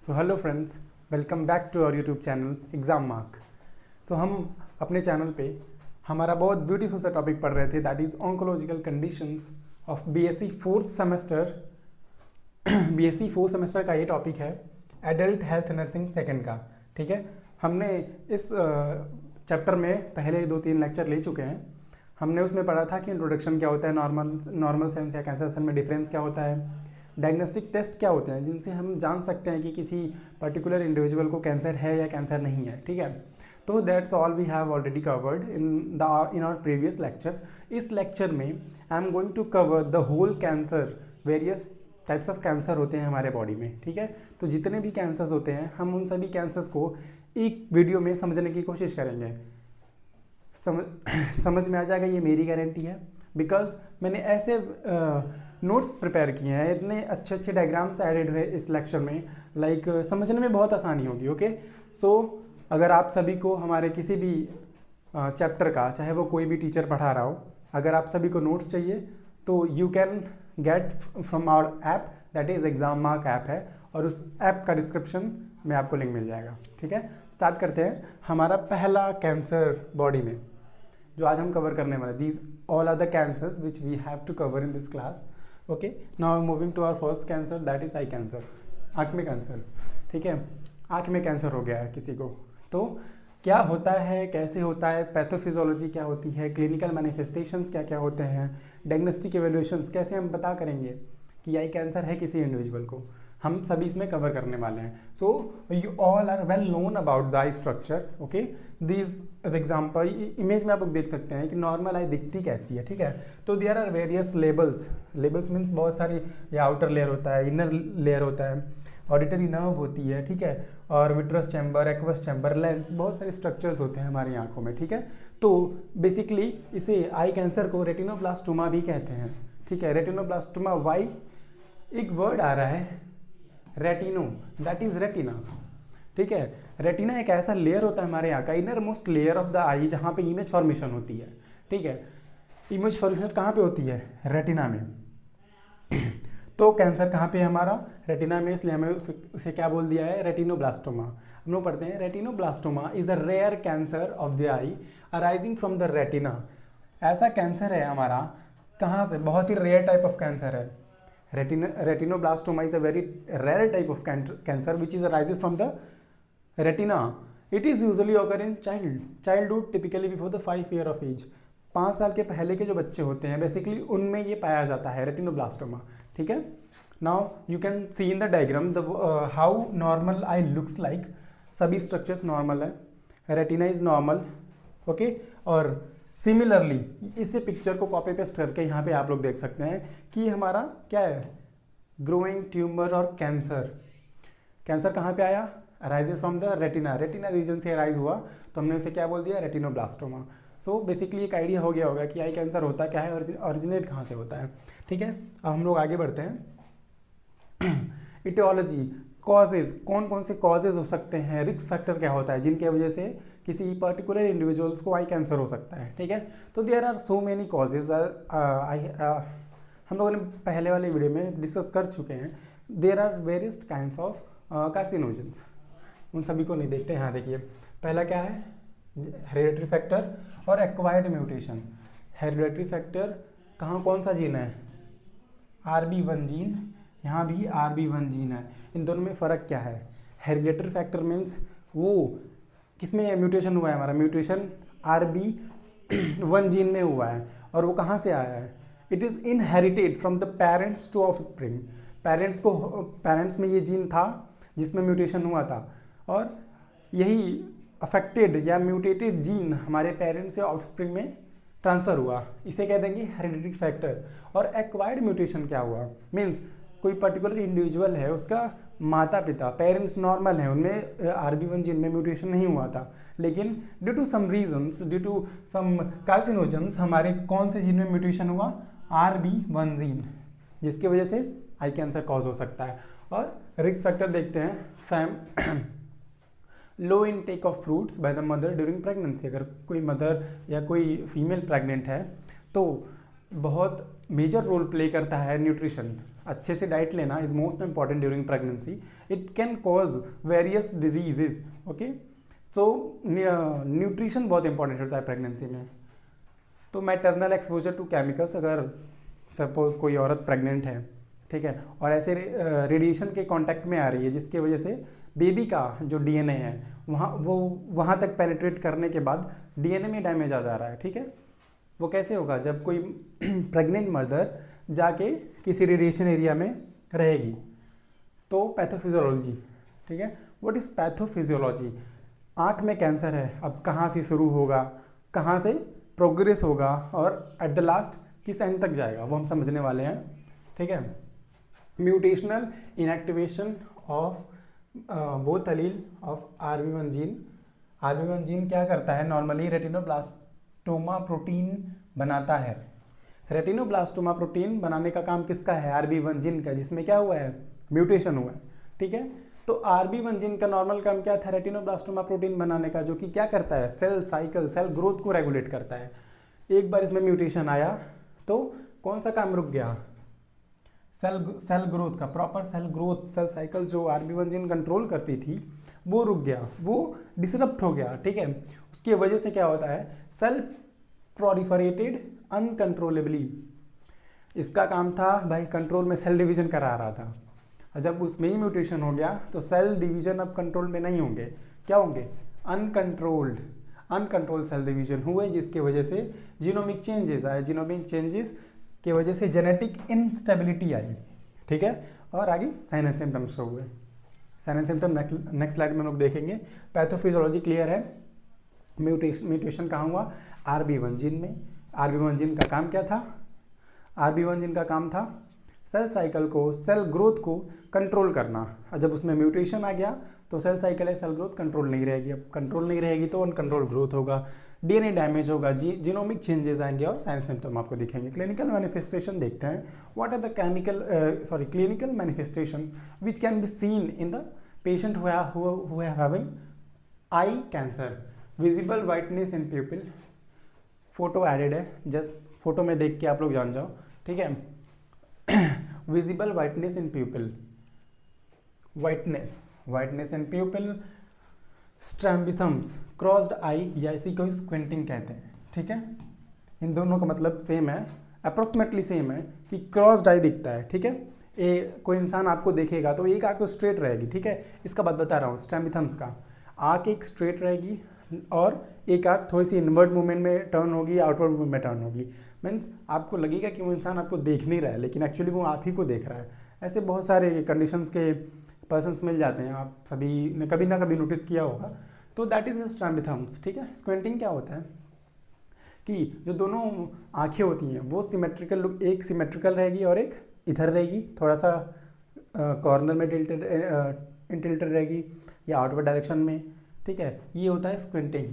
So hello friends, welcome back to our YouTube channel Exam Mark. So हम अपने channel पे हमारा बहुत ब्यूटीफुल सा टॉपिक पढ़ रहे थे, that is oncological conditions of BSc fourth semester. BSc fourth semester का ये टॉपिक है एडल्ट हेल्थ नर्सिंग सेकेंड का। ठीक है, हमने इस चैप्टर में पहले 2-3 लेक्चर ले चुके हैं। हमने उसमें पढ़ा था कि इंट्रोडक्शन क्या होता है, नॉर्मल सेंस या कैंसर सेल में डिफरेंस क्या होता है, डायग्नोस्टिक टेस्ट क्या होते हैं जिनसे हम जान सकते हैं कि किसी पर्टिकुलर इंडिविजुअल को कैंसर है या कैंसर नहीं है। ठीक है, तो that's all we have already covered in our previous lecture. इस लेक्चर में I am going to cover the whole cancer, various types of cancer होते हैं हमारे बॉडी में। ठीक है, तो जितने भी कैंसर्स होते हैं हम उन सभी कैंसर्स को एक वीडियो में समझने की कोशिश करेंगे। समझ में आ जाएगा, ये मेरी गारंटी है, बिकॉज मैंने ऐसे नोट्स प्रिपेयर किए हैं, इतने अच्छे अच्छे डायग्राम्स एडेड हुए इस लेक्चर में, लाइक समझने में बहुत आसानी होगी। ओके, सो अगर आप सभी को हमारे किसी भी चैप्टर का, चाहे वो कोई भी टीचर पढ़ा रहा हो, अगर आप सभी को नोट्स चाहिए तो you can get from our app, that is exam mark app है, और उस ऐप का डिस्क्रिप्शन में आपको लिंक मिल जाएगा। ठीक है, स्टार्ट करते हैं हमारा पहला कैंसर बॉडी में जो आज हम कवर करने वाले। These all are the cancers which we have to cover in this class. Okay, now moving to our first cancer, that is eye cancer, आँख में कैंसर। ठीक है, आँख में कैंसर हो गया है किसी को, तो क्या होता है, कैसे होता है, पैथोफिजियोलॉजी क्या होती है, क्लिनिकल मैनिफेस्टेशंस क्या क्या होते हैं, डायग्नोस्टिक एवेल्यूशंस कैसे हम पता करेंगे कि आई कैंसर है किसी इंडिविजुअल को, हम सभी इसमें कवर करने वाले हैं। So you all are well known about the eye structure. Okay, this example image में आप लोग देख सकते हैं कि नॉर्मल आई दिखती कैसी है। ठीक है, तो there are various labels means बहुत सारी, या आउटर लेयर होता है, इनर लेयर होता है, ऑडिटरी नर्व होती है। ठीक है, और vitreous chamber, aqueous chamber, lens, बहुत सारे स्ट्रक्चर्स होते हैं हमारी आंखों में। ठीक है, तो बेसिकली इसे आई कैंसर को रेटिनोब्लास्टोमा भी कहते हैं। ठीक है, रेटिनोब्लास्टोमा, वाई एक वर्ड आ रहा है रेटिनो, दैट इज रेटिना। ठीक है, रेटिना एक ऐसा लेयर होता है हमारे यहाँ का, inner most layer of the eye, जहाँ पे इमेज फॉर्मेशन होती है। ठीक है, इमेज फॉर्मेशन कहाँ पे होती है? रेटिना में। तो कैंसर कहाँ पे है हमारा? रेटिना में, इसलिए हमें उसे क्या बोल दिया है? रेटिनोब्लास्टोमा। हम लोग पढ़ते हैं retinoblastoma is a rare cancer of the eye arising from the retina. ऐसा कैंसर है हमारा, कहाँ से? बहुत ही रेयर टाइप ऑफ कैंसर है। Retinoblastoma is a very rare type of cancer which is arises from the retina. It is usually occur in childhood, typically before the 5 year of age. 5 साल के पहले के जो बच्चे होते हैं बेसिकली उनमें ये पाया जाता है रेटिनोब्लास्टोमा। ठीक है, now you can see in the diagram the how normal I looks like. सभी स्ट्रक्चर्स नॉर्मल है, रेटिना इज नॉर्मल। ओके, और सिमिलरली इसी पिक्चर को कॉपी पेस्ट करके यहाँ पे आप लोग देख सकते हैं कि हमारा क्या है? ग्रोइंग ट्यूमर और कैंसर। कैंसर कहाँ पे आया? Arises from the retina, retina region से अराइज हुआ, तो हमने उसे क्या बोल दिया? रेटिनोब्लास्टोमा। सो बेसिकली एक आइडिया हो गया होगा कि आई कैंसर होता क्या है, ओरिजिनेट कहाँ से होता है। ठीक है, अब हम लोग आगे बढ़ते हैं। इटियोलॉजी, कॉजेज, कौन कौन से कॉजेज हो सकते हैं, रिस्क फैक्टर क्या होता है जिनके वजह से किसी पर्टिकुलर इंडिविजुअल्स को आई कैंसर हो सकता है। ठीक है, तो there are so many causes, हम लोगों ने पहले वाले वीडियो में डिस्कस कर चुके हैं। There are various kinds of carcinogens, उन सभी को नहीं देखते। यहाँ देखिए, पहला क्या है? हेरिडेटरी फैक्टर और एक्वायर्ड म्यूटेशन। हेरिडेटरी फैक्टर कहाँ, कौन सा जीन है? RB1 जीन, यहाँ भी RB1 जीन है। इन दोनों में फ़र्क क्या है? हेरिडेटरी फैक्टर मीन्स वो किसमें म्यूटेशन हुआ है? हमारा म्यूटेशन RB1 जीन में हुआ है, और वो कहाँ से आया है? It is inherited from the parents to offspring. Parents में ये जीन था जिसमें म्यूटेशन हुआ था, और यही अफेक्टेड या म्यूटेटेड जीन हमारे पेरेंट्स से ऑफस्प्रिंग में ट्रांसफ़र हुआ, इसे कह देंगे हेरिडिटरी फैक्टर। और एक्वायर्ड म्यूटेशन क्या हुआ? मीन्स कोई पर्टिकुलर इंडिविजुअल है, उसका माता पिता, पेरेंट्स नॉर्मल हैं, उनमें RB1 जीन में म्यूटेशन नहीं हुआ था, लेकिन due to some reasons, due to some carcinogens, हमारे कौन से जीन में म्यूटेशन हुआ? RB1 जीन, जिसकी वजह से आई कैंसर कॉज हो सकता है। और रिस्क फैक्टर देखते हैं, low intake of fruits by the mother during pregnancy. अगर कोई मदर या कोई फीमेल प्रेग्नेंट है तो बहुत मेजर रोल प्ले करता है न्यूट्रिशन, अच्छे से डाइट लेना is most important during pregnancy. It can cause various diseases. Okay, so nutrition बहुत इंपॉर्टेंट होता है प्रेगनेंसी में. तो मैटरनल एक्सपोजर टू केमिकल्स, अगर सपोज कोई औरत प्रेग्नेंट है, ठीक है, और ऐसे रेडिएशन के कांटेक्ट में आ रही है जिसकी वजह से बेबी का जो डीएनए है वहाँ तक पेनिट्रेट करने के बाद डीएनए में डैमेज आ जा रहा है. ठीक है, वो कैसे होगा? जब कोई प्रेग्नेंट मदर जाके किसी रेडिएशन एरिया में रहेगी. तो पैथोफिजियोलॉजी, ठीक है, व्हाट इज़ पैथोफिजियोलॉजी? आँख में कैंसर है, अब कहाँ से शुरू होगा, कहाँ से प्रोग्रेस होगा और एट द लास्ट किस एंड तक जाएगा, वो हम समझने वाले हैं. ठीक है, mutational inactivation of both allele of RB1 gene. RB1 gene क्या करता है? नॉर्मली रेटिनोब्लास्टोमा प्रोटीन बनाता है. रेटिनोब्लास्टोमा प्रोटीन बनाने का काम किसका है? RB1 जीन का, जिसमें क्या हुआ है? म्यूटेशन हुआ है. ठीक है, तो RB1 जीन का नॉर्मल काम क्या था? रेटिनोब्लास्टोमा प्रोटीन बनाने का, जो कि क्या करता है? सेल साइकिल, सेल ग्रोथ को रेगुलेट करता है. एक बार इसमें म्यूटेशन आया तो कौन सा काम रुक गया? सेल ग्रोथ का, proper cell growth, cell cycle जो RB1 जीन कंट्रोल करती थी वो रुक गया, वो डिसरप्ट हो गया. ठीक है, उसकी वजह से क्या होता है? Cell proliferated uncontrollably. इसका काम था भाई कंट्रोल में सेल डिवीजन करा रहा था. जब उसमें ही म्यूटेशन हो गया तो सेल डिवीजन अब कंट्रोल में नहीं होंगे. क्या होंगे? अनकंट्रोल्ड सेल डिवीजन हुए, जिसके वजह से जीनोमिक चेंजेस आए. जीनोमिक चेंजेस की वजह से जेनेटिक इंस्टेबिलिटी आई. ठीक है, और आगे साइन एंड सिम्टम्स हुए. Sign and symptom next slide में हम लोग देखेंगे. पैथोफिजियोलॉजी क्लियर है. म्यूटेशन कहाँ हुआ? RB1 जीन में. RB1 जीन का काम क्या था? RB1 जीन का काम था सेल साइकिल को, सेल ग्रोथ को कंट्रोल करना. और जब उसमें म्यूटेशन आ गया तो सेल साइकिल है, सेल ग्रोथ कंट्रोल नहीं रहेगी. अब कंट्रोल नहीं रहेगी तो अनकंट्रोल ग्रोथ होगा, डीएनए डैमेज होगा, जीनोमिक चेंजेस आएंगे और साइन सिम्टम आपको दिखेंगे. क्लिनिकल मैनिफेस्टेशन देखते हैं. What are the clinical manifestations which can be seen in the patient who having eye cancer. Visible whiteness in pupil. Photo added है, just photo में देख के आप लोग जान जाओ. ठीक है, visible whiteness in pupil, whiteness in pupil, strabismus, crossed eye या इसी को स्क्विंटिंग कहते हैं. ठीक है, इन दोनों का मतलब सेम है, अप्रोक्सीमेटली सेम है कि क्रॉस्ड आई दिखता है. ठीक है, कोई इंसान आपको देखेगा तो एक आँख तो स्ट्रेट रहेगी. ठीक है, इसका बात बता रहा हूँ. स्ट्रैम्बिथम्स का आँख एक स्ट्रेट रहेगी और एक आँख थोड़ी सी इनवर्ड मूवमेंट में टर्न होगी, आउटवर्ड मूवमेंट में टर्न होगी. मीन्स आपको लगेगा कि वो इंसान आपको देख नहीं रहा है, लेकिन एक्चुअली वो आप ही को देख रहा है. ऐसे बहुत सारे कंडीशंस के पर्सन्स मिल जाते हैं, आप सभी ने कभी ना कभी नोटिस किया होगा. तो दैट इज स्ट्रैम्बिथम्स. ठीक है, स्क्विंटिंग क्या होता है कि जो दोनों आँखें होती हैं वो सिमेट्रिकल लुक, एक सिमेट्रिकल रहेगी और एक इधर रहेगी, थोड़ा सा कॉर्नर में टिल्टेड रहेगी या आउटवर्ड डायरेक्शन में. ठीक है, ये होता है स्क्विंटिंग.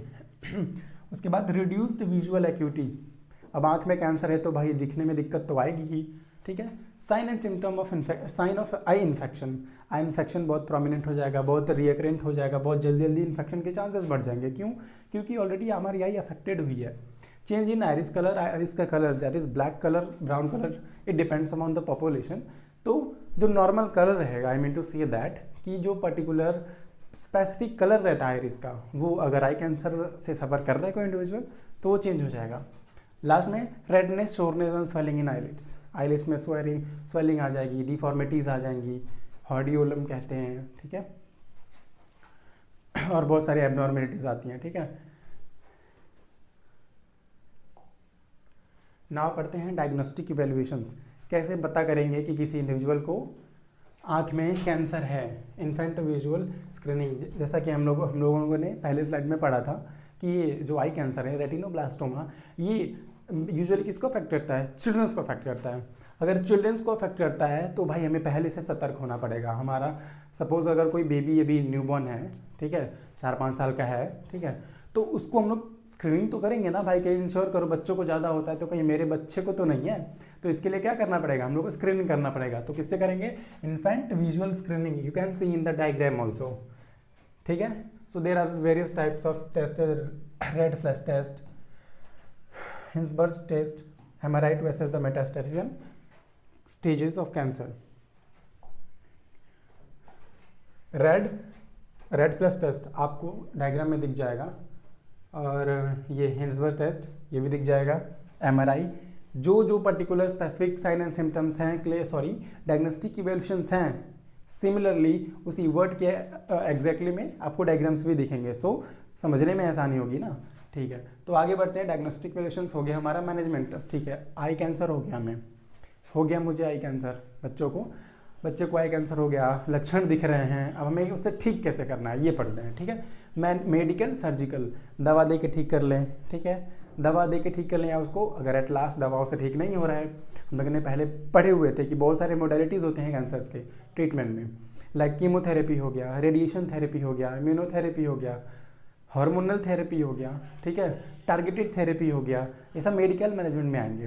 उसके बाद रिड्यूस्ड विजुअल एक्यूटी. अब आँख में कैंसर है तो भाई दिखने में दिक्कत तो आएगी ही. ठीक है, sign and symptom of sign of eye infection. Eye infection बहुत प्रोमिनेंट हो जाएगा, बहुत रियकरेंट हो जाएगा, बहुत जल्दी इन्फेक्शन के चांसेस बढ़ जाएंगे. क्यों? क्योंकि ऑलरेडी हमारी आई अफेक्टेड हुई है. Change in iris colour, iris का colour that is black colour, brown colour, it depends upon the population. तो जो नॉर्मल कलर रहेगा, I mean to say that कि जो पर्टिकुलर स्पेसिफिक कलर रहता है आइरिस का, वो अगर आई कैंसर से सफ़र कर रहा है कोई इंडिविजुअल तो वो चेंज हो जाएगा. लास्ट में redness, soreness and swelling in eyelids. Eyelids में स्वेलिंग आ जाएगी, डिफॉर्मिटीज़ आ जाएंगी, हॉर्डियोलम कहते हैं. ठीक है, और बहुत सारी एबनॉर्मेलिटीज़ आती हैं. ठीक है, नाउ पढ़ते हैं डायग्नोस्टिक इवेल्युएशंस. कैसे पता करेंगे कि किसी इंडिविजुअल को आँख में कैंसर है. इन्फेंट विजुअल स्क्रीनिंग, जैसा कि हम लोगों ने पहले स्लाइड में पढ़ा था कि ये जो आई कैंसर है, रेटिनोब्लास्टोमा, ये यूजुअली किसको अफेक्ट करता है? चिल्ड्रंस को अफेक्ट करता है. अगर चिल्ड्रंस को अफेक्ट करता है तो भाई हमें पहले से सतर्क होना पड़ेगा. हमारा सपोज अगर कोई बेबी अभी न्यूबॉर्न है, ठीक है, 4-5 साल का है, ठीक है, तो उसको हम लोग स्क्रीनिंग तो करेंगे ना भाई, कहीं इंश्योर करो बच्चों को ज़्यादा होता है तो कहीं मेरे बच्चे को तो नहीं है. तो इसके लिए क्या करना पड़ेगा? हम लोग को स्क्रीनिंग करना पड़ेगा. तो किससे करेंगे? Infant visual screening. You can see in the diagram also. ठीक है, so there are various types of test. Red flash test, Hirschberg test, MRI to assess the metastasis, stages of cancer. Red plus test आपको diagram में दिख जाएगा, और ये हिंड्सबर्ग test ये भी दिख जाएगा। एमआरआई, जो particular specific sign and symptoms हैं, डायग्नोस्टिक इवैल्यूएशंस हैं, सिमिलरली उसी वर्ड के एग्जैक्टली में आपको डायग्राम्स भी दिखेंगे, सो समझने में आसानी होगी ना। ठीक है, तो आगे बढ़ते हैं। डायग्नोस्टिक इवैल्यूएशंस हो गया हमारा, मैनेजमेंट। ठीक है, आई कैंसर हो गया मुझे आई कैंसर, बच्चे को आई कैंसर हो गया, लक्षण दिख रहे हैं, अब हमें उसे ठीक कैसे करना है ये पढ़ते हैं। ठीक है, मेडिकल सर्जिकल, दवा दे के ठीक कर लें। ठीक है, दवा दे के ठीक कर लें, या उसको अगर एट लास्ट दवाओं से ठीक नहीं हो रहा है, हम लोगों ने पहले पढ़े हुए थे कि बहुत सारे मोडालिटीज़ होते हैं कैंसर्स के ट्रीटमेंट में, लाइक कीमोथेरेपी हो गया, रेडिएशन थेरेपी हो गया, इम्यूनोथेरेपी हो गया, हार्मोनल थेरेपी हो गया। ठीक है, टारगेटेड थेरेपी हो गया, ये सब मेडिकल मैनेजमेंट में आएंगे।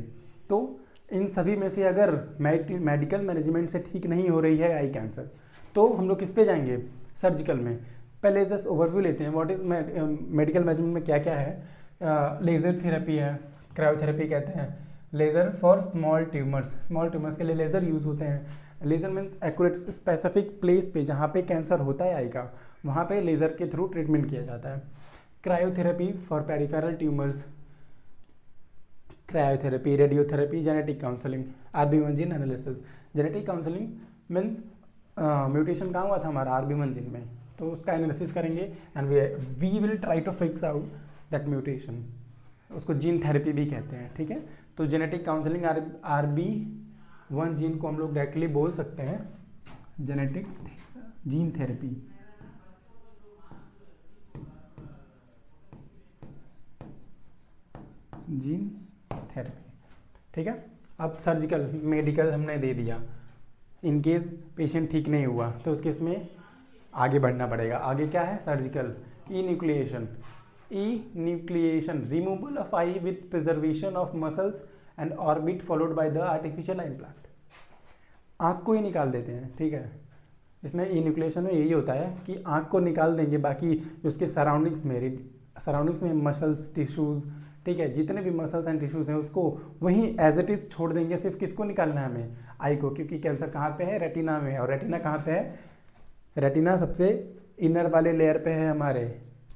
तो इन सभी में से अगर मेडिकल मैनेजमेंट से ठीक नहीं हो रही है आई कैंसर, तो हम लोग किस पे जाएंगे? सर्जिकल में। पहले जस्ट ओवरव्यू लेते हैं, व्हाट इज़ मेडिकल मैनेजमेंट में क्या क्या है। लेज़र थेरेपी है, क्रायोथेरेपी कहते हैं, लेज़र फॉर स्मॉल ट्यूमर्स के लिए लेज़र यूज़ होते हैं। Laser means accurate specific place पे जहाँ पे कैंसर होता है आई का, वहाँ पे लेज़र के थ्रू ट्रीटमेंट किया जाता है। Cryotherapy for peripheral tumours, cryotherapy, radiotherapy, genetic counselling, RB1 gene analysis. Genetic counselling means mutation कहाँ हुआ था हमारा RB1 जीन में, तो उसका एनालिसिस करेंगे and we will try to fix out that mutation, उसको जीन थेरेपी भी कहते हैं। ठीक है, तो जेनेटिक काउंसलिंग RB1 जीन को हम लोग डायरेक्टली बोल सकते हैं genetic gene therapy. Gene therapy. ठीक है, अब सर्जिकल मेडिकल हमने दे दिया, इन केस पेशेंट ठीक नहीं हुआ तो उस केस में आगे बढ़ना पड़ेगा। आगे क्या है? Surgical E nucleation, removal of I with preservation of muscles and orbit followed by the artificial implant. आँख को ही निकाल देते हैं। ठीक है, इसमें ई न्यूक्लिएशन में यही होता है कि आँख को निकाल देंगे, बाकी जो उसके सराउंडिंग्स में मसल्स, टिश्यूज़, ठीक है, जितने भी मसल्स एंड टिश्यूज़ हैं उसको वहीं एज इट इज़ छोड़ देंगे। सिर्फ किसको निकालना है? हमें आई को, क्योंकि कैंसर कहाँ पे है? रेटिना में। और रेटिना कहाँ पे है? रेटिना सबसे इनर वाले लेयर पे है हमारे।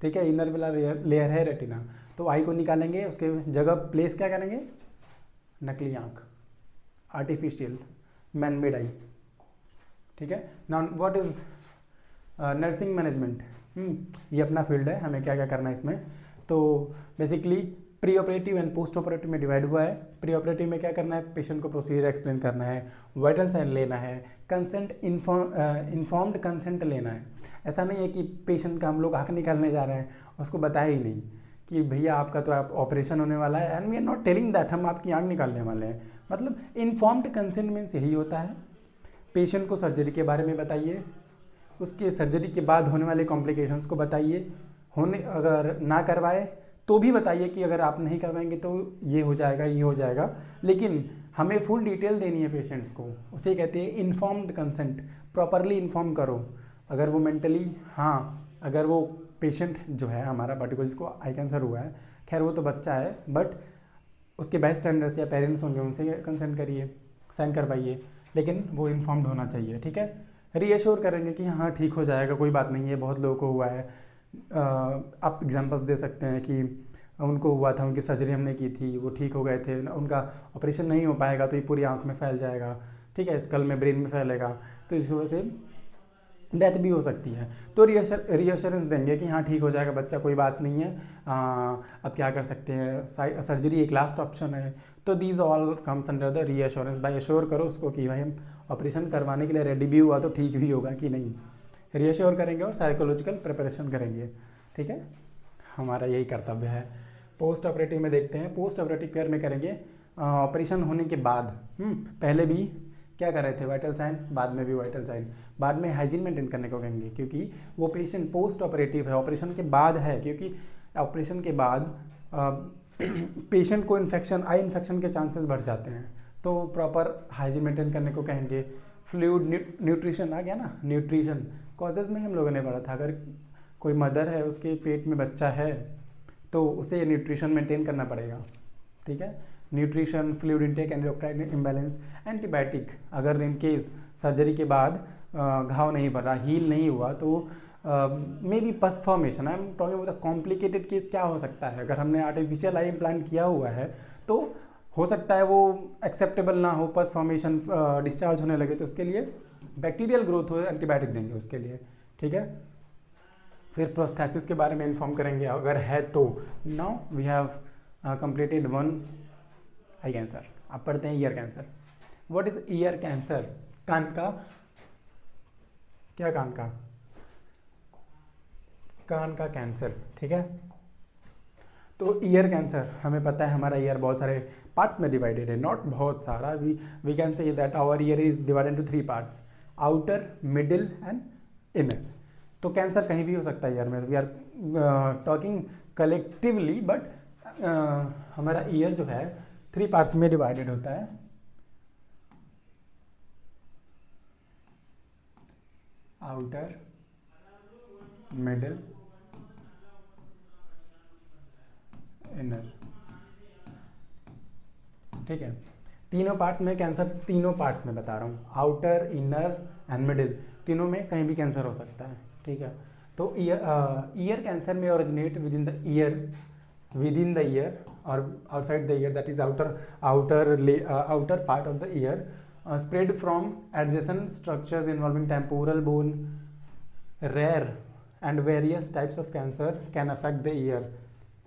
ठीक है, इनर वाला लेयर है रेटिना, तो आई को निकालेंगे, उसके जगह प्लेस क्या करेंगे? नकली आँख, आर्टिफिशियल मैन मेड आई। ठीक है, now what is nursing management, ये अपना फील्ड है, हमें क्या क्या करना है इसमें। तो basically pre operative and post operative में डिवाइड हुआ है। प्री ऑपरेटिव में क्या करना है? पेशेंट को प्रोसीजर एक्सप्लेन करना है, वाइटल साइन लेना है, कंसेंट इन्फॉर्म्ड कंसेंट लेना है। ऐसा नहीं है कि पेशेंट का हम लोग आँख निकालने जा रहे हैं, उसको बताया ही नहीं कि भैया आपका तो आप ऑपरेशन होने वाला है, and we are not telling that हम आपकी आँख निकालने वाले हैं। मतलब इन्फॉर्म्ड कंसेंट मीन्स यही होता है, पेशेंट को सर्जरी के बारे में बताइए, उसके सर्जरी के बाद होने वाले कॉम्प्लिकेशंस को बताइए, अगर ना करवाए तो भी बताइए कि अगर आप नहीं करवाएंगे तो ये हो जाएगा, लेकिन हमें फुल डिटेल देनी है पेशेंट्स को। उसे कहते हैं इन्फॉर्म्ड कंसेंट। प्रॉपरली इन्फॉर्म करो। अगर वो मेंटली, अगर वो पेशेंट जो है हमारा पर्टिकुलर जिसको आई कैंसर हुआ है, खैर वो तो बच्चा है, बट उसके बाय स्टैंडर्ड्स या पेरेंट्स होंगे, उनसे कंसेंट करिए, साइन करवाइए, लेकिन वो इन्फॉर्म्ड होना चाहिए। ठीक है, रीएश्योर करेंगे कि हाँ ठीक हो जाएगा, कोई बात नहीं है, बहुत लोगों को हुआ है। आप एग्जांपल्स दे सकते हैं कि उनको हुआ था, उनकी सर्जरी हमने की थी, वो ठीक हो गए थे, उनका ऑपरेशन नहीं हो पाएगा तो ये पूरी आंख में फैल जाएगा, ठीक है, स्कल में, ब्रेन में फैलेगा, तो इसकी वजह से डेथ भी हो सकती है। तो रीअश्योरेंस देंगे कि हाँ ठीक हो जाएगा बच्चा, कोई बात नहीं है, अब क्या कर सकते हैं, सर्जरी एक लास्ट ऑप्शन है। तो these all comes under the reassurance. बाय एश्योर करो उसको कि भाई हम ऑपरेशन करवाने के लिए रेडी भी हुआ तो ठीक भी होगा कि नहीं, रीअश्योर करेंगे और साइकोलॉजिकल प्रिपरेशन करेंगे। ठीक है, हमारा यही कर्तव्य है। पोस्ट ऑपरेटिव में देखते हैं, पोस्ट ऑपरेटिव केयर में करेंगे ऑपरेशन होने के बाद। पहले भी क्या कर रहे थे? वाइटल साइन, बाद में भी वाइटल साइन, बाद में हाइजीन मेंटेन करने को कहेंगे, क्योंकि वो पेशेंट पोस्ट ऑपरेटिव है, ऑपरेशन के बाद है, क्योंकि ऑपरेशन के बाद पेशेंट को आई इन्फेक्शन के चांसेस बढ़ जाते हैं, तो प्रॉपर हाइजीन मेंटेन करने को कहेंगे। फ्लूइड न्यूट्रिशन आ गया ना, न्यूट्रिशन कॉजेज में हम लोगों ने पढ़ा था, अगर कोई मदर है उसके पेट में बच्चा है तो उसे न्यूट्रिशन मेंटेन करना पड़ेगा। ठीक है, nutrition, fluid intake, endocrine imbalance, antibiotic. अगर इन केस सर्जरी के बाद घाव नहीं भरा, हील नहीं हुआ, तो may be pus formation. I am talking about the complicated case. क्या हो सकता है, अगर हमने आर्टिफिशियल आई इम्प्लांट किया हुआ है तो हो सकता है वो एक्सेप्टेबल ना हो, पस फॉर्मेशन डिस्चार्ज होने लगे, तो उसके लिए बैक्टीरियल ग्रोथ हो, एंटीबायोटिक देंगे उसके लिए, ठीक है। फिर प्रोस्थेसिस के बारे में इन्फॉर्म करेंगे अगर है तो। Now we have completed one eye cancer. अब पढ़ते हैं ear cancer. What is ear cancer? कान का, क्या कान का? कान का कैंसर, ठीक है। तो ईयर कैंसर, हमें पता है हमारा ईयर बहुत सारे पार्ट्स में डिवाइडेड है, नॉट बहुत सारा, we can say that our ear is divided into 3 parts, outer, middle and inner. तो कैंसर कहीं भी हो सकता है ईयर में, we are talking collectively, but हमारा ईयर जो है 3 पार्ट्स में डिवाइडेड होता है। आउटर, मिडिल, इनर, ठीक है। तीनों पार्ट्स में कैंसर, तीनों पार्ट्स में बता रहा हूँ, आउटर, इनर एंड मिडिल, तीनों में कहीं भी कैंसर हो सकता है, ठीक है। तो ईयर कैंसर में originate within the ear और outside the ear, that is outer part of the ear, spread from adjacent structures involving temporal bone. Rare and various types of cancer can affect the ear,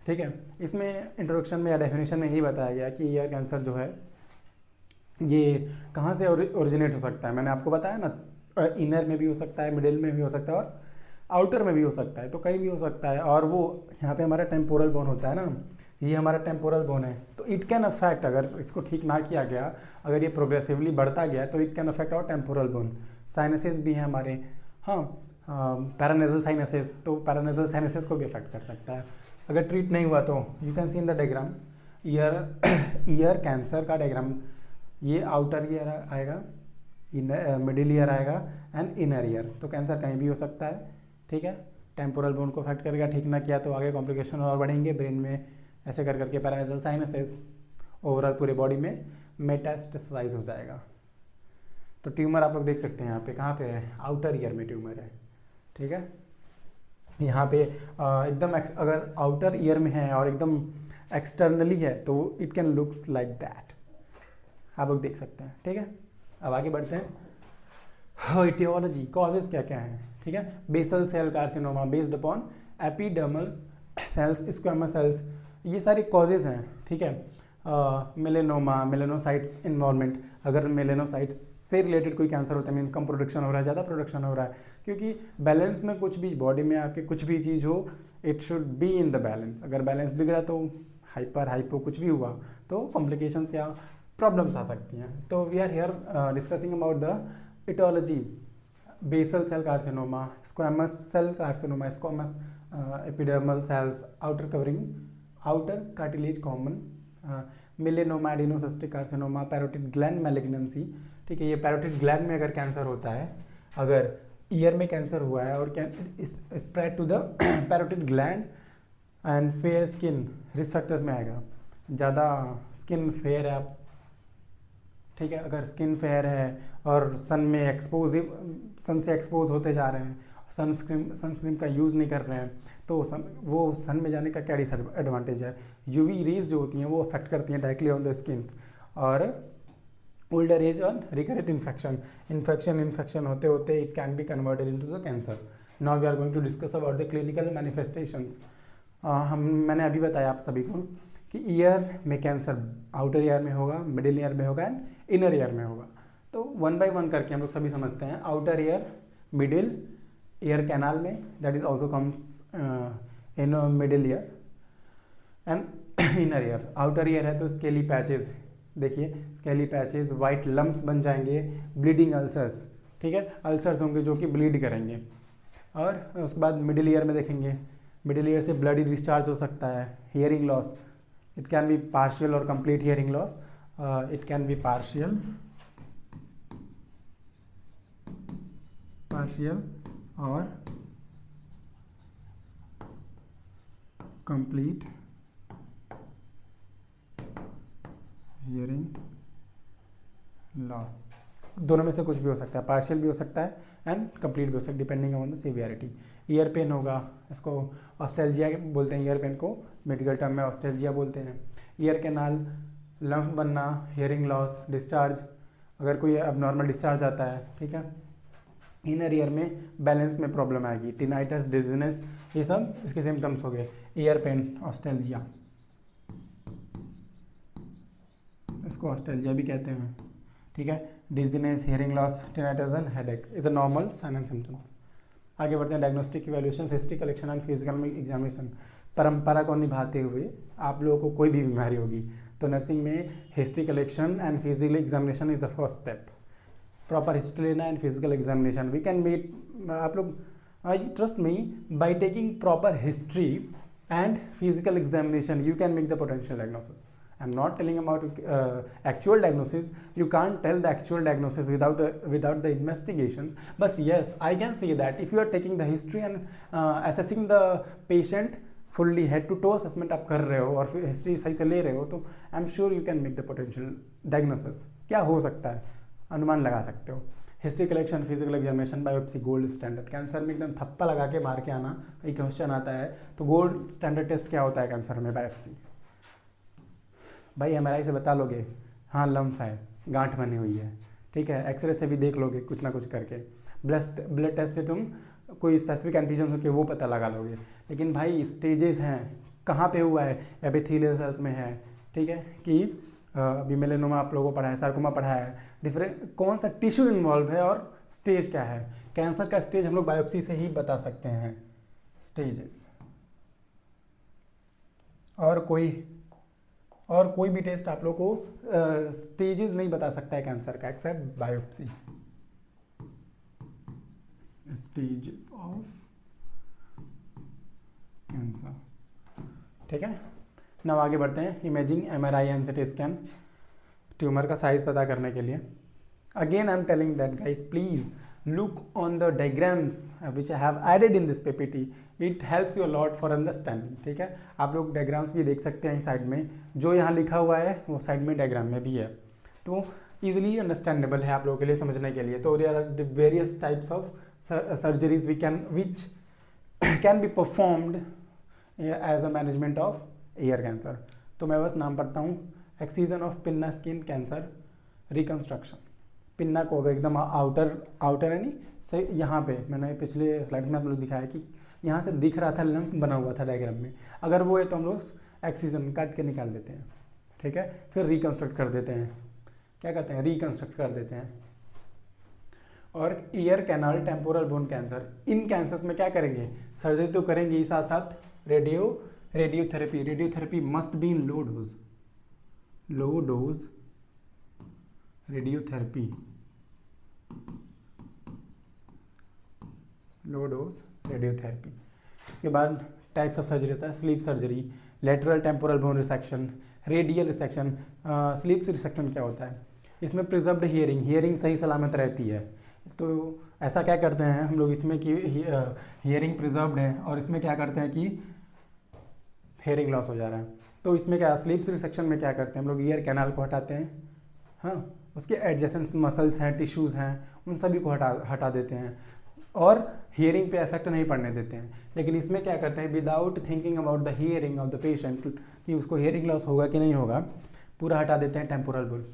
ठीक है। इसमें introduction में या definition में यही बताया गया कि ईयर कैंसर जो है ये कहाँ से ओरिजिनेट हो सकता है। मैंने आपको बताया ना, इनर में भी हो सकता है, मिडिल में भी हो सकता है और आउटर में भी हो सकता है, तो कहीं भी हो सकता है। और वो यहाँ पे हमारा टेम्पोरल बोन होता है ना, ये हमारा टेम्पोरल बोन है, तो इट कैन अफेक्ट, अगर इसको ठीक ना किया गया, अगर ये प्रोग्रेसिवली बढ़ता गया तो it can affect our temporal bone. Sinuses भी हैं हमारे, हाँ, पैरानेजल साइनसेस, तो पैरानेजल साइनसेस को भी अफेक्ट कर सकता है अगर ट्रीट नहीं हुआ तो। You can see in the diagram year cancer का डायग्राम, ये आउटर ईयर आएगा, मिडिल ईयर आएगा एंड इनर ईयर। तो कैंसर कहीं भी हो सकता है, ठीक है। टेम्पोरल बोन को अफेक्ट करेगा, ठीक ना किया तो आगे कॉम्प्लिकेशन और बढ़ेंगे ब्रेन में, ऐसे कर करके पैरानेजल साइनसेस, ओवरऑल पूरे बॉडी में मेटास्टेसाइज हो जाएगा। तो ट्यूमर आप लोग देख सकते हैं यहाँ पे, कहाँ पे है, आउटर ईयर में ट्यूमर है, ठीक है। यहाँ पे एकदम अगर आउटर ईयर में है और एकदम एक्सटर्नली है तो it can looks like that, आप लोग देख सकते हैं, ठीक है। अब आगे बढ़ते हैं। इटियोलॉजी, कॉजेज क्या क्या हैं, ठीक है। Basal cell carcinoma based upon epidermal cells, squamous cells, ये सारे कॉजेज हैं, ठीक है। मेलेनोमा, मेलेनोसाइट्स इन्वॉल्वमेंट, अगर मेलेनोसाइट्स से रिलेटेड कोई कैंसर होता है, मीन कम प्रोडक्शन हो रहा है, ज़्यादा प्रोडक्शन हो रहा है, क्योंकि बैलेंस में कुछ भी बॉडी में आपके कुछ भी चीज़ हो, it should be in the balance. अगर बैलेंस बिगड़ा तो हाइपर हाइपो कुछ भी हुआ तो कॉम्प्लिकेशंस या प्रॉब्लम्स आ सकती हैं। तो we are here discussing about the aetiology, basal cell carcinoma, squamous cell carcinoma, squamous epidermal cells, outer covering, outer cartilage common, melanoma, adenocystic carcinoma, parotid gland malignancy, ठीक है। ये पैरोटिड ग्लैंड में अगर कैंसर होता है, अगर ईयर में cancer हुआ है और spread to the parotid gland and fair skin, risk factors में आएगा, ज़्यादा स्किन फेयर है आप, ठीक है। अगर स्किन फेयर है और सन से एक्सपोज होते जा रहे हैं, सनस्क्रीन का यूज़ नहीं कर रहे हैं, तो वो सन में जाने का क्या डिसएडवांटेज है, यूवी रेज जो होती हैं वो अफेक्ट करती हैं डायरेक्टली ऑन द स्किन्स। और ओल्डर एज और रिकरेंट इन्फेक्शन होते होते it can be converted into the cancer. Now we are going to discuss about the clinical manifestations. मैंने अभी बताया आप सभी को कि ईयर में कैंसर आउटर ईयर में होगा, मिडिल ईयर में होगा एंड इनर ईयर में होगा। तो वन बाय वन करके हम लोग सभी समझते हैं। Outer ear, middle ear canal में, that is also comes in middle ear and inner ear. Outer ear है तो स्केली पैचेस, देखिए स्केली पैचेस, वाइट लम्प्स बन जाएंगे, ब्लीडिंग अल्सर्स, ठीक है, अल्सर्स होंगे जो कि ब्लीड करेंगे। और उसके बाद मिडिल ईयर में देखेंगे, मिडिल ईयर से ब्लडी डिस्चार्ज हो सकता है, hearing loss, it can be partial और complete hearing loss, it can be partial और कंप्लीट हियरिंग लॉस, दोनों में से कुछ भी हो सकता है, पार्शियल भी हो सकता है एंड कंप्लीट भी हो सकता है depending on the severity. Ear pain होगा, इसको ऑस्टैल्जिया बोलते हैं, ईयर पेन को मेडिकल टर्म में ऑस्टैल्जिया बोलते हैं। ईयर कैनाल, लंप बनना, हियरिंग लॉस, डिस्चार्ज, अगर कोई अबनॉर्मल डिस्चार्ज आता है, ठीक है। इनर ईयर में बैलेंस में प्रॉब्लम आएगी, टिनाइटस, डिजीनेस, ये सब इसके सिम्टम्स हो गए। ईयर पेन, ऑस्टैल्जिया, इसको ऑस्टैल्जिया भी कहते हैं, ठीक है। Dizziness, hearing loss, tinnitus and headache is a normal sign and symptoms. आगे बढ़ते हैं, diagnostic evaluation, history collection and physical examination. परंपरा को निभाते हुए आप लोगों को कोई भी बीमारी होगी तो नर्सिंग में history collection and physical examination is the first step. Proper history लेना and physical examination, we can make, आप लोग I trust me, by taking proper history and physical examination you can make the potential diagnosis. I'm not telling about actual diagnosis. You can't tell the actual diagnosis without the investigations. But yes, I can say that if you are taking the history and assessing the patient fully, head to toe assessment आप कर रहे हो और फिर history सही से ले रहे हो, तो I am sure you can make the potential diagnosis. क्या हो सकता है अनुमान लगा सकते हो। History collection, physical examination, biopsy gold standard. Cancer में एकदम थप्पा लगा के मार के आना, कहीं क्वेश्चन आता है तो गोल्ड स्टैंडर्ड टेस्ट क्या होता है कैंसर में, बायोप्सी। भाई एमआरआई से बता लोगे हाँ लम्फ है, गांठ बनी हुई है, ठीक है। एक्सरे से भी देख लोगे कुछ ना कुछ करके। ब्लड टेस्ट से तुम कोई स्पेसिफिक एंटीजन होकर वो पता लगा लोगे। लेकिन भाई स्टेजेस हैं, कहाँ पे हुआ है, एपिथेलियल सेल्स में है, ठीक है, कि अभी मेलेनोमा आप लोगों को पढ़ा है, सार्कोमा पढ़ा है, डिफरेंट कौन सा टिश्यू इन्वॉल्व है और स्टेज क्या है। कैंसर का स्टेज हम लोग बायोप्सी से ही बता सकते हैं, स्टेजेस। और कोई भी टेस्ट आप लोग को स्टेजेस नहीं बता सकता है कैंसर का, except biopsy. Stages of cancer, ठीक है। नाउ आगे बढ़ते हैं, imaging, MRI and CT scan, tumour का साइज पता करने के लिए। Again I am telling that guys, please look on the diagrams which I have added in this PPT. It helps you a lot for understanding, ठीक है। आप लोग diagrams भी देख सकते हैं साइड में, जो यहाँ लिखा हुआ है वो साइड में डायग्राम में भी है, तो इजीली अंडरस्टैंडेबल है आप लोगों के लिए समझने के लिए। तो there are various types of surgeries which can be performed as a management of ear cancer. तो मैं बस नाम पढ़ता हूँ, excision of pinna skin cancer, reconstruction. Pinna को अगर एकदम आउटर है नहीं सही, यहाँ पे मैंने पिछले स्लाइड्स में आप लोग दिखाया कि यहाँ से दिख रहा था लंप बना हुआ था डायग्राम में, अगर वो है तो हम लोग एक्सीजन काट के निकाल देते हैं, ठीक है। फिर रिकन्स्ट्रक्ट कर देते हैं, क्या करते हैं, रिकन्स्ट्रक्ट कर देते हैं। और ear canal temporal bone cancer, इन कैंसर्स में क्या करेंगे, सर्जरी तो करेंगे ही, साथ साथ radiotherapy must be in low dose radiotherapy, low dose radiotherapy. उसके बाद टाइप्स ऑफ सर्जरी होता है, sleeve surgery, lateral temporal bone resection, radial resection. Sleeve resection क्या होता है, इसमें प्रिजर्व्ड हियरिंग सही सलामत रहती है। तो ऐसा क्या करते हैं हम लोग इसमें कि हियरिंग प्रिजर्व्ड है और इसमें क्या करते हैं कि हियरिंग लॉस हो जा रहा है, तो इसमें क्या, स्लीप रिसेक्शन में क्या करते हैं हम लोग, ईयर कैनाल को हटाते हैं, हाँ, उसके एडजेसेंट मसल्स हैं, टिश्यूज़ हैं, उन सभी को हटा देते हैं और हियरिंग पे इफेक्ट नहीं पड़ने देते हैं। लेकिन इसमें क्या करते हैं, without thinking about the hearing of the patient कि उसको हियरिंग लॉस होगा कि नहीं होगा, पूरा हटा देते हैं temporal bone,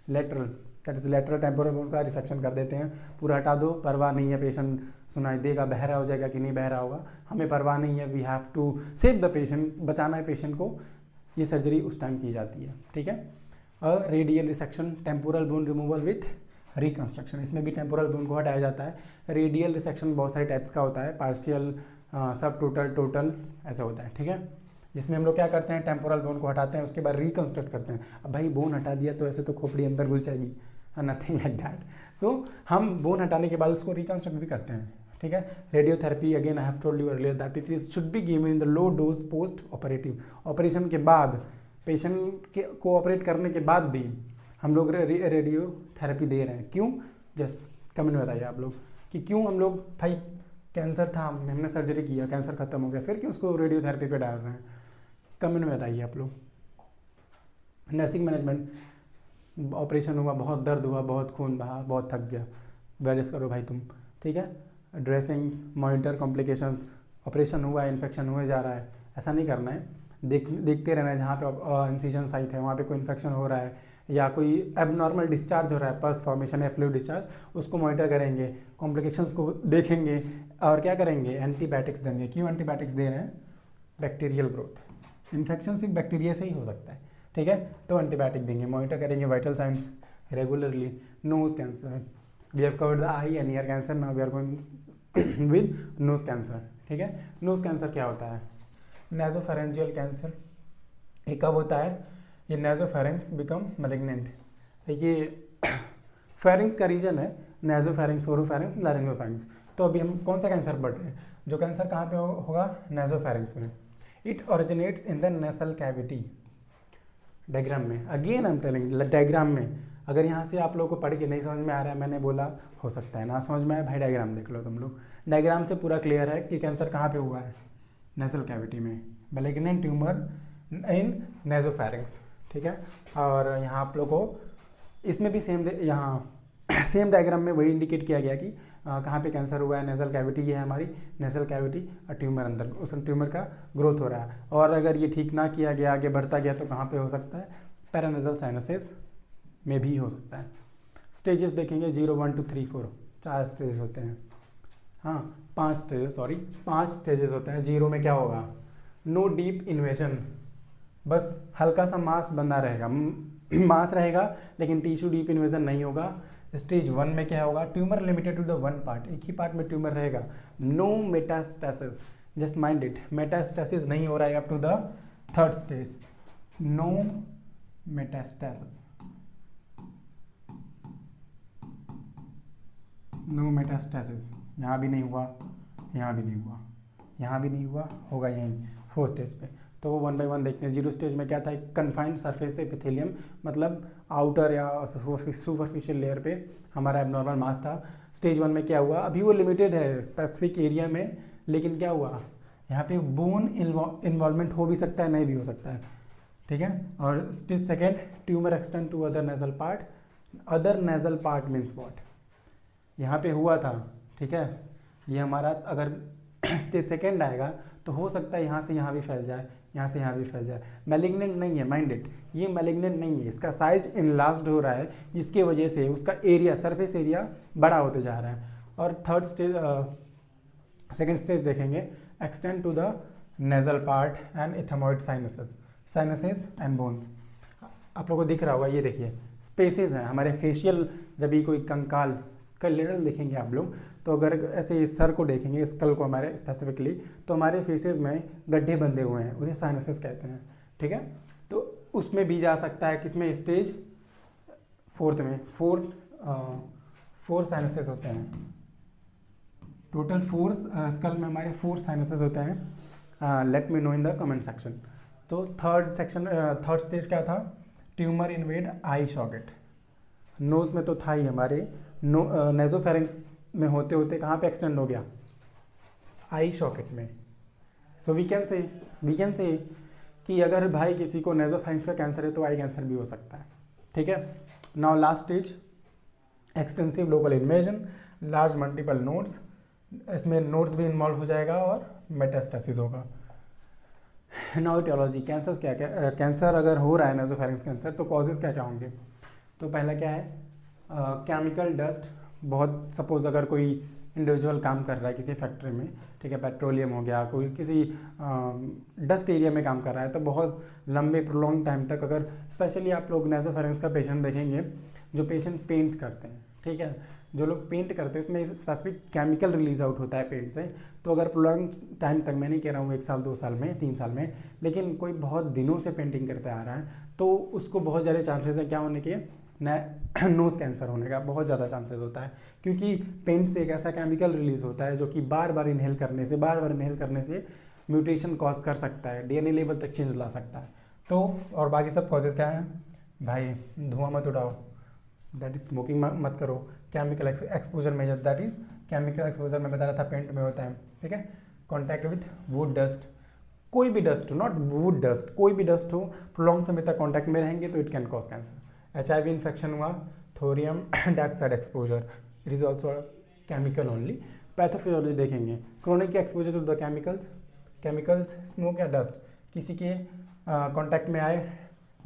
lateral temporal bone का रिसेक्शन कर देते हैं, पूरा हटा दो, परवाह नहीं है, पेशेंट सुनाई देगा, बहरा हो जाएगा कि नहीं बहरा होगा, हमें परवाह नहीं है, we have to save the patient, बचाना है पेशेंट को, ये सर्जरी उस टाइम की जाती है, ठीक है। और radial resection, temporal bone removal with reconstruction, इसमें भी टेम्पोरल बोन को हटाया जाता है। रेडियल रिसेक्शन बहुत सारे टाइप्स का होता है, पार्शियल, सब टोटल ऐसा होता है, ठीक है, जिसमें हम लोग क्या करते हैं, टेम्पोरल बोन को हटाते हैं, उसके बाद रिकन्स्ट्रक्ट करते हैं। अब भाई बोन हटा दिया तो ऐसे तो खोपड़ी अंदर घुस जाएगी, नथिंग लाइक दैट। सो हम बोन हटाने के बाद उसको रिकन्स्ट्रक्ट भी करते हैं, ठीक है। Radiotherapy, again I have told you earlier that it is should be given in the low dose post operative, operation के बाद, पेशेंट के को ऑपरेट करने के बाद भी हम लोग रेडियोथेरेपी दे रहे हैं। क्यों, जस्ट कमेंट में बताइए आप लोग कि क्यों हम लोग, भाई कैंसर था, हमने सर्जरी किया, कैंसर खत्म हो गया, फिर क्यों उसको रेडियोथेरेपी पे डाल रहे हैं, कमेंट में बताइए आप लोग। नर्सिंग मैनेजमेंट, ऑपरेशन हुआ, बहुत दर्द हुआ, बहुत खून बहा, बहुत थक गया, बेड रेस्ट करो भाई तुम, ठीक है। ड्रेसिंग्स, मॉनिटर कॉम्प्लिकेशंस, ऑपरेशन हुआ है, इन्फेक्शन हुए जा रहा है, ऐसा नहीं करना है। देखते रहना है, जहाँ पे इंसिजन साइट है वहाँ पे कोई इन्फेक्शन हो रहा है या कोई एबनॉर्मल डिस्चार्ज हो रहा है, पस फॉर्मेशन या फ्लूइड डिस्चार्ज, उसको मॉनिटर करेंगे, कॉम्प्लिकेशंस को देखेंगे और क्या करेंगे, एंटीबायोटिक्स देंगे। क्यों एंटीबायोटिक्स दे रहे हैं? बैक्टीरियल ग्रोथ, इन्फेक्शन सिर्फ बैक्टीरिया से ही हो सकता है, ठीक है, तो एंटीबायोटिक देंगे। मॉनिटर करेंगे vital signs regularly. Nose cancer, we have covered the eye and ear cancer, now we are going with nose cancer, ठीक है। नोज कैंसर क्या होता है? Nasopharyngeal cancer. ये कब होता है? ये नेजोफेरेंक्स बिकम मैलिग्नेंट। ये फेरिंक्स का रीजन है, नेजोफेरेंक्स, ओरोफेरेंक्स, लारिंगोफेरेंक्स। तो अभी हम कौन सा कैंसर पढ़ रहे हैं? जो कैंसर कहाँ पे होगा? नेजोफेरेंक्स में। It originates in the nasal cavity. Diagram में, again I am telling, diagram में, अगर यहाँ से आप लोगों को पढ़ के नहीं समझ में आ रहा है, मैंने बोला हो सकता है ना समझ में आए, भाई डायग्राम देख लो तुम लोग। डायग्राम से पूरा क्लियर है कि कैंसर कहाँ पे हुआ है? नेसल कैविटी में, मैलिग्नेंट ट्यूमर इन नेजोफेरेंक्स, ठीक है। और यहाँ आप लोग को इसमें भी सेम, यहाँ सेम डायग्राम में वही इंडिकेट किया गया कि कहाँ पे कैंसर हुआ है, नेजल कैविटी, ये है हमारी नेजल कैविटी, और ट्यूमर अंदर, उस ट्यूमर का ग्रोथ हो रहा है। और अगर ये ठीक ना किया गया, आगे बढ़ता गया, तो कहाँ पे हो सकता है? पैरानेजल साइनसेस में भी हो सकता है। स्टेजेस देखेंगे, 0, 1, 2, 3, 4, 4 स्टेजेस होते हैं, हाँ 5 स्टेजेस, सॉरी 5 स्टेजेस होते हैं। 0 में क्या होगा? नो डीप इन्वेजन, बस हल्का सा मांस बंधा रहेगा, मांस रहेगा लेकिन टिश्यू डीप इन्वेजन नहीं होगा। स्टेज 1 में क्या होगा? Tumour limited to the one part, एक ही पार्ट में ट्यूमर रहेगा। No metastasis, just mind it, metastasis नहीं हो रहा है up to the 3rd stage. No metastasis, no metastasis, यहाँ भी नहीं हुआ, यहाँ भी नहीं हुआ, यहाँ भी नहीं हुआ, होगा यहीं 4th स्टेज पे। तो वो 1 बाय 1 देखते हैं। 0 स्टेज में क्या था? कन्फाइंड सरफेस एपिथेलियम, मतलब आउटर या सुपरफिशियल लेयर पे हमारा एबनॉर्मल मास था। स्टेज 1 में क्या हुआ? अभी वो लिमिटेड है स्पेसिफिक एरिया में, लेकिन क्या हुआ? यहाँ पे बोन इन्वॉल्वमेंट हो भी सकता है, नहीं भी हो सकता है, ठीक है। और stage 2, tumour extend to other nasal part. Other nasal part means what? यहाँ पे हुआ था, ठीक है, ये हमारा अगर स्टेज 2 आएगा तो हो सकता है यहाँ से यहाँ भी फैल जाए, यहाँ से यहाँ भी फैल जाए। मैलिग्नेंट नहीं है, माइंड इट, ये मैलिग्नेंट नहीं है, इसका साइज इनलार्ज्ड हो रहा है, जिसके वजह से उसका एरिया, सरफेस एरिया बड़ा होते जा रहा है। और 3rd स्टेज, 2nd स्टेज देखेंगे, extend to the nasal part and ethmoid sinuses, sinuses and bones. आप लोगों को दिख रहा होगा, ये देखिए स्पेसेस हैं हमारे फेशियल, जब भी कोई कंकाल स्केलेटल देखेंगे आप लोग, तो अगर ऐसे सर को देखेंगे, स्कल को हमारे स्पेसिफिकली, तो हमारे फेसेस में गड्ढे बंधे हुए हैं, उसे साइनसेस कहते हैं, ठीक है। तो उसमें भी जा सकता है, किसमें? स्टेज 4th में। 4 साइनसेस होते हैं टोटल, 4 स्कल में हमारे 4 साइनसेस होते हैं। Let me know in the comment section. तो 3rd स्टेज क्या था? Tumour invade eye socket. Nose में तो था ही हमारे, नेजोफेरेंक्स में होते होते कहाँ पे एक्सटेंड हो गया? आई सॉकेट में। सो वी कैन से कि अगर भाई किसी को नेजोफेरेंक्स का कैंसर है तो आई कैंसर भी हो सकता है, ठीक है। Now last stage, extensive local invasion, large multiple nodes, इसमें नोड्स भी इन्वॉल्व हो जाएगा और मेटास्टेसिस होगा। नाउ इटियोलॉजी, कैंसर क्या क्या, कैंसर अगर हो रहा है नेजोफेरेंक्स कैंसर, तो कॉजेज क्या क्या होंगे? तो पहला क्या है? केमिकल डस्ट, बहुत सपोज अगर कोई इंडिविजुअल काम कर रहा है किसी फैक्ट्री में, ठीक है, पेट्रोलियम हो गया, कोई किसी डस्ट एरिया में काम कर रहा है, तो बहुत लंबे प्रोलॉन्ग टाइम तक, अगर स्पेशली आप लोग नेजोफेरेंक्स का पेशेंट देखेंगे, जो पेशेंट पेंट करते हैं, ठीक है, जो लोग पेंट करते हैं उसमें स्पेसिफिक केमिकल रिलीज आउट होता है पेंट से। तो अगर प्रोलॉन्ग टाइम तक, मैं नहीं कह रहा हूँ 1 साल 2 साल में 3 साल में, लेकिन कोई बहुत दिनों से पेंटिंग करते आ रहा है, तो उसको बहुत ज़्यादा चांसेस है क्या होने के? नोज कैंसर होने का बहुत ज़्यादा चांसेस होता है, क्योंकि पेंट से एक ऐसा केमिकल रिलीज होता है जो कि बार बार इनहेल करने से म्यूटेशन कॉज कर सकता है, डीएनए लेवल तक चेंज ला सकता है। तो और बाकी सब कॉजेज क्या है भाई? धुआं मत उड़ाओ, दैट इज स्मोकिंग मत करो, chemical exposure major, that is chemical exposure, मैं बता रहा था पेंट में होता है, ठीक है। कॉन्टैक्ट विथ वुड डस्ट, कोई भी डस्ट हो, नॉट वुड डस्ट, कोई भी डस्ट हो प्रोलॉन्ग समय तक कॉन्टैक्ट में रहेंगे तो it can cause cancer. HIV infection हुआ, thorium dioxide exposure, it is also chemical only. Pathophysiology देखेंगे, chronic exposure to the chemicals, smoke या डस्ट, किसी के कॉन्टैक्ट में आए,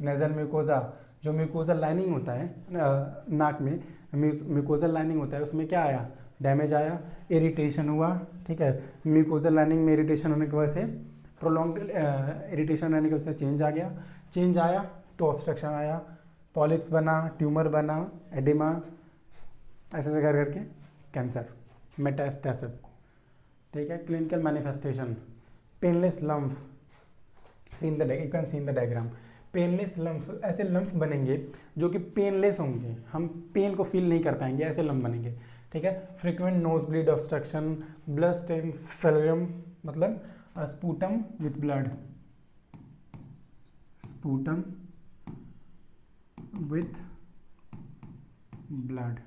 नेजल म्यूकोजा, जो म्यूकोजल लाइनिंग होता है नाक में, म्यूकोजल लाइनिंग होता है, उसमें क्या आया, डैमेज आया, इरिटेशन हुआ, ठीक है, म्यूकोजल लाइनिंग में इरिटेशन होने की वजह से, प्रोलॉन्ग इरिटेशन रहने की वजह से चेंज आया तो ऑब्स्ट्रक्शन आया, पॉलिप्स बना, ट्यूमर बना, एडिमा, ऐसे ऐसे कर करके कैंसर, मेटास्टेसिस, ठीक है। Clinical manifestation, painless lymph, seen the diagram, painless lymph, ऐसे लम्फ बनेंगे जो कि पेनलेस होंगे, हम पेन को फील नहीं कर पाएंगे, ऐसे लम्फ बनेंगे, ठीक है। Frequent nose bleed obstruction, blood stain phlegm, मतलब sputum with blood, sputum with blood,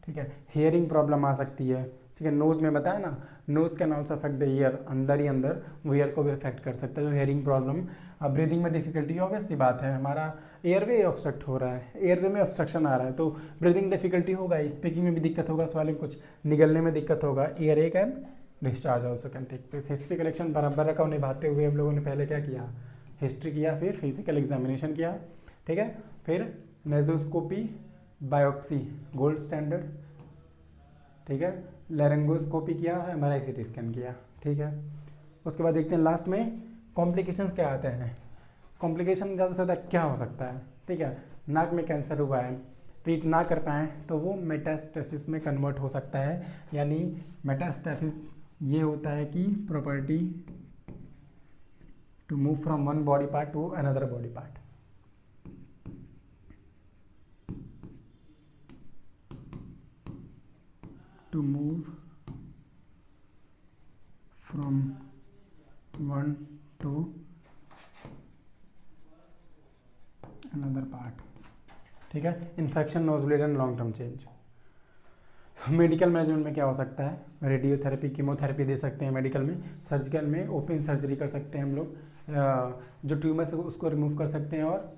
ठीक है। हियरिंग प्रॉब्लम आ सकती है, ठीक है। नोज़ में बताया ना, nose can also affect the ear, अंदर ही अंदर वो ईयर को भी अफेक्ट कर सकता है, तो हियरिंग प्रॉब्लम। अब ब्रीदिंग में डिफिकल्टी, ऑब्वियस सी बात है, हमारा एयरवे ऑब्स्ट्रक्ट हो रहा है, एयरवे में ऑब्स्ट्रक्शन आ रहा है तो ब्रीदिंग डिफिकल्टी होगा, स्पीकिंग में भी दिक्कत होगा, स्वेलिंग, कुछ निगलने में दिक्कत होगा, ear a can discharge also can take place. History collection बराबर का निभाते हुए हम लोगों ने पहले क्या किया, हिस्ट्री किया, फिर फिजिकल एग्जामिनेशन किया, ठीक है, फिर नेजोस्कोपी, बायोप्सी गोल्ड स्टैंडर्ड, ठीक है, लैरिंगोस्कोपी किया, MRI CT स्कैन किया, ठीक है। उसके बाद देखते हैं लास्ट में कॉम्प्लिकेशंस क्या आते हैं। कॉम्प्लिकेशन ज़्यादा से ज़्यादा क्या हो सकता है, ठीक है, नाक में कैंसर हुआ है, ट्रीट ना कर पाएँ तो वो मेटास्टेसिस में कन्वर्ट हो सकता है, यानी मेटास्टेसिस ये होता है कि property to move from one body part to another body part, to move from one to another part, ठीक है। Infection, nose bleed and long term change. Medical management में क्या हो सकता है, रेडियोथेरेपी, कीमोथेरेपी दे सकते हैं मेडिकल में, सर्जिकल में ओपन सर्जरी कर सकते हैं हम लोग, जो ट्यूमर है उसको रिमूव कर सकते हैं, और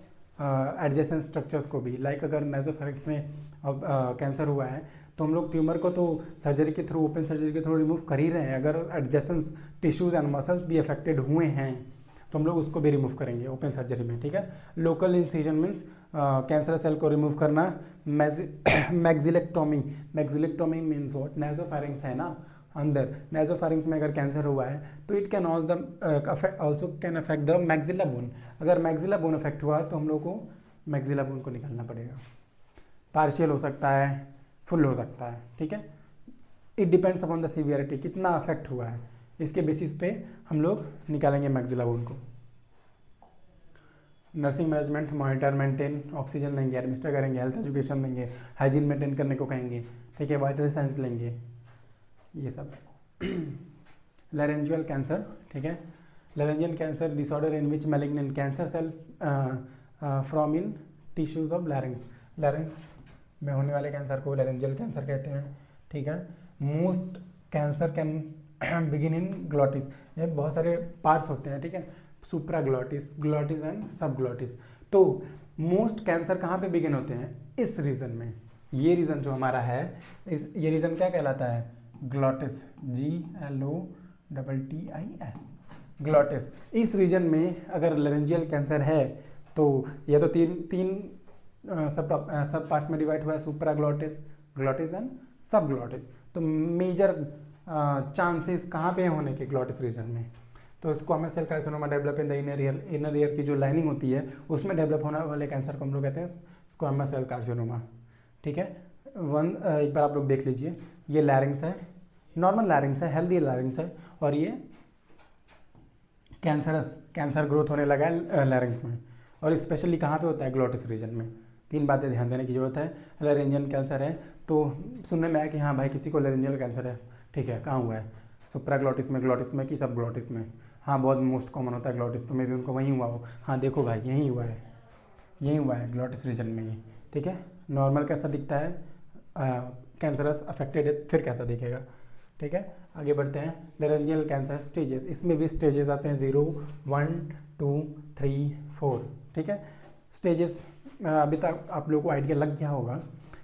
एडजेसेंट स्ट्रक्चर्स को भी, लाइक अगर नाइजोफेरिंक्स में कैंसर हुआ है तो हम लोग ट्यूमर को तो सर्जरी के थ्रू, ओपन सर्जरी के थ्रू रिमूव कर ही रहे हैं, अगर एडजेसेंट टिश्यूज एंड मसल्स भी अफेक्टेड हुए हैं तो हम लोग उसको भी रिमूव करेंगे ओपन सर्जरी में, ठीक है। Local incision means cancer cell को रिमूव करना, मैग्जिलेक्टोमी, मैग्जिलेक्टोमी मीन्स व्हाट, नाइजोफेरिंक्स है ना अंदर, नाइजोफेरिंक्स में अगर कैंसर हुआ है तो it can also can affect the maxilla bone, अगर मैग्जिला बोन अफेक्ट हुआ तो हम लोग को मैग्जिला बोन को निकालना पड़ेगा, पार्शियल हो सकता है, फुल हो सकता है, ठीक है। It depends upon the severity, कितना अफेक्ट हुआ है, इसके बेसिस पे हम लोग निकालेंगे मैग्जिला बोन को। Nursing management, monitor, maintain, oxygen देंगे, एडमिनिस्टर करेंगे, हेल्थ एजुकेशन देंगे, हाइजीन मेंटेन करने को कहेंगे, ठीक है, वाइटल साइंस लेंगे, ये सब। लैरेंजियल कैंसर, ठीक है, laryngeal cancer disorder in which malignant cancer cell from in tissues of larynx, larynx में होने वाले कैंसर को लैरेंजियल कैंसर कहते हैं, ठीक है। Most cancer can begin in glottis, ये बहुत सारे पार्ट्स होते हैं, ठीक है, supra glottis, glottis and sub glottis, तो मोस्ट कैंसर कहाँ पे बिगिन होते हैं, इस रीजन में, ये रीजन जो हमारा है, ये रीजन क्या कहलाता है, ग्लॉटिस, GLOTTIS, ग्लॉटिस। इस रीजन में अगर लैरेंजियल कैंसर है तो यह तो तीन सब पार्ट्स में डिवाइड हुआ है, supra glottis, glottis and sub glottis, तो मेजर चांसेस कहाँ पे होने के ग्लॉटिस रीजन में, तो squamous cell carcinoma develop in the inner ear की जो लाइनिंग होती है उसमें डेवलप होने वाले कैंसर को हम लोग कहते हैं स्क्वामस सेल कार्सिनोमा, ठीक है। एक बार आप लोग देख लीजिए, ये लैरिंग्स है, नॉर्मल लैरिंग्स है, हेल्दी लैरिंग्स है, और ये कैंसर ग्रोथ होने लगा है लैरिंग्स में, और स्पेशली कहाँ पे होता है, ग्लॉटिस रीजन में। 3 बातें ध्यान देने की जरूरत है। लैरेंजियल कैंसर है तो सुनने में आया कि हाँ भाई किसी को लैरेंजियल कैंसर है, ठीक है, कहाँ हुआ है, सुप्रा ग्लॉटिस में कि सब ग्लॉटिस में, हाँ बहुत मोस्ट कॉमन होता है ग्लॉटिस, तो मे भी उनको वहीं हुआ हो, हाँ देखो भाई यहीं हुआ है ग्लॉटिस रीजन में ही, ठीक है। नॉर्मल कैसा दिखता है, कैंसरस अफेक्टेड है फिर कैसा दिखेगा, ठीक है। आगे बढ़ते हैं। लेरेंजियल कैंसर स्टेजेस, इसमें भी स्टेजेस आते हैं 0, 1, 2, 3, 4। ठीक है, स्टेजेस अभी तक आप लोगों को आइडिया लग गया होगा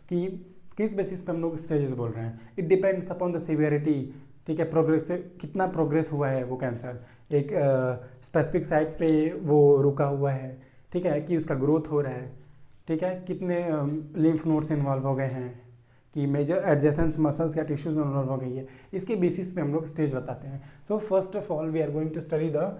कि किस बेसिस पे हम लोग स्टेजेस बोल रहे हैं। It depends upon the severity. ठीक है, प्रोग्रेस से कितना प्रोग्रेस हुआ है वो कैंसर, एक स्पेसिफिक साइट पे वो रुका हुआ है, ठीक है, कि उसका ग्रोथ हो रहा है, ठीक है, कितने लिम्फ नोड्स इन्वॉल्व हो गए हैं, कि मेजर एडजेसेंट मसल्स या टिश्यूज में इन्वॉल्व हो गई है, इसके बेसिस पे हम लोग स्टेज बताते हैं। So first of all we are going to study the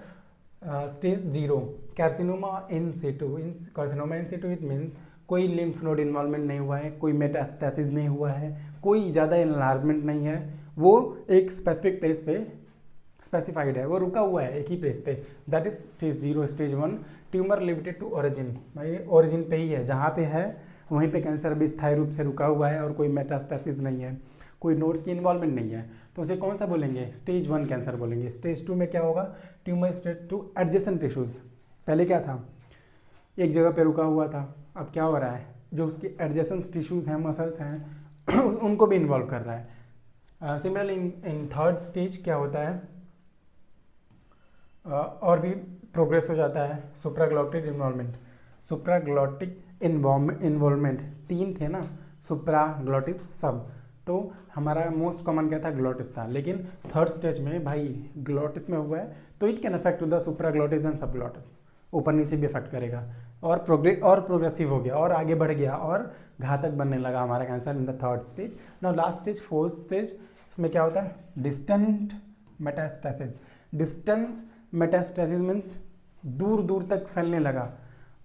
stage 0, carcinoma in situ. In carcinoma in situ it means कोई लिम्फ नोड इन्वॉल्वमेंट नहीं हुआ है, कोई मेटास्टेसिस नहीं हुआ है, कोई ज़्यादा इनलार्जमेंट नहीं है, वो एक स्पेसिफिक प्लेस पे स्पेसिफाइड है, वो रुका हुआ है एक ही प्लेस पे, that is stage 0। Stage 1 tumour limited to origin, भाई ओरिजिन पे ही है, जहाँ पे है वहीं पे कैंसर अभी स्थायी रूप से रुका हुआ है और कोई मेटास्टेसिस नहीं है, कोई नोड्स की इन्वॉल्वमेंट नहीं है, तो उसे कौन सा बोलेंगे, स्टेज 1 कैंसर बोलेंगे। स्टेज 2 में क्या होगा, tumour stage two adjacent tissues. पहले क्या था, एक जगह पे रुका हुआ था, अब क्या हो रहा है, जो उसकी एडजेसेंट टिश्यूज हैं, मसल्स हैं उनको भी इन्वॉल्व कर रहा है। सिमिलरली इन थर्ड स्टेज क्या होता है, और भी प्रोग्रेस हो जाता है, सुप्राग्लॉटिक इन्वॉल्वमेंट। सुप्राग्लॉटिक इन्वॉल्वमेंट 3 थे ना, सुप्राग्लॉटिस सब, तो हमारा मोस्ट कॉमन क्या था, ग्लॉटिस था, लेकिन थर्ड स्टेज में भाई ग्लॉटिस में हुआ है तो it can affect to the supraglottis and subglottis, ऊपर नीचे भी अफेक्ट करेगा, और प्रोग्रेसिव हो गया और आगे बढ़ गया और घातक बनने लगा हमारा cancer in the third stage. Now last stage, fourth stage, इसमें क्या होता है, distant metastasis. Distance metastasis means दूर दूर तक फैलने लगा,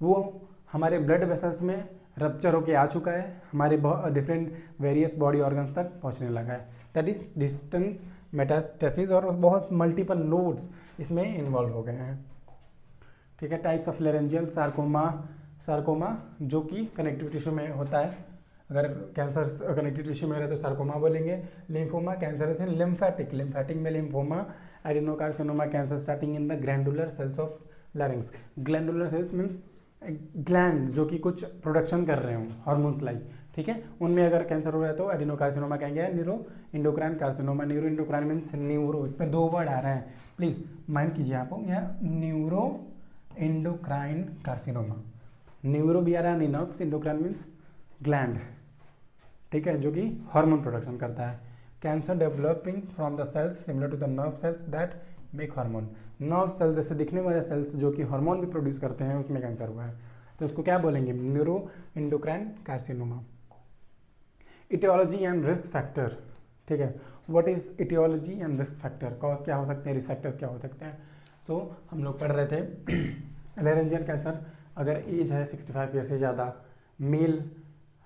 वो हमारे ब्लड वेसल्स में रप्चर होके आ चुका है, हमारे डिफरेंट वेरियस बॉडी ऑर्गन्स तक पहुंचने लगा है, दैट इज डिस्टेंस मेटास्टेसिस, और बहुत मल्टीपल नोड्स इसमें इन्वॉल्व हो गए हैं। ठीक है, टाइप्स ऑफ लेरेंजियल सार्कोमा जो कि कनेक्टिव टिश्यू में होता है, अगर कैंसर कनेक्टिव टिश्यू में रहे तो सार्कोमा बोलेंगे। Lymphoma cancer is in lymphatic में lymphoma. Adenocarcinoma cancer starting in the glandular cells of larynx. Glandular cells means gland जो कि कुछ प्रोडक्शन कर रहे हों हार्मोन्स लाइक, ठीक है, उनमें अगर कैंसर हो रहा है तो एडिनोकार्सिनोमा कहेंगे। Neuro endocrine carcinoma, neuro endocrine means neuro, इसमें 2 वर्ड आ रहे हैं, प्लीज़ माइंड कीजिए आप, यहाँ न्यूरो इंडोक्राइन कार्सिनोमा, न्यूरो भी आ रहा है, निनॉक्स, इंडोक्राइन मीन्स ग्लैंड, ठीक है, जो कि हार्मोन प्रोडक्शन करता है। Cancer developing from the cells similar to the nerve cells that make hormone. Nerve cells जैसे दिखने वाले सेल्स जो कि हार्मोन भी प्रोड्यूस करते हैं, उसमें कैंसर हुआ है, तो उसको क्या बोलेंगे, neuroendocrine carcinoma. Aetiology and risk factor, ठीक है, what is aetiology and risk factor, cause क्या हो सकते हैं, रिस्क फैक्टर्स क्या हो सकते हैं। तो हम लोग पढ़ रहे थे लेरेंजियल कैंसर अगर एज है 65 ईयर से ज़्यादा, मेल,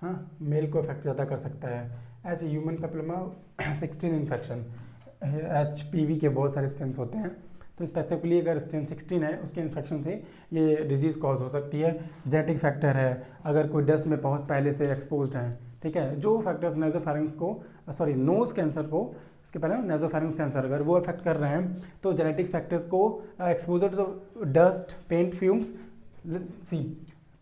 हाँ, मेल को इफेक्ट ज़्यादा कर सकता है। As a human papilloma 16 infection, HPV के बहुत सारे स्ट्रेन्स होते हैं, तो स्पेसिफिकली अगर स्ट्रेन 16 है उसके इन्फेक्शन से ये डिजीज़ कॉज हो सकती है। जेनेटिक फैक्टर है, अगर कोई डस्ट में बहुत पहले से एक्सपोज्ड है, ठीक है, जो फैक्टर्स नेजोफेरिंग्स को, सॉरी नोज कैंसर को, इसके पहले नेजोफेरिंग्स कैंसर अगर वो अफेक्ट कर रहे हैं तो जेनेटिक फैक्टर्स को, exposure to dust, paint fumes,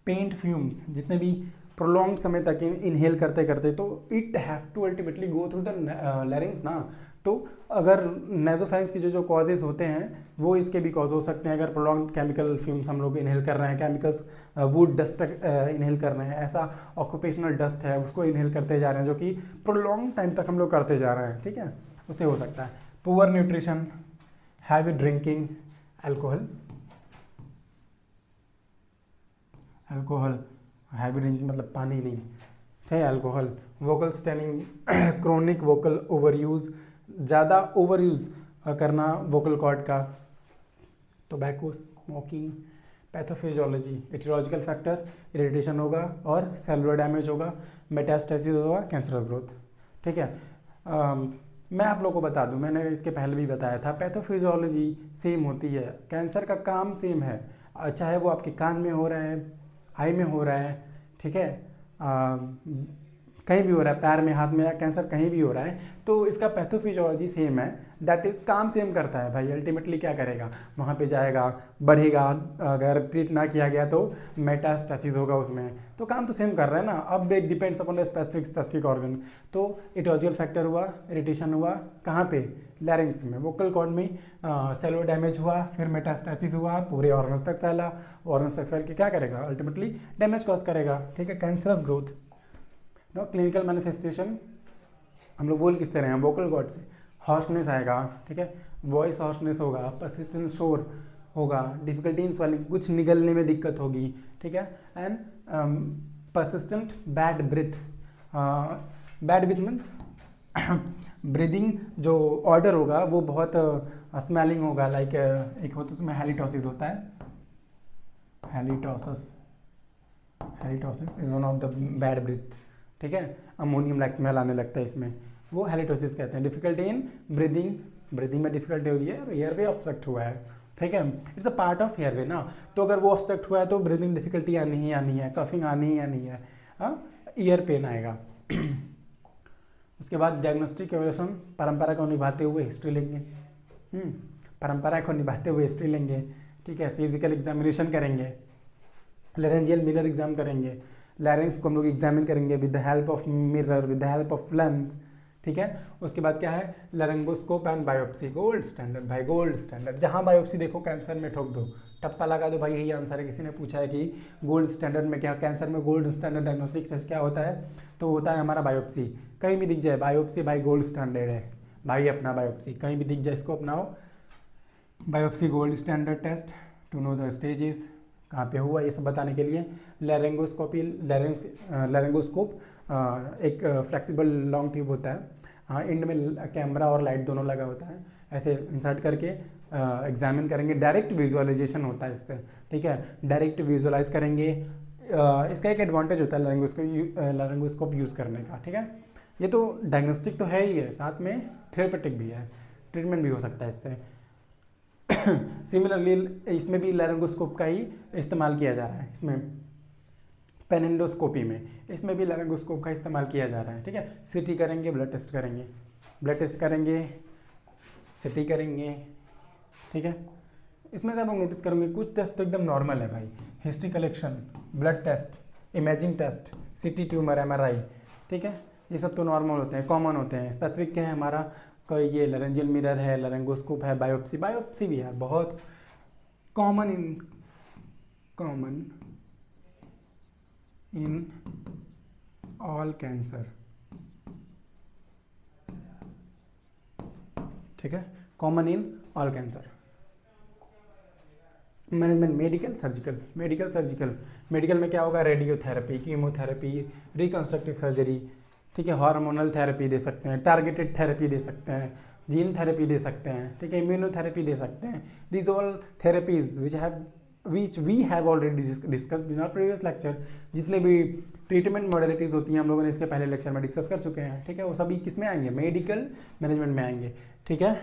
paint fumes जितने भी प्रोलॉन्ग समय तक इनहेल करते करते, तो it have to ultimately go through the larynx ना, तो अगर नेजोफेरिंग्स की जो कॉजेज होते हैं वो इसके भी कॉज हो सकते हैं। अगर प्रोलॉन्ग केमिकल फ्यूम्स हम लोग इनहेल कर रहे हैं, केमिकल्स, वुड डस्ट इनहेल कर रहे हैं, ऐसा ऑक्यूपेशनल डस्ट है उसको इनहेल करते जा रहे हैं जो कि प्रोलॉन्ग टाइम तक हम लोग करते जा रहे हैं, ठीक है, उससे हो सकता है। Poor nutrition, heavy drinking, alcohol, heavy drinking मतलब पानी नहीं, ठीक है, alcohol, vocal staining, chronic vocal overuse, ज़्यादा ओवरयूज़ करना वोकल कॉर्ड का, tobacco smoking, pathophysiology, aetiological factor, irritation होगा और सेलुलर डैमेज होगा, मेटास्टेसिस होगा, कैंसरस ग्रोथ, ठीक है। मैं आप लोगों को बता दूं, मैंने इसके पहले भी बताया था, पैथोफिजियोलॉजी सेम होती है, कैंसर का काम सेम है, चाहे वो आपके कान में हो रहा है, आई में हो रहा है, ठीक है, कहीं भी हो रहा है, पैर में, हाथ में, या कैंसर कहीं भी हो रहा है, तो इसका पैथोफिजियोलॉजी सेम है, दैट इज़ काम सेम करता है भाई। अल्टीमेटली क्या करेगा, वहाँ पे जाएगा, बढ़ेगा, अगर ट्रीट ना किया गया तो मेटास्टेसिस होगा उसमें, तो काम तो सेम कर रहा है ना। अब it depends upon the specific organ. तो इटोजियल फैक्टर हुआ, इरिटेशन हुआ कहाँ पे, लैरिंग्स में, वोकल कॉर्ड में सेलुलर डैमेज हुआ, फिर मेटास्टेसिस हुआ, पूरे ऑर्गन्स तक फैला, ऑर्गन्स तक फैल के क्या करेगा, अल्टीमेटली डैमेज कॉज करेगा। ठीक है, cancerous growth. No clinical manifestation हम लोग बोल किससे रहे हैं, वोकल कॉर्ड से। हॉर्सनेस आएगा, ठीक है, वॉइस हॉर्सनेस होगा, परसिस्टेंट शोर होगा, डिफिकल्टी इन स्वेलिंग, कुछ निगलने में दिक्कत होगी, ठीक है, and persistent bad breath. Bad breath means breathing जो ऑर्डर होगा वो बहुत स्मेलिंग होगा, लाइक एक होता है उसमें हेलिटोसिस होता है, halitosis is one of the bad breath, ठीक है, अमोनियम लाइक स्मेल आने लगता है इसमें, वो हेलिटोसिस कहते हैं। डिफिकल्टी इन ब्रीदिंग में डिफिकल्टी हो रही है, एयरवे ऑब्स्ट्रक्ट हुआ है, ठीक है, it's a part of airway ना, तो अगर वो ऑब्स्ट्रक्ट हुआ है तो ब्रीदिंग डिफिकल्टी आनी ही आनी है, कफिंग आनी ही आनी है, ईयर पेन आएगा। उसके बाद डायग्नोस्टिक एवोल्यूशन, परंपरा को निभाते हुए हिस्ट्री लेंगे, परंपरा को निभाते हुए हिस्ट्री लेंगे, ठीक है, फिजिकल एग्जामिनेशन करेंगे, लैरेंजियल मिरर एग्जाम करेंगे, लैरिंग्स को हम लोग एग्जामिन करेंगे with the help of mirror, with the help of lens, ठीक है। उसके बाद क्या है, laryngoscope and biopsy, gold standard भाई, गोल्ड स्टैंडर्ड। जहाँ बायोप्सी देखो कैंसर में ठोक दो, टप्पा लगा दो भाई, यही आंसर है। किसी ने पूछा है कि गोल्ड स्टैंडर्ड में क्या, कैंसर में गोल्ड स्टैंडर्ड डायग्नोस्टिक टेस्ट क्या होता है, तो होता है हमारा बायोप्सी। कहीं भी दिख जाए बायोप्सी भाई गोल्ड स्टैंडर्ड है भाई, अपना बायोप्सी कहीं भी दिख जाए इसको अपनाओ, biopsy gold standard test to know the stages, कहाँ पे हुआ ये सब बताने के लिए। लैरिंगोस्कोपी, लैरिंगोस्कोप एक फ्लेक्सिबल लॉन्ग ट्यूब होता है, हाँ, एंड में कैमरा और लाइट दोनों लगा होता है, ऐसे इंसर्ट करके एग्जामिन करेंगे, डायरेक्ट विजुअलाइजेशन होता है इससे, ठीक है, डायरेक्ट विजुअलाइज करेंगे। इसका एक एडवांटेज होता है लैरिंगोस्कोप यूज़ करने का, ठीक है। ये तो डायग्नोस्टिक तो है ही है, साथ में थेरेपेटिक भी है, ट्रीटमेंट भी हो सकता है इससे। सिमिलरली इसमें भी लैरिंगोस्कोप का ही इस्तेमाल किया जा रहा है, इसमें पेनिंडोस्कोपी में, इसमें भी लैरिंगोस्कोप का इस्तेमाल किया जा रहा है, ठीक है। सीटी करेंगे, ब्लड टेस्ट करेंगे, सीटी करेंगे, ठीक है। इसमें से आप लोग नोटिस करेंगे कुछ टेस्ट तो एकदम नॉर्मल है भाई, history collection, blood test, imaging test, CT, tumour, MRI, ठीक है, ये सब तो नॉर्मल होते हैं, कॉमन होते हैं। स्पेसिफिक क्या है हमारा, कोई ये लैरेंजियल मिरर है, लैरिंगोस्कोप है, बायोप्सी भी है, बहुत कॉमन इन ऑल कैंसर, ठीक है, common in all cancer. Management, medical में क्या होगा, रेडियोथेरेपी, कीमोथेरेपी, रिकंस्ट्रक्टिव सर्जरी, ठीक है, हार्मोनल थेरेपी दे सकते हैं, टारगेटेड थेरेपी दे सकते हैं, जीन थेरेपी दे सकते हैं, ठीक है, इम्यूनोथेरेपी दे सकते हैं। These all therapies which we have already discussed in our previous lecture. जितने भी ट्रीटमेंट मॉडलिटीज़ होती हैं हम लोगों ने इसके पहले लेक्चर में डिस्कस कर चुके हैं, ठीक है, वो सभी किस में आएंगे, मेडिकल मैनेजमेंट में आएंगे, ठीक है।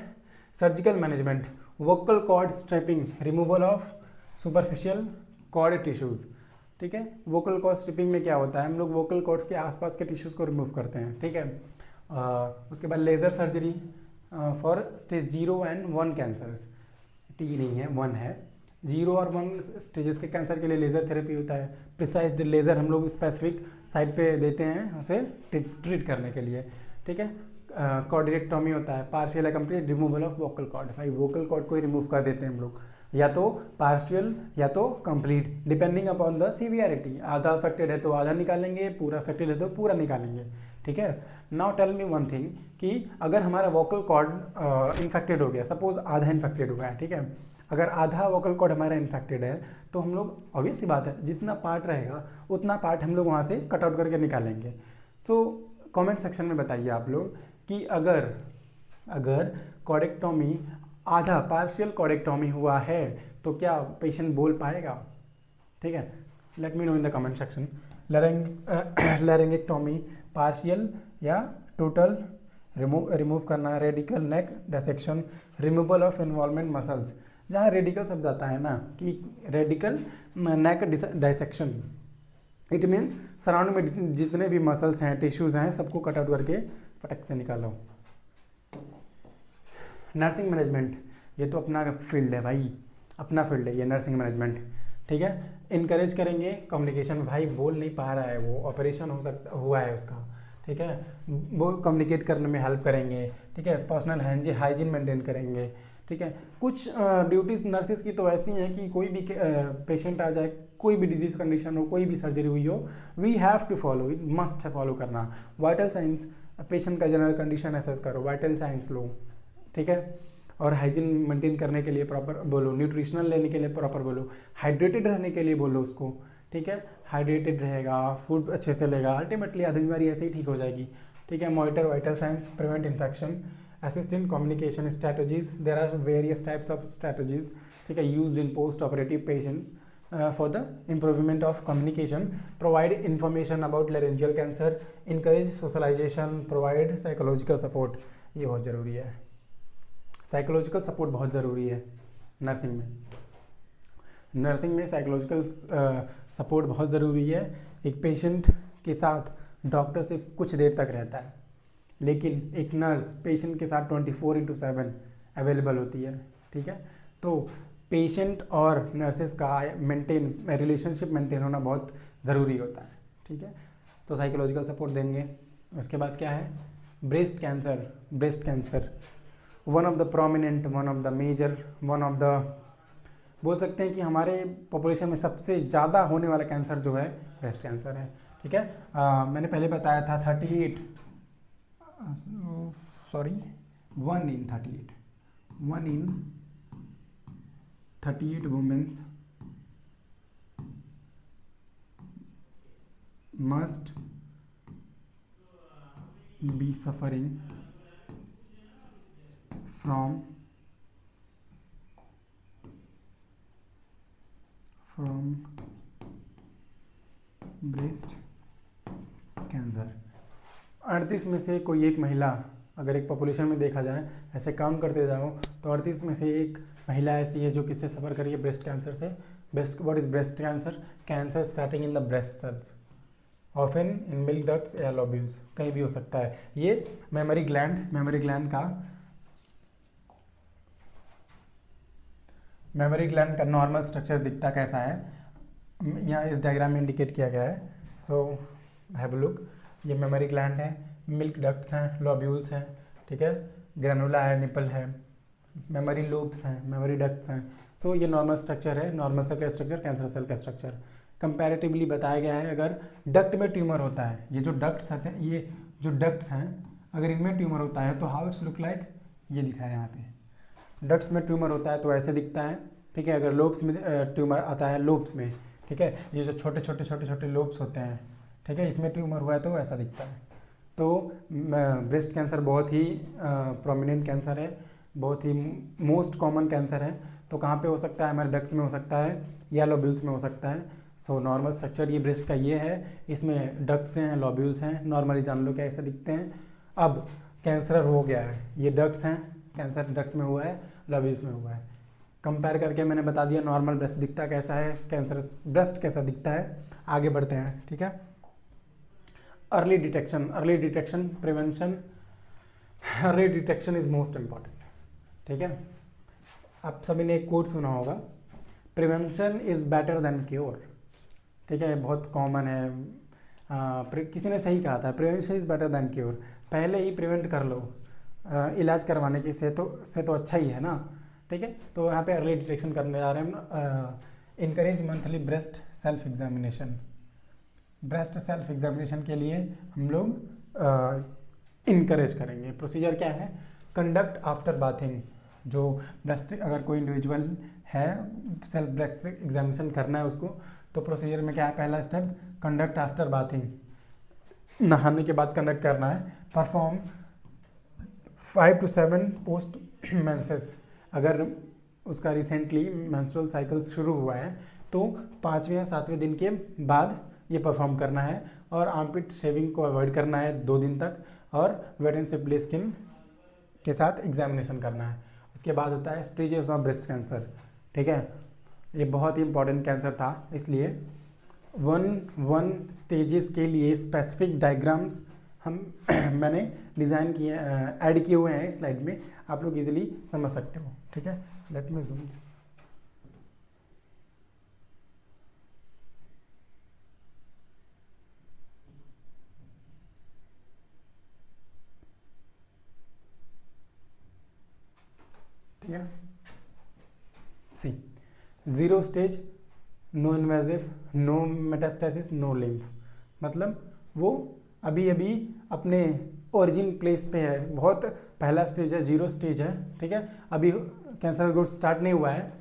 Surgical management, vocal cord stripping, removal of superficial cord tissues, ठीक है। वोकल कॉर्ड स्ट्रिपिंग में क्या होता है, हम लोग वोकल कॉर्ड्स के आसपास के टिश्यूज़ को रिमूव करते हैं, ठीक है। उसके बाद laser surgery for stage 0 and 1 cancers, T नहीं है 1 है, 0 और 1 स्टेजेस के कैंसर के लिए लेज़र थेरेपी होता है। प्रिसाइज लेज़र हम लोग स्पेसिफिक साइट पे देते हैं उसे ट्रीट करने के लिए, ठीक है। कॉर्डिएक्टोमी होता है, पार्शियल या complete removal of vocal cord, भाई वोकल कॉर्ड को ही रिमूव कर देते हैं हम लोग, या तो पार्शियल या तो complete, depending upon the severity. आधा अफेक्टेड है तो आधा निकालेंगे, पूरा अफेक्टेड है तो पूरा निकालेंगे, ठीक है। Now tell me one thing कि अगर हमारा वोकल कॉर्ड इन्फेक्टेड हो गया, सपोज आधा इन्फेक्टेड हुआ है, ठीक है, अगर आधा वोकल कॉर्ड हमारा इन्फेक्टेड है तो हम लोग, ऑब्वियस सी बात है, जितना पार्ट रहेगा उतना पार्ट हम लोग वहाँ से कट आउट करके निकालेंगे। सो कमेंट सेक्शन में बताइए आप लोग कि अगर कॉर्डेक्टोमी, आधा पार्शियल कॉर्डेक्टोमी हुआ है तो क्या पेशेंट बोल पाएगा, ठीक है। Let me know in the comment section. Laryngectomy partial या टोटल रिमूव करना, radical neck dissection, removal of involvement muscles, जहाँ रेडिकल शब्द आता है ना कि radical neck dissection, it means surround में जितने भी मसल्स हैं, टिश्यूज़ हैं, सबको कट आउट करके फटक से निकालो। नर्सिंग मैनेजमेंट, ये तो अपना फील्ड है भाई, अपना फील्ड है ये नर्सिंग मैनेजमेंट, ठीक है। इनकरेज करेंगे कम्युनिकेशन, भाई बोल नहीं पा रहा है वो, ऑपरेशन हो सकता हुआ है उसका, ठीक है, वो कम्युनिकेट करने में हेल्प करेंगे, ठीक है। पर्सनल हाइजीन मेंटेन करेंगे, ठीक है। कुछ ड्यूटीज़ नर्सेज की तो ऐसी हैं कि कोई भी पेशेंट आ जाए, कोई भी डिजीज़ कंडीशन हो, कोई भी सर्जरी हुई हो, we have to follow it, must है फॉलो करना। वाइटल साइंस, पेशेंट का जनरल कंडीशन असेस करो, वाइटल साइंस लो, ठीक है। और हाइजीन मेंटेन करने के लिए प्रॉपर बोलो, न्यूट्रिशनल लेने के लिए प्रॉपर बोलो, हाइड्रेटेड रहने के लिए बोलो उसको, ठीक है। हाइड्रेटेड रहेगा, फूड अच्छे से लेगा, अल्टीमेटली आधी बीमारी ऐसे ही ठीक हो जाएगी, ठीक है। Monitor vital science, prevent infection, assist in communication strategies, there are various types of strategies, ठीक है, used in post operative patients for the improvement of communication, provide information about laryngeal cancer, encourage socialization, provide psychological support, ये बहुत ज़रूरी है, psychological support बहुत ज़रूरी है nursing में। नर्सिंग में साइकोलॉजिकल सपोर्ट बहुत ज़रूरी है। एक पेशेंट के साथ डॉक्टर सिर्फ कुछ देर तक रहता है, लेकिन एक नर्स पेशेंट के साथ 24/7 अवेलेबल होती है, ठीक है। तो पेशेंट और नर्सेस का रिलेशनशिप मेंटेन होना बहुत ज़रूरी होता है, ठीक है। तो साइकोलॉजिकल सपोर्ट देंगे। उसके बाद क्या है, breast cancer one of the prominent, one of the major, one of the, बोल सकते हैं कि हमारे पॉपुलेशन में सबसे ज़्यादा होने वाला कैंसर जो है ब्रेस्ट कैंसर है, ठीक है। मैंने पहले बताया था 1 in 38 womens must be suffering from breast cancer. 38 में से कोई एक महिला, अगर एक पॉपुलेशन में देखा जाए, ऐसे काउंट करते जाओ तो 38 में से एक महिला ऐसी है जो किससे सफ़र कर रही है, ब्रेस्ट कैंसर से। What is breast cancer? Cancer starting in the breast cells, often in milk ducts या लोब्यूल्स, कहीं भी हो सकता है। ये मेमोरी ग्लैंड का नॉर्मल स्ट्रक्चर दिखता कैसा है, यहाँ इस डायग्राम में इंडिकेट किया गया है। सो हैव अ लुक, ये मेमोरी ग्लैंड है, मिल्क डक्ट्स हैं, लोब्यूल्स हैं, ठीक है, ग्रेनुला है, निपल है, मेमोरी लूप्स हैं, मेमोरी डक्ट्स हैं। सो ये नॉर्मल स्ट्रक्चर है, नॉर्मल सेल का स्ट्रक्चर, कैंसर सेल का स्ट्रक्चर। कंपैरेटिवली बताया गया है, अगर डक्ट में ट्यूमर होता है, ये जो डक्ट्स हैं, ये जो डक्ट्स हैं, अगर इनमें ट्यूमर होता है तो हाउ इट्स लुक लाइक, ये दिखा है यहाँ पे। डक्ट्स में ट्यूमर होता है तो ऐसे दिखता है, ठीक है। अगर लोब्स में ट्यूमर आता है, लोब्स में, ठीक है, ये जो छोटे छोटे लोब्स होते हैं, ठीक है, इसमें ट्यूमर हुआ है तो ऐसा दिखता है। तो ब्रेस्ट कैंसर बहुत ही प्रोमिनेंट कैंसर है, बहुत ही मोस्ट कॉमन कैंसर है। तो कहाँ पे हो सकता है? हमारे डक्ट्स में हो सकता है या लोब्यूल्स में हो सकता है। सो नॉर्मल स्ट्रक्चर ये ब्रेस्ट का ये है, इसमें डक्ट्स हैं, लोब्यूल्स हैं, नॉर्मली जान लो कैसे दिखते हैं। अब कैंसर हो गया है, ये डक्ट्स हैं, कैंसर डक्ट्स में हुआ है, लोब्यूल्स में हुआ है। कंपेयर करके मैंने बता दिया नॉर्मल ब्रेस्ट दिखता कैसा है, कैंसर ब्रेस्ट कैसा दिखता है। आगे बढ़ते हैं, ठीक है। Early detection prevention, early detection is most important, ठीक है। आप सभी ने एक कोट सुना होगा, prevention is better than cure, ठीक है, बहुत कॉमन है। किसी ने सही कहा था, prevention is better than cure, पहले ही प्रिवेंट कर लो, इलाज करवाने के से तो अच्छा ही है ना, ठीक है। तो यहाँ पे अर्ली डिटेक्शन करने जा रहे हैं। Encourage monthly breast self examination, breast self examination के लिए हम लोग इनकरेज करेंगे। प्रोसीजर क्या है? कंडक्ट आफ्टर बाथिंग, जो ब्रेस्ट अगर कोई इंडिविजुअल है सेल्फ ब्रेस्ट एग्जामिनेशन करना है उसको, तो प्रोसीजर में क्या है? पहला स्टेप कंडक्ट आफ्टर बाथिंग, नहाने के बाद कंडक्ट करना है। परफॉर्म 5 to 7 पोस्ट मेंसेस, अगर उसका रिसेंटली मेंस्ट्रुअल साइकिल शुरू हुआ है तो 5वें या 7वें दिन के बाद ये परफॉर्म करना है। और आर्मपिट शेविंग को अवॉइड करना है 2 दिन तक, और वेट एंड सिपली स्किन के साथ एग्जामिनेशन करना है। उसके बाद होता है स्टेजेस ऑफ ब्रेस्ट कैंसर, ठीक है, ये बहुत ही इंपॉर्टेंट कैंसर था, इसलिए वन स्टेजेस के लिए स्पेसिफिक डायग्राम्स हम मैंने डिज़ाइन किए, ऐड किए हुए हैं स्लाइड में, आप लोग इजीली समझ सकते हो। ठीक है, लेट मी जूम। ठीक है, see, 0 stage, no invasive, no metastasis, no lymph, मतलब वो अभी अभी अपने ओरिजिन प्लेस पे है, बहुत पहला स्टेज है, 0 स्टेज है। ठीक है, अभी कैंसर ग्रोथ स्टार्ट नहीं हुआ है।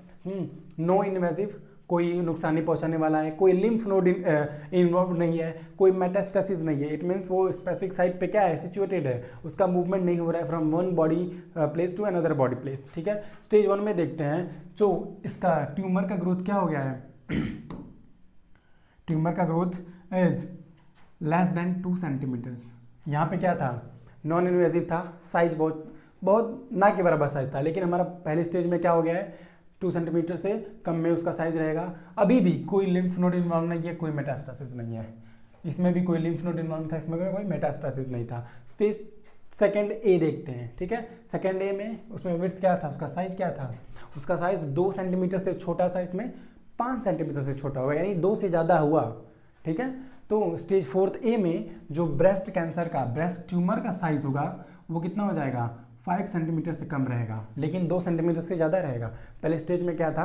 नो इन्वेजिव, कोई नुकसान नहीं पहुंचाने वाला है, कोई लिम्फ नोड इन्वॉल्व नहीं है, कोई मेटास्टेसिस नहीं है। इट मीन्स वो स्पेसिफिक साइट पे क्या है, सिचुएटेड है, उसका मूवमेंट नहीं हो रहा है from one body place to another body place. ठीक है, स्टेज 1 में देखते हैं जो इसका ट्यूमर का ग्रोथ क्या हो गया है। ट्यूमर का growth is less than 2 centimetres. यहाँ पे क्या था, नॉन इन्वेजिव था, साइज बहुत बहुत ना के बराबर साइज था, लेकिन हमारा पहले स्टेज में क्या हो गया है, 2 सेंटीमीटर से कम में उसका साइज रहेगा। अभी भी कोई लिम्फ नोड इन्वॉल्व नहीं है, कोई मेटास्टेसिस नहीं है, इसमें भी कोई लिम्फ नोड इन्वॉल्व था, इसमें कोई मेटास्टेसिस नहीं था। स्टेज सेकेंड ए देखते हैं। ठीक है, सेकेंड ए में उसमें विड्थ क्या था, उसका साइज क्या था, उसका साइज 2 सेंटीमीटर से छोटा सा, इसमें 5 सेंटीमीटर से छोटा होगा, यानी 2 से ज़्यादा हुआ। ठीक है, तो स्टेज 4 ए में जो ब्रेस्ट कैंसर का, ब्रेस्ट ट्यूमर का साइज होगा वो कितना हो जाएगा, 5 सेंटीमीटर से कम रहेगा, लेकिन 2 सेंटीमीटर से ज़्यादा रहेगा। पहले स्टेज में क्या था,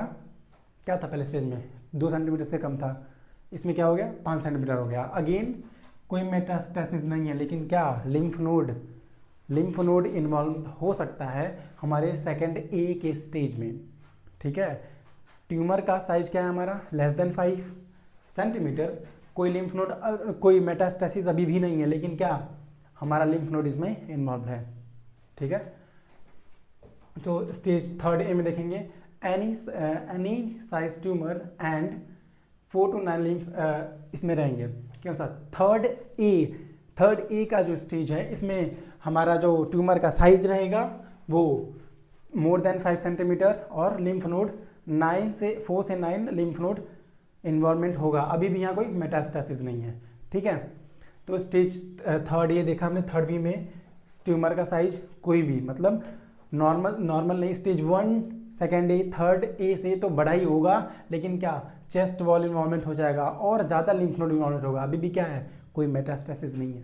पहले स्टेज में 2 सेंटीमीटर से कम था, इसमें क्या हो गया, 5 सेंटीमीटर हो गया। अगेन कोई मेटास्टेसिस नहीं है, लेकिन क्या, लिम्फ नोड इन्वॉल्व हो सकता है हमारे सेकेंड ए के स्टेज में। ठीक है, ट्यूमर का साइज क्या है हमारा, लेस देन 5 सेंटीमीटर, कोई लिम्फ नोड, कोई मेटास्टेसिस अभी भी नहीं है, लेकिन क्या, हमारा लिम्फ नोड इसमें इन्वॉल्व है। ठीक है, तो स्टेज 3 ए में देखेंगे, any size tumour and 4 to 9 lymph इसमें रहेंगे। क्यों सर, थर्ड ए का जो स्टेज है, इसमें हमारा जो ट्यूमर का साइज रहेगा वो मोर देन 5 सेंटीमीटर, और लिम्फ नोड 4 से 9 लिम्फ नोड इन्वॉल्वमेंट होगा। अभी भी यहाँ कोई मेटास्टेसिस नहीं है। ठीक है, तो स्टेज 3 ए देखा हमने, 3 बी में ट्यूमर का साइज कोई भी, मतलब नॉर्मल नहीं, स्टेज 1 सेकेंड ए 3 ए से तो बड़ा ही होगा, लेकिन क्या, चेस्ट वॉल इन्वॉल्वमेंट हो जाएगा और ज़्यादा लिम्फ नोड इन्वॉल्वमेंट होगा। अभी भी क्या है, कोई मेटास्टेसिस नहीं है।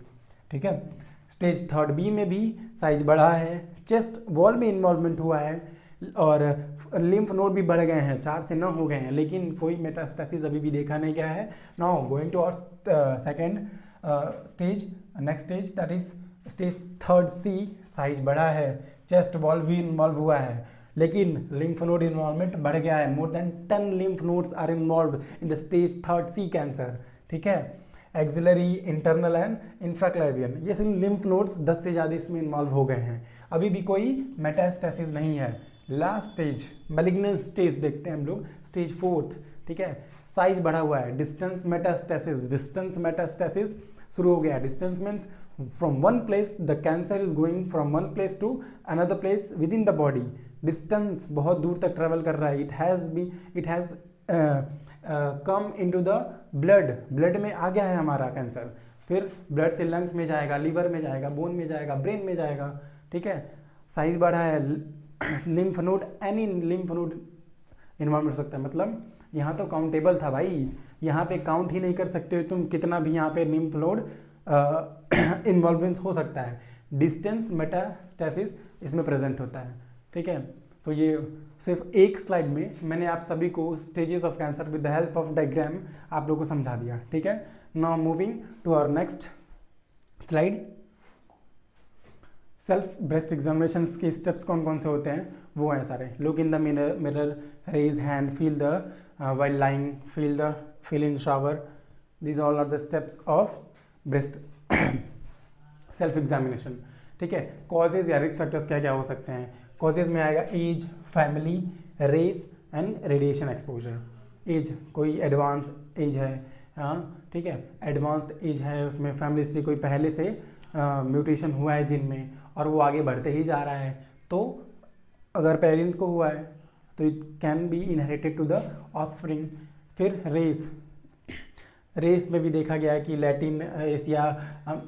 ठीक है, स्टेज 3 बी में भी साइज बढ़ा है, चेस्ट वॉल में इन्वॉल्वमेंट हुआ है, और लिम्फ नोड भी बढ़ गए हैं, 4 से 9 हो गए हैं, लेकिन कोई मेटास्टेसिस अभी भी देखा नहीं गया है। Now going to our second stage, next stage, that is stage 3 C. Size बढ़ा है, चेस्ट वॉल भी इन्वॉल्व हुआ है, लेकिन लिम्फ नोड इन्वॉल्वमेंट बढ़ गया है। More than 10 lymph nodes are involved in the stage 3 C cancer. ठीक है, एक्सिलरी, इंटरनल एंड इंफ्राक्लेवियन, ये सब लिम्फ नोड्स 10 से ज़्यादा इसमें इन्वॉल्व हो गए हैं। अभी भी कोई मेटास्टेसिस नहीं है। लास्ट स्टेज, मैलिग्नेंट स्टेज देखते हैं हम लोग, स्टेज 4। ठीक है, साइज बढ़ा हुआ है, डिस्टेंस मेटास्टेसिस शुरू हो गया। Distance means from one place, the cancer is going from one place to another place within the body. Distance बहुत दूर तक ट्रेवल कर रहा है। It has come into the blood में आ गया है हमारा कैंसर, फिर ब्लड से लंग्स में जाएगा, लीवर में जाएगा, बोन में जाएगा, ब्रेन में जाएगा। ठीक है, साइज बढ़ा है, lymph node, any lymph node involve हो सकता है। मतलब यहाँ तो काउंटेबल था भाई, यहाँ पे काउंट ही नहीं कर सकते हो तुम कितना भी यहाँ पे लिम्फ नोड इन्वॉल्वेंस हो सकता है। डिस्टेंस मेटास्टेसिस इसमें प्रेजेंट होता है। ठीक है, तो ये सिर्फ एक स्लाइड में मैंने आप सभी को stages of cancer with the help of diagram आप लोगों को समझा दिया। ठीक है, now moving to our next slide. Self breast examination के स्टेप्स कौन कौन से होते हैं, वो हैं सारे। Look in the mirror, raise hand, feel the while lying, feel in shower. These all are the steps of breast self examination. ठीक है, कॉजेज या रिस्क फैक्टर्स क्या क्या हो सकते हैं। कॉजेज में आएगा age, family, race and radiation exposure. Age, कोई एडवांस एज है, हाँ ठीक है, एडवांस्ड एज है, उसमें फैमिली हिस्ट्री कोई पहले से म्यूटेशन हुआ है जिन में और वो आगे बढ़ते ही जा रहा है, तो अगर पेरेंट को हुआ है तो it can be inherited to the offspring. फिर रेस में भी देखा गया है कि लैटिन एशिया,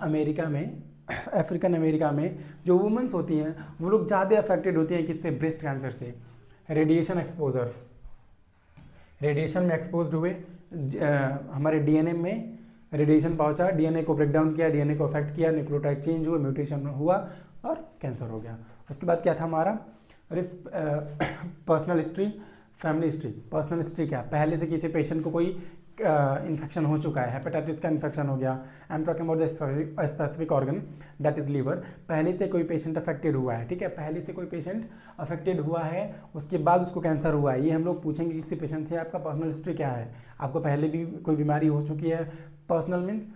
अमेरिका में अफ्रीकन अमेरिका में जो वुमेंस होती हैं वो लोग ज़्यादा अफेक्टेड होती हैं किससे, ब्रेस्ट कैंसर से। रेडिएशन एक्सपोजर, रेडिएशन में एक्सपोज हुए, हमारे डीएनए में रेडिएशन पहुंचा, डीएनए को ब्रेक डाउन किया, डीएनए को अफेक्ट किया, न्यूक्लियोटाइड चेंज हुए, म्यूटेशन हुआ और कैंसर हो गया। उसके बाद क्या था हमारा personal history, family history. Personal history क्या, पहले से किसी पेशेंट को कोई इन्फेक्शन हो चुका है, हेपेटाइटिस का इन्फेक्शन हो गया, I am talking about the specific organ that is liver. पहले से कोई पेशेंट अफेक्टेड हुआ है, ठीक है, पहले से कोई पेशेंट अफेक्टेड हुआ है, उसके बाद उसको कैंसर हुआ है, ये हम लोग पूछेंगे किसी पेशेंट से आपका पर्सनल हिस्ट्री क्या है, आपको पहले भी कोई बीमारी हो चुकी है। पर्सनल मीन्स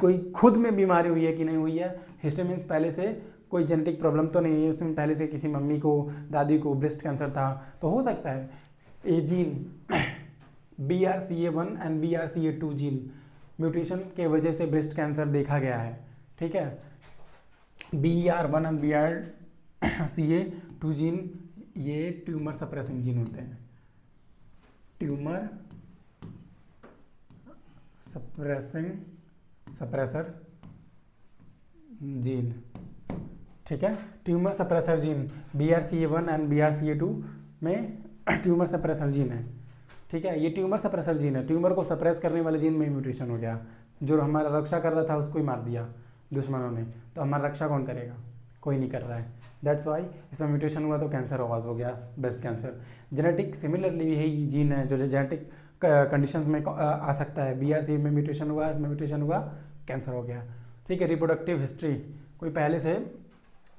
कोई खुद में बीमारी हुई है कि नहीं हुई है, हिस्ट्री मीन्स पहले से कोई जेनेटिक प्रॉब्लम तो नहीं है, उसमें पहले से किसी मम्मी को, दादी को ब्रेस्ट कैंसर था तो हो सकता है। A gene BRCA1 and BRCA2 gene mutation के वजह से ब्रेस्ट कैंसर देखा गया है, ठीक है। BR1 एंड BRCA2 जीन ये ट्यूमर सप्रेसिंग जीन होते हैं, ट्यूमर सप्रेसर जीन, ठीक है। Tumour suppressor gene BRCA1 and BRCA2 में ट्यूमर सप्रेसर जीन है, ठीक है। ये ट्यूमर सप्रेसर जीन है, ट्यूमर को सप्रेस करने वाले जीन में म्यूटेशन हो गया, जो हमारा रक्षा कर रहा था उसको ही मार दिया दुश्मनों ने, तो हमारा रक्षा कौन करेगा, कोई नहीं कर रहा है। दैट्स वाई इसमें म्यूटेशन हुआ तो कैंसर आवाज हो गया, ब्रेस्ट कैंसर। जेनेटिक सिमिलरली यही जीन है जो जेनेटिक कंडीशंस में आ सकता है। BRCA में म्यूटेशन हुआ, इसमें म्यूटेशन हुआ, कैंसर हो गया, ठीक है। रिप्रोडक्टिव हिस्ट्री, कोई पहले से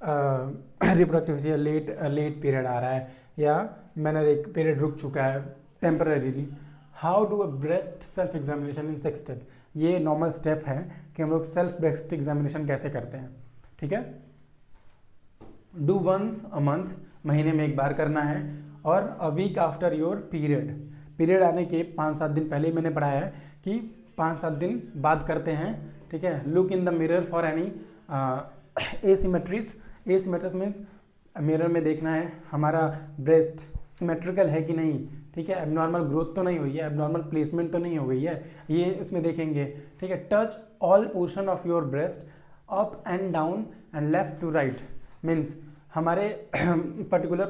रिप्रोडक्टिव हिस्ट्री लेट पीरियड आ रहा है या मैंने एक पीरियड रुक चुका है temporarily. How do a breast self examination in 6 step, ये नॉर्मल स्टेप है कि हम लोग सेल्फ ब्रेस्ट एग्जामिनेशन कैसे करते हैं, ठीक है। डू वंस अ मंथ, महीने में एक बार करना है, और a week after your period आने के 5-7 दिन पहले ही मैंने पढ़ाया है कि 5-7 दिन बाद करते हैं, ठीक है। Look in the mirror for any asymmetries means mirror में देखना है हमारा ब्रेस्ट सिमेट्रिकल है कि नहीं, ठीक है, एबनॉर्मल ग्रोथ तो नहीं हुई है, एबनॉर्मल प्लेसमेंट तो नहीं हो गई है, ये इसमें देखेंगे, ठीक है। Touch all portion of your breast up and down and left to right, means हमारे पर्टिकुलर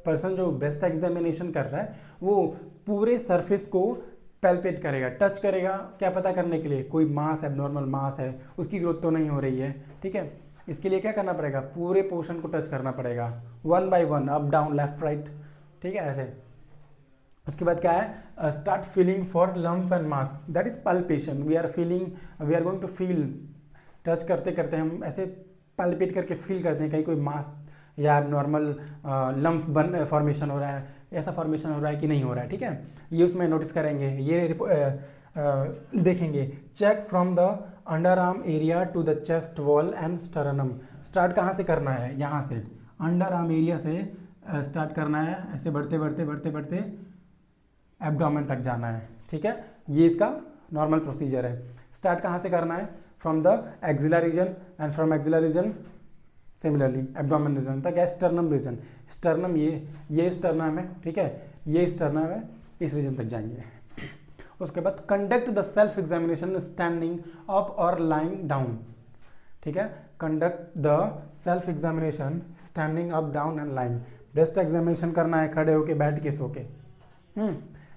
पर्सन जो ब्रेस्ट एग्जामिनेशन कर रहा है वो पूरे सरफेस को पैल्पेट करेगा, टच करेगा, क्या पता करने के लिए कोई मास एबनॉर्मल मास है, उसकी ग्रोथ तो नहीं हो रही है, ठीक है। इसके लिए क्या करना पड़ेगा, पूरे पोर्शन को टच करना पड़ेगा 1 by 1, up down left right, ठीक है, ऐसे। उसके बाद क्या है, start feeling for lump and mass, that is palpation, we are going to feel, touch करते करते हम ऐसे पल्पेट करके फील करते हैं कहीं कोई मास या नॉर्मल लम्प फॉर्मेशन हो रहा है, ऐसा फॉर्मेशन हो रहा है कि नहीं हो रहा है, ठीक है, ये उसमें नोटिस करेंगे, ये देखेंगे। Check from the underarm area to the chest wall and sternum, start कहाँ से करना है, यहाँ से अंडर आर्म एरिया से स्टार्ट करना है, ऐसे बढ़ते बढ़ते बढ़ते बढ़ते एब्डोमेन तक जाना है, ठीक है, ये इसका नॉर्मल प्रोसीजर है। स्टार्ट कहाँ से करना है, from the axillary region and from axillary region similarly abdomen region तक है स्टर्नम रीजन, स्टर्नम ये स्टर्नम है, ठीक है, ये स्टर्नम है, इस रीजन तक जाएंगे। उसके बाद conduct the self examination standing up और लाइंग डाउन, ठीक है, conduct the self examination standing up down and lying, breast examination करना है खड़े होके, बैठ के, सो के,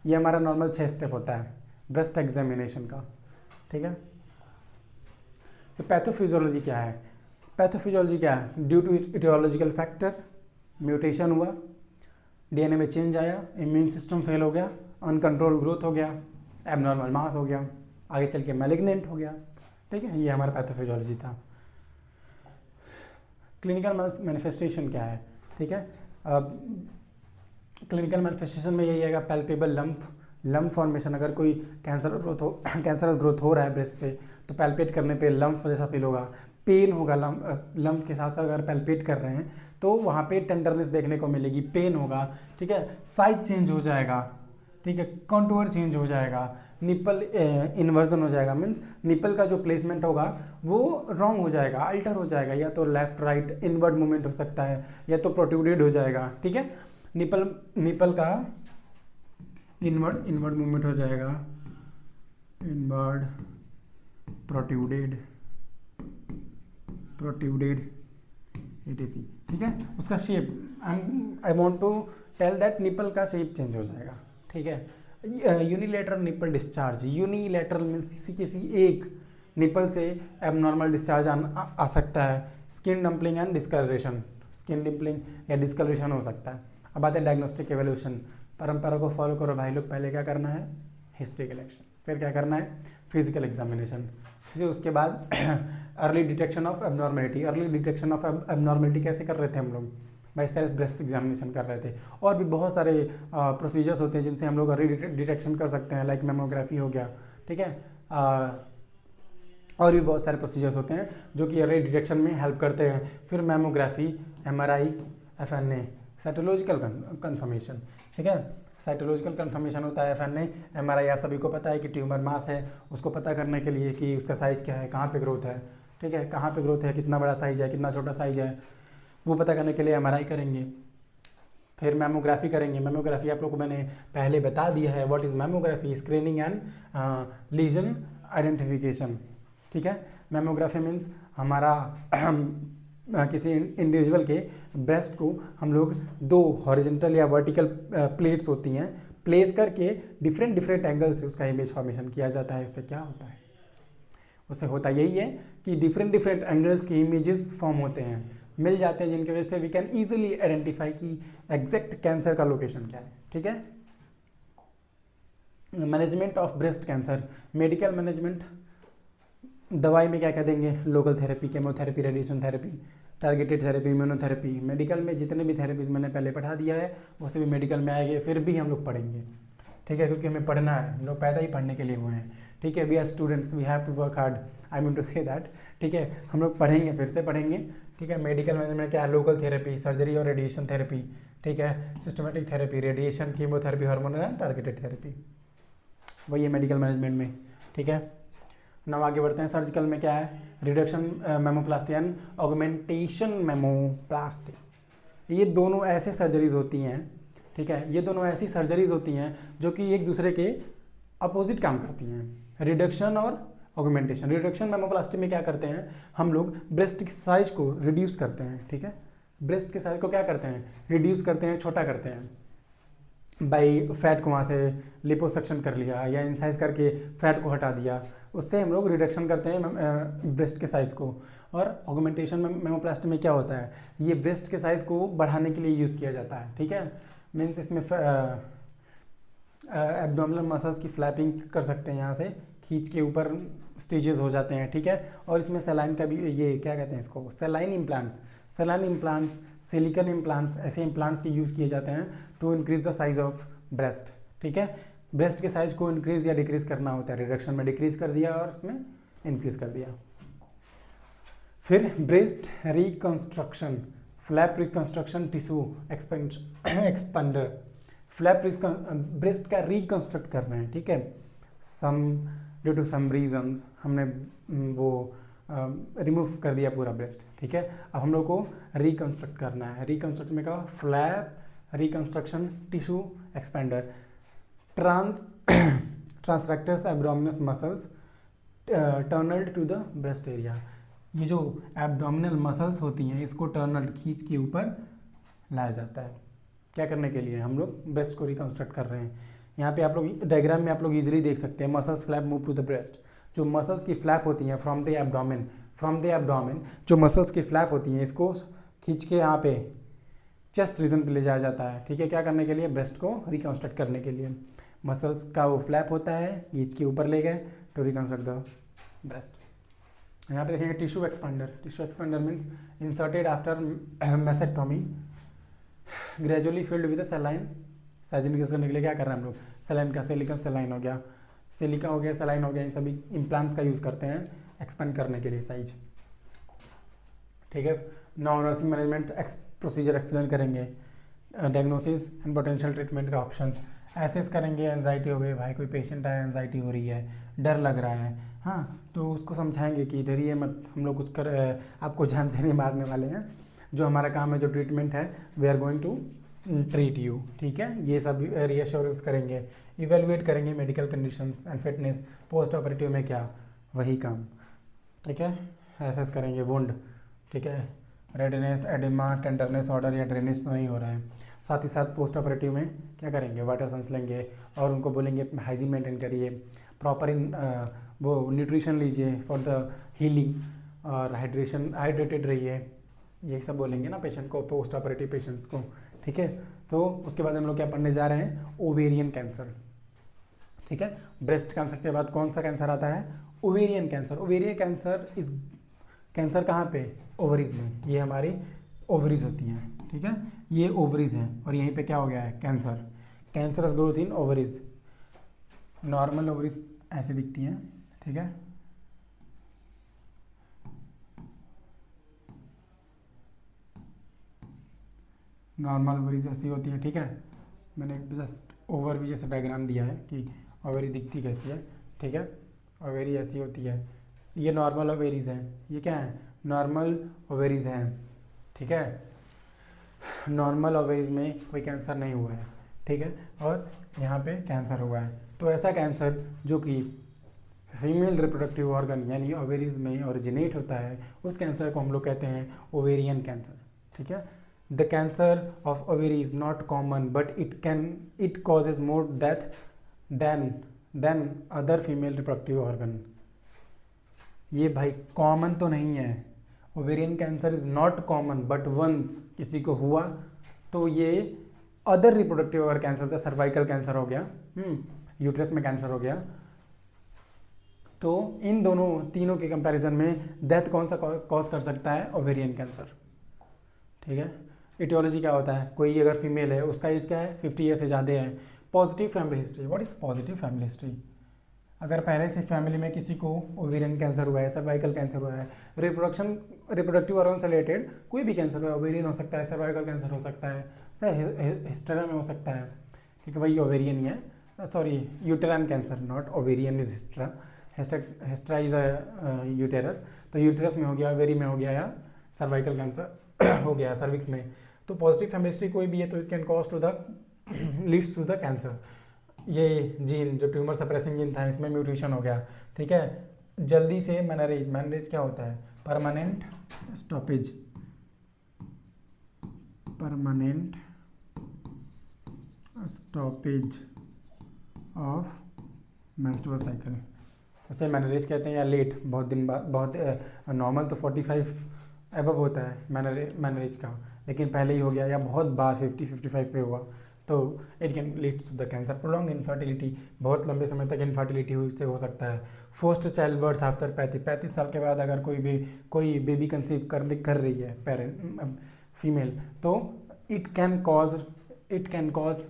ये हमारा नॉर्मल 6 स्टेप होता है ब्रेस्ट एग्जामिनेशन का, ठीक है। तो पैथोफिजियोलॉजी क्या है, पैथोफिजियोलॉजी क्या है, due to aetiological factor, mutation हुआ, डीएनए में चेंज आया, इम्यून सिस्टम फेल हो गया, अनकंट्रोल ग्रोथ हो गया, एबनॉर्मल मास हो गया, आगे चल के मैलिग्नेंट हो गया, ठीक है, ये हमारा पैथोफिजियोलॉजी था। क्लिनिकल मैनिफेस्टेशन क्या है, ठीक है, अब क्लिनिकल मैनिफेस्टेशन में यही आएगा, पैल्पेबल लम्प फॉर्मेशन, अगर कोई कैंसरस ग्रोथ हो रहा है ब्रेस्ट पे तो पैल्पेट करने पे लम्प जैसा फील होगा, पेन होगा, लम्प के साथ साथ अगर पैल्पेट कर रहे हैं तो वहाँ पे टेंडरनेस देखने को मिलेगी, पेन होगा, ठीक है, साइज चेंज हो जाएगा, ठीक है, कॉन्टूर चेंज हो जाएगा, निपल इन्वर्जन हो जाएगा, मीन्स निपल का जो प्लेसमेंट होगा वो रॉन्ग हो जाएगा, अल्टर हो जाएगा, या तो लेफ्ट राइट इनवर्ड मूवमेंट हो सकता है, या तो प्रोट्रूडेड हो जाएगा, ठीक है, निपल का इनवर्ड मूवमेंट हो जाएगा, इनवर्ड प्रोट्रूडेड प्रोट्रूडेड etc, ठीक है। उसका shape I want to tell that nipple का शेप चेंज हो जाएगा, ठीक है। Unilateral nipple discharge, unilateral means किसी एक निपल से एबनॉर्मल डिस्चार्ज आ सकता है। Skin dumpling and discolouration, skin dimpling या डिस्कलरेशन हो सकता है। अब आते हैं डायग्नोस्टिक एवोल्यूशन। परंपरा को फॉलो करो भाई लोग। पहले क्या करना है, हिस्ट्री कलेक्शन, फिर क्या करना है, फिजिकल एग्जामिनेशन, फिर उसके बाद early detection of abnormality. Early detection of abnormality कैसे कर रहे थे हम लोग भाई, इस तरह ब्रेस्ट एग्जामिनेशन कर रहे थे। और भी बहुत सारे प्रोसीजर्स होते हैं जिनसे हम लोग अर्ली डिटेक्शन कर सकते हैं, लाइक मेमोग्राफी हो गया, ठीक है। और भी बहुत सारे प्रोसीजर्स होते हैं जो कि अर्ली डिटेक्शन में हेल्प करते हैं। फिर mammography, MRI, FNA, cytological confirmation, ठीक है। साइटोलॉजिकल कंफर्मेशन होता है FNA, MRI आप सभी को पता है कि ट्यूमर मास है, उसको पता करने के लिए कि उसका साइज़ क्या है, कहाँ पे ग्रोथ है, ठीक है, कहाँ पे ग्रोथ है, कितना बड़ा साइज़ है, कितना छोटा साइज़ है, वो पता करने के लिए MRI करेंगे। फिर मेमोग्राफी करेंगे। मेमोग्राफी आप लोगों को मैंने पहले बता दिया है, what is mammography, screening and lesion identification, ठीक है। मेमोग्राफी मीन्स हमारा किसी इंडिविजुअल के ब्रेस्ट को हम लोग 2 हॉरिजेंटल या वर्टिकल प्लेट्स होती हैं, प्लेस करके डिफरेंट एंगल से उसका इमेज फॉर्मेशन किया जाता है। उससे क्या होता है, उससे होता यही है कि डिफरेंट एंगल्स के इमेजेस फॉर्म होते हैं, मिल जाते हैं, जिनकी वजह से वी कैन ईजिली आइडेंटिफाई कि एग्जैक्ट कैंसर का लोकेशन क्या है, ठीक है। Management of breast cancer, medical management, दवाई में क्या क्या देंगे, local therapy, chemotherapy, radiation therapy, targeted therapy, immunotherapy. Medical में जितने भी थेरेपीज मैंने पहले पढ़ा दिया है वो सभी मेडिकल में आएंगे, फिर भी हम लोग पढ़ेंगे, ठीक है, क्योंकि हमें पढ़ना है, हम लोग पैदा ही पढ़ने के लिए हुए हैं, ठीक है। We are students, we have to work hard, I mean to say that, ठीक है। हम लोग पढ़ेंगे, फिर से पढ़ेंगे, ठीक है। मेडिकल मैनेजमेंट क्या है, लोकल थेरेपी, सर्जरी और रेडिएशन थेरेपी, ठीक है। Systematic therapy, radiation, chemotherapy, hormonal and targeted therapy, वही है मेडिकल मैनेजमेंट में, ठीक है। नाउ आगे बढ़ते हैं। सर्जिकल में क्या है, रिडक्शन मेमोप्लास्टी एंड ऑगमेंटेशन मेमोप्लास्टी। ये दोनों ऐसे सर्जरीज होती हैं, ठीक है, ये दोनों ऐसी सर्जरीज होती हैं जो कि एक दूसरे के अपोजिट काम करती हैं, रिडक्शन और ऑगमेंटेशन। रिडक्शन मेमोप्लास्टी में क्या करते हैं, हम लोग ब्रेस्ट की साइज को रिड्यूस करते हैं, ठीक है। ब्रेस्ट के साइज को क्या करते हैं, रिड्यूस करते हैं, छोटा करते हैं, बाई फैट को वहाँ से लिपोसक्शन कर लिया या इंसाइज करके फैट को हटा दिया, उससे हम लोग रिडक्शन करते हैं ब्रेस्ट के साइज़ को। और ऑगमेंटेशन मेमोप्लास्टी में क्या होता है, ये ब्रेस्ट के साइज़ को बढ़ाने के लिए यूज़ किया जाता है, ठीक है। मीन्स इसमें एब्डोमिनल मसल्स की फ्लैपिंग कर सकते हैं, यहाँ से खींच के ऊपर स्टेजेस हो जाते हैं, ठीक है। और इसमें सेलाइन का भी, ये क्या कहते हैं इसको, सेलाइन इम्प्लांट्स, सिलिकन इम्प्लांट्स, ऐसे इम्प्लांट्स के यूज़ किए जाते हैं to increase the size of breast, ठीक है। ब्रेस्ट के साइज को इंक्रीज या डिक्रीज करना होता है, रिडक्शन में डिक्रीज कर दिया और उसमें इंक्रीज कर दिया। फिर breast reconstruction, flap reconstruction, tissue expander, flap breast का रिकंस्ट्रक्ट कर रहे हैं, ठीक है। ड्यू टू सम रीजंस हमने वो रिमूव कर दिया पूरा ब्रेस्ट, ठीक है। अब हम लोग को रिकंस्ट्रक्ट करना है। रिकंस्ट्रक्ट में क्या, flap reconstruction, tissue expander, transrectus abdominis muscles tunnelled to the breast area. ये जो एब्डोमिनल मसल्स होती हैं इसको टर्नल खींच के ऊपर लाया जाता है, क्या करने के लिए, हम लोग ब्रेस्ट को रिकंस्ट्रक्ट कर रहे हैं। यहाँ पे आप लोग डायग्राम में आप लोग इजीली देख सकते हैं, muscles flap move to the breast. जो मसल्स की फ्लैप होती हैं फ्रॉम द एब्डोमेन, जो मसल्स की फ्लैप होती हैं इसको खींच के यहाँ पे चेस्ट रीजन पे ले जाया जाता है, ठीक है। क्या करने के लिए, ब्रेस्ट को रिकंस्ट्रक्ट करने के लिए। मसल्स का वो फ्लैप होता है, खींच के ऊपर ले गए टू रिकंस्ट्रक्ट द ब्रेस्ट। यहाँ पे देखेंगे tissue expander means inserted after mastectomy, gradually filled with saline. Size increase करने के लिए क्या कर रहे हैं हम लोग, सलाइन का, सिलिकन सलाइन हो गया, सिलिका हो गया, सलाइन हो गया, इन सभी इम्प्लांट्स का यूज़ करते हैं एक्सपेंड करने के लिए साइज, ठीक है। Now nursing management procedure explain करेंगे, डायग्नोसिस एंड पोटेंशियल ट्रीटमेंट का ऑप्शंस, एसेस करेंगे। एंजाइटी हो गई, भाई कोई पेशेंट आया, एंजाइटी हो रही है, डर लग रहा है, हाँ, तो उसको समझाएंगे कि डरिए मत, हम लोग कुछ आपको जान से नहीं मारने वाले हैं, जो हमारा काम है, जो ट्रीटमेंट है, we are going to treat you, ठीक है। ये सब रीअश्योरेंस करेंगे, इवेलुएट करेंगे medical conditions and fitness, post operative में क्या, वही काम, ठीक है। एसेस करेंगे वुंड, ठीक है, रेडनेस, एडिमा, टेंडरनेस ऑर्डर या ड्रेनेज तो नहीं हो रहा है। साथ ही साथ पोस्ट ऑपरेटिव में क्या करेंगे, वाटर सेंस लेंगे और उनको बोलेंगे हाइजीन मेंटेन करिए, प्रॉपर वो न्यूट्रिशन लीजिए फॉर द हीलिंग, और हाइड्रेटेड रहिए, यही सब बोलेंगे ना पेशेंट को, पोस्ट ऑपरेटिव पेशेंट्स को। ठीक है, तो उसके बाद हम लोग क्या पढ़ने जा रहे हैं, ओवेरियन कैंसर। ठीक है, ब्रेस्ट कैंसर के बाद कौन सा कैंसर आता है, ओवेरियन कैंसर। ओवेरियन कैंसर इस कैंसर कहाँ पे, ओवरीज में, ये हमारी ओवरीज होती हैं। ठीक है, ये ओवरीज हैं और यहीं पे क्या हो गया है, cancer. Cancerous growth in ovaries. Normal ovaries ऐसे दिखती हैं। ठीक है, नॉर्मल ओवरीज ऐसी होती है। ठीक है, मैंने जस्ट ओवर भी जैसे डायग्राम दिया है कि ओवरी दिखती कैसी है। ठीक है, ओवरी ऐसी होती है, ये नॉर्मल ओवेरीज हैं। ये क्या है, नॉर्मल ओवेरीज हैं। ठीक है, नॉर्मल ओवेरीज में कोई कैंसर नहीं हुआ है। ठीक है, और यहाँ पे कैंसर हुआ है। तो ऐसा कैंसर जो कि फीमेल रिप्रोडक्टिव ऑर्गन यानी ओवेरीज में ओरिजिनेट होता है, उस कैंसर को हम लोग कहते हैं ओवेरियन कैंसर। ठीक है, the cancer of ovary is not common but it causes more death than other female reproductive organ. ये भाई कॉमन तो नहीं है, ovarian cancer is not common but once किसी को हुआ तो ये अदर रिप्रोडक्टिव ऑर्गन कैंसर था, सर्वाइकल कैंसर हो गया, यूट्रस में कैंसर हो गया, तो इन दोनों तीनों के कंपैरिजन में डेथ कौन सा कॉज कर सकता है, ओवेरियन कैंसर। ठीक है, इटियोलॉजी क्या होता है, कोई अगर फीमेल है उसका एज क्या है, 50 ईयर से ज़्यादा है। Positive family history, what is positive family history, अगर पहले से फैमिली में किसी को ओवेरियन कैंसर हुआ है, सर्वाइकल कैंसर हुआ है, रिप्रोडक्टिव ऑर्गन से रिलेटेड कोई भी कैंसर हुआ है, ओवेरियन हो सकता है, सर्वाइकल कैंसर हो सकता है, चाहे हिस्टेरा में हो सकता है। ठीक है भाई, ओवेरियन ही है, sorry uterine cancer, not ovarian is hystera, hystera is uterus, तो यूटेरस में हो गया, ओवेरी में हो गया, या सर्वाइकल कैंसर हो गया सर्विक्स में। तो पॉजिटिव फैमिली हिस्ट्री कोई भी है तो it can cause to the leads to the cancer. ये जीन जो ट्यूमर सप्रेसिंग जीन था इसमें म्यूटेशन हो गया। ठीक है, जल्दी से मैनरेज क्या होता है, permanent stoppage of menstrual cycle, उसे मैनरेज कहते हैं, या लेट, बहुत दिन बाद, बहुत नॉर्मल तो 45 एबव होता है मैनरेज का, लेकिन पहले ही हो गया या बहुत बार 50-55 पे हुआ तो it can leads to the cancer. Prolong infertility, बहुत लंबे समय तक इनफर्टिलिटी से हो सकता है। फोर्स्ड चाइल्ड बर्थ आफ्टर 35 साल के बाद अगर कोई बेबी कंसीव कर रही है पेरेंट फीमेल, तो it can cause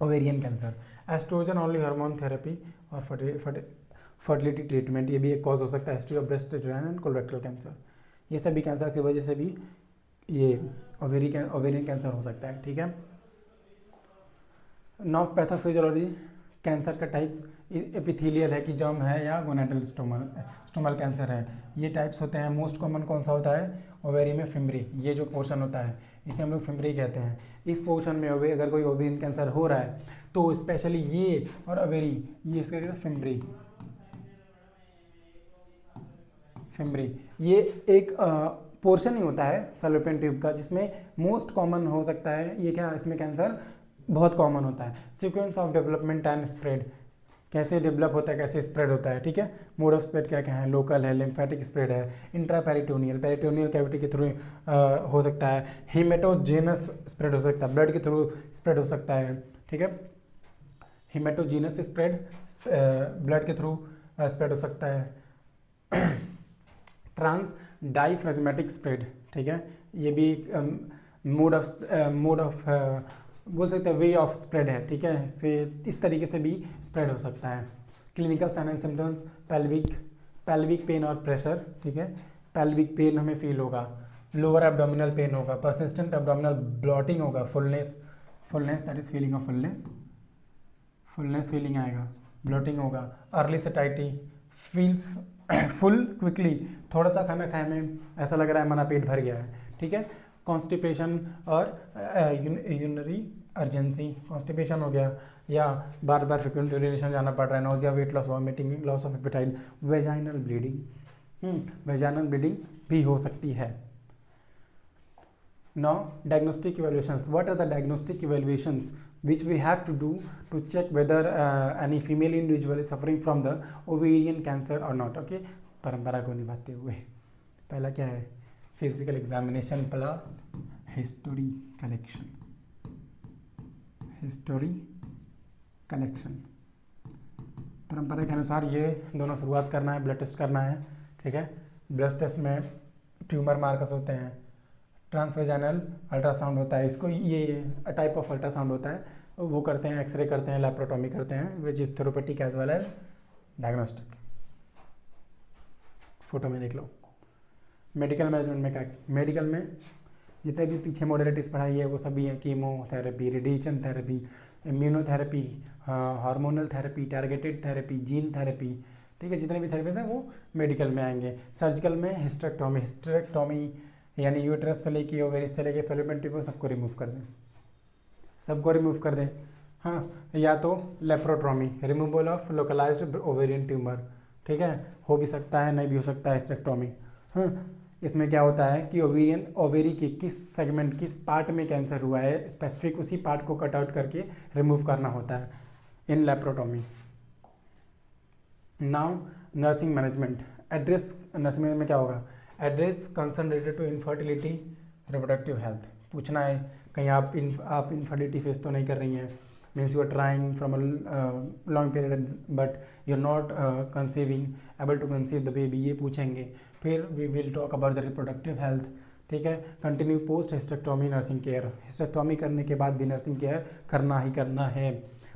ovarian cancer. Oestrogen only hormone therapy और फर्टिलिटी ट्रीटमेंट, ये भी एक कॉज हो सकता है, history of breast and colorectal cancer, ये सभी कैंसर की वजह से भी ये ओवेरियन कैंसर हो सकता है। ठीक है, नॉन पैथोफिजियोलॉजी, कैंसर का टाइप्स एपिथेलियल है कि जर्म है या गोनेटल स्टोमल कैंसर है, ये टाइप्स होते हैं। मोस्ट कॉमन कौन सा होता है, ओवेरी में फिम्बरी, ये जो पोर्शन होता है इसे हम लोग फिम्बरी कहते हैं। इस पोर्शन में अगर कोई ओवेरियन कैंसर हो रहा है तो स्पेशली ये और ओवेरी, ये इसका कहते हैं फिम्बरी, ये एक पोर्शन ही होता है फैलोपियन ट्यूब का जिसमें मोस्ट कॉमन हो सकता है ये क्या, इसमें कैंसर बहुत कॉमन होता है। Sequence of development and spread, कैसे डेवलप होता है, कैसे स्प्रेड होता है। ठीक है, मोड ऑफ स्प्रेड क्या क्या है, लोकल है, लिम्फेटिक स्प्रेड है, पेरिटोनियल कैविटी के थ्रू हो सकता है, हेमेटोजेनस स्प्रेड हो सकता है, ब्लड के थ्रू स्प्रेड हो सकता है। ठीक है, हेमेटोजेनस स्प्रेड ब्लड के थ्रू स्प्रेड हो सकता है। ट्रांस डाइफ्लेज्मेटिक स्प्रेड, ठीक है, ये भी मोड ऑफ बोल सकते हैं, वे ऑफ स्प्रेड है। ठीक है, इससे इस तरीके से भी स्प्रेड हो सकता है। Clinical sign and symptoms, pelvic pain और प्रेशर। ठीक है, पेल्विक पेन हमें फील होगा, लोअर एब्डोमिनल पेन होगा, परसिस्टेंट एब्डोमिनल ब्लॉटिंग होगा, fullness that is feeling of fullness feeling आएगा, ब्लॉटिंग होगा, early satiety, feels full quickly, थोड़ा सा खाना खाए में ऐसा लग रहा है हमारा पेट भर गया है। ठीक है, कॉन्स्टिपेशन और यूरिनरी अर्जेंसी, कॉन्स्टिपेशन हो गया या बार फ्रिक्वेंट यूरिनेशन जाना पड़ रहा है, nausea, weight loss, vomiting, loss of appetite, vaginal bleeding, vaginal bleeding भी हो सकती है। Now, diagnostic evaluations. What are the diagnostic evaluations which we have to do to check whether any female individual is suffering from the ovarian cancer or not? Okay, परंपरा को निभाते हुए पहला क्या है, physical examination plus history collection. History collection परंपरा के अनुसार ये दोनों शुरुआत करना है, ब्लड टेस्ट करना है, ठीक है। ब्लड टेस्ट में ट्यूमर मार्कर्स होते हैं, ट्रांसवेजाइनल अल्ट्रासाउंड होता है, इसको ये टाइप ऑफ अल्ट्रासाउंड होता है, वो करते हैं, एक्सरे करते हैं, लैप्रोटोमी करते हैं, which is therapeutic as well as diagnostic. Photo में देख लो। मेडिकल मैनेजमेंट में क्या, मेडिकल में जितने भी पीछे मॉडलिटीज़ पढ़ाई है वो सभी हैं, chemotherapy, radiation therapy, immunotherapy, hormonal therapy, targeted therapy, gene therapy, ठीक है। जितने भी थेरेपीज हैं वो मेडिकल में आएंगे। सर्जिकल में हिस्टेरेक्टोमी, हिस्टेरेक्टोमी यानी यूट्रस से लेके ओवेरिस से लेके फेलोपियन ट्यूब सबको रिमूव कर दें, सबको रिमूव कर दें। हाँ, या तो laparotomy, removal of localised ovarian tumour, ठीक है, हो भी सकता है, नहीं भी हो सकता है हिस्टेरेक्टोमी। हाँ, इसमें क्या होता है कि ओवेरी के किस सेगमेंट, किस पार्ट में कैंसर हुआ है, स्पेसिफिक उसी पार्ट को कट आउट करके रिमूव करना होता है in laparotomy. Now nursing management, address nursing management में क्या होगा, address concern related to infertility, reproductive health. पूछना है कहीं आप इनफर्टिलिटी फेस तो नहीं कर रही हैं, means you are trying from a long period but you are not conceiving, able to conceive the baby, ये पूछेंगे। फिर we will talk about the reproductive health, ठीक है। Continue post hysterectomy nursing care, hysterectomy करने के बाद भी nursing care करना ही करना है।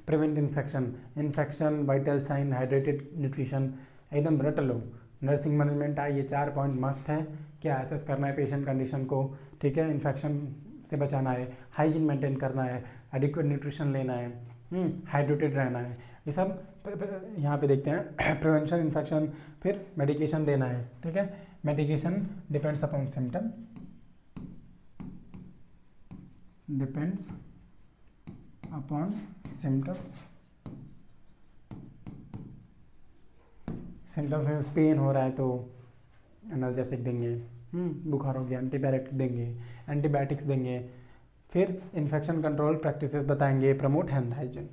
Prevent infection, vital sign, hydrated nutrition, एकदम रट लो। नर्सिंग मैनेजमेंट आए, ये 4 पॉइंट मस्ट है। क्या एसेस करना है पेशेंट कंडीशन को, ठीक है, इन्फेक्शन से बचाना है, हाइजीन मेंटेन करना है, एडिक्वेट न्यूट्रिशन लेना है, हाइड्रेटेड रहना है, ये सब यहाँ पे देखते हैं। प्रिवेंशन इन्फेक्शन, फिर मेडिकेशन देना है, ठीक है। Medication depends upon symptoms, depends upon symptoms. Symptoms में पेन हो रहा है तो एनाल्जेसिक देंगे, बुखार हो गया एंटीबायोटिक्स देंगे। फिर इन्फेक्शन कंट्रोल प्रैक्टिसेस बताएंगे, promote hand hygiene.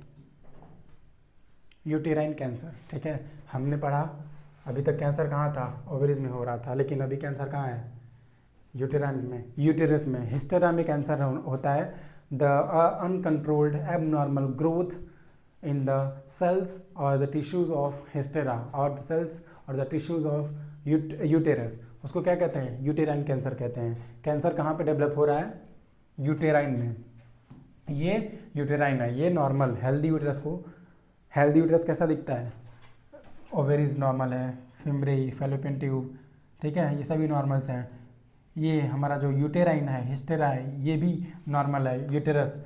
Uterine cancer, ठीक है, हमने पढ़ा अभी तक कैंसर कहाँ था, ओवरीज में हो रहा था, लेकिन अभी कैंसर कहाँ है, यूटेराइन में, यूटेरस में। हिस्टेरा में कैंसर होता है, the uncontrolled abnormal growth in the cells or the tissues of hystera or the cells or the tissues of uterus, उसको क्या कहते हैं, यूटेराइन कैंसर कहते हैं। कैंसर कहाँ पे डेवलप हो रहा है, यूटेराइन में। ये यूटेराइन है, ये नॉर्मल हेल्दी यूटेरस को, हेल्दी यूटेरस कैसा दिखता है, ओवेरीज नॉर्मल है, फिम्ब्री, फेलोपियन ट्यूब, ठीक है, ये सभी नॉर्मल्स हैं। ये हमारा जो यूटेराइन है, हिस्टेरा है, ये भी नॉर्मल है। यूटेरस,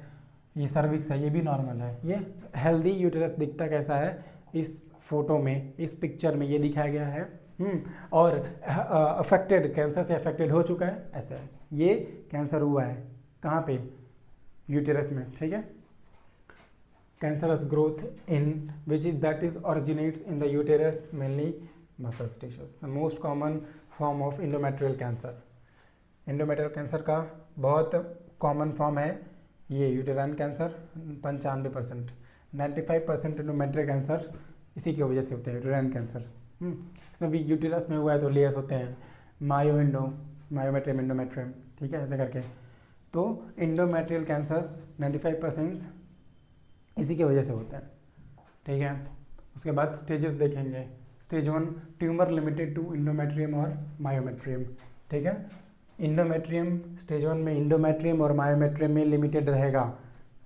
ये सर्विक्स है, ये भी नॉर्मल है। ये हेल्दी यूटेरस दिखता कैसा है, इस फोटो में, इस पिक्चर में ये दिखाया गया है। और अफेक्टेड, कैंसर से अफेक्टेड हो चुका है, ऐसा है। ये कैंसर हुआ है कहाँ पे, यूटेरस में, ठीक है। Cancerous growth in which is that is originates in the uterus, mainly muscles tissues. Most common form of endometrial cancer, endometrial cancer का बहुत कॉमन फॉर्म है ये यूटेराइन कैंसर, 95%, 95% इंडोमेट्रियल कैंसर इसी की वजह से होते हैं, यूटेराइन कैंसर। इसमें भी यूटेरस में हुआ है तो लेयर्स होते हैं, मायोमेट्रियम, इंडोमेट्रियम, ठीक है, ऐसे करके। तो इंडोमेट्रियल कैंसर 95% इसी की वजह से होता है, ठीक है। उसके बाद स्टेजेस देखेंगे। Stage 1, tumour limited to endometrium और मायोमेट्रियम, ठीक है। इंडोमेट्रियम स्टेज 1 में इंडोमेट्रियम और मायोमेट्रियम में लिमिटेड रहेगा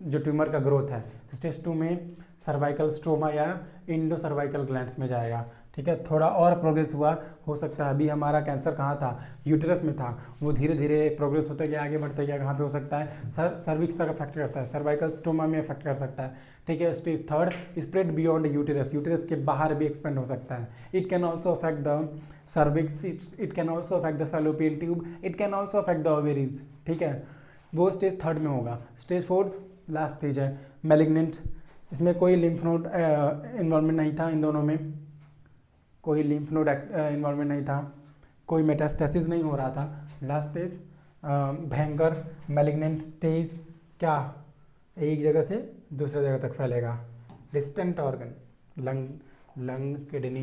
जो ट्यूमर का ग्रोथ है। स्टेज 2 में सर्वाइकल स्ट्रोमा या इंडो सर्वाइकल ग्लैंड्स में जाएगा, ठीक है। थोड़ा और प्रोग्रेस हुआ हो सकता है, अभी हमारा कैंसर कहाँ था, यूटेरस में था, वो धीरे धीरे प्रोग्रेस होता गया, आगे बढ़ता गया, कहाँ पे हो सकता है, सर्विक्स तक अफेक्ट करता है, सर्वाइकल स्टोमा में अफेक्ट कर सकता है, ठीक है। Stage 3, spread beyond uterus, uterus के बाहर भी एक्सपेंड हो सकता है। It can also affect the cervix, it can also affect the fallopian tube, it can also affect the ovaries, ठीक है। वो स्टेज 3 में होगा। स्टेज 4 लास्ट स्टेज है, मैलिग्नेंट। इसमें कोई लिम्फ नोड इन्वॉल्वमेंट नहीं था, इन दोनों में कोई लिम्फ नोड इन्वॉल्वमेंट नहीं था, कोई मेटास्टेसिस नहीं हो रहा था। लास्ट स्टेज भयंकर मैलिग्नेंट स्टेज, क्या एक जगह से दूसरे जगह तक फैलेगा। Distant organ, lung kidney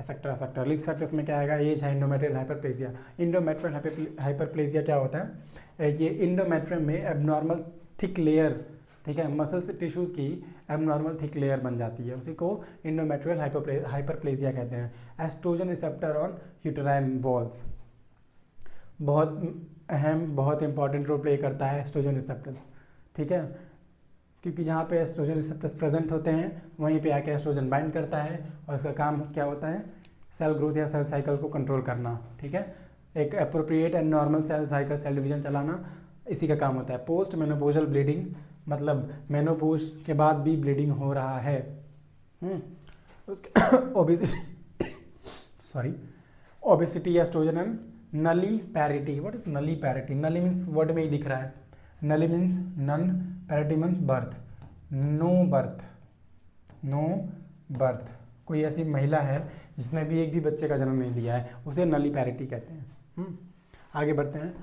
etcetera etcetera. Risk factors में क्या आएगा, एज है, इंडोमेट्रियल हाइपरप्लेजिया। इंडोमेट्रियल हाइपरप्लेजिया क्या होता है, ये इंडोमेट्रियम में एबनॉर्मल थिक लेयर, ठीक है, मसल्स टिश्यूज़ की एबनॉर्मल थिक लेयर बन जाती है, उसी को इंडोमेट्रियल हाइपरप्लेजिया कहते हैं। Oestrogen receptor on uterine walls, बहुत अहम, बहुत इंपॉर्टेंट रोल प्ले करता है एस्ट्रोजन रिसेप्टर्स, ठीक है, क्योंकि जहाँ पे एस्ट्रोजन रिसेप्टर्स प्रेजेंट होते हैं वहीं पे आके एस्ट्रोजन बाइंड करता है और इसका काम क्या होता है, सेल ग्रोथ या सेल साइकिल को कंट्रोल करना, ठीक है, एक appropriate and normal cell cycle, cell division चलाना, इसी का काम होता है। पोस्ट मेनोपोजल ब्लीडिंग, मतलब मेनोपोज के बाद भी ब्लीडिंग हो रहा है। उसके obesity, sorry, obesity, estrogen and nulliparity. What is nulliparity? Nulli means word में ही दिख रहा है, nulli means none, parity means birth, no birth, no birth. कोई ऐसी महिला है जिसने भी एक भी बच्चे का जन्म नहीं दिया है, उसे नली पैरिटी कहते हैं। आगे बढ़ते हैं।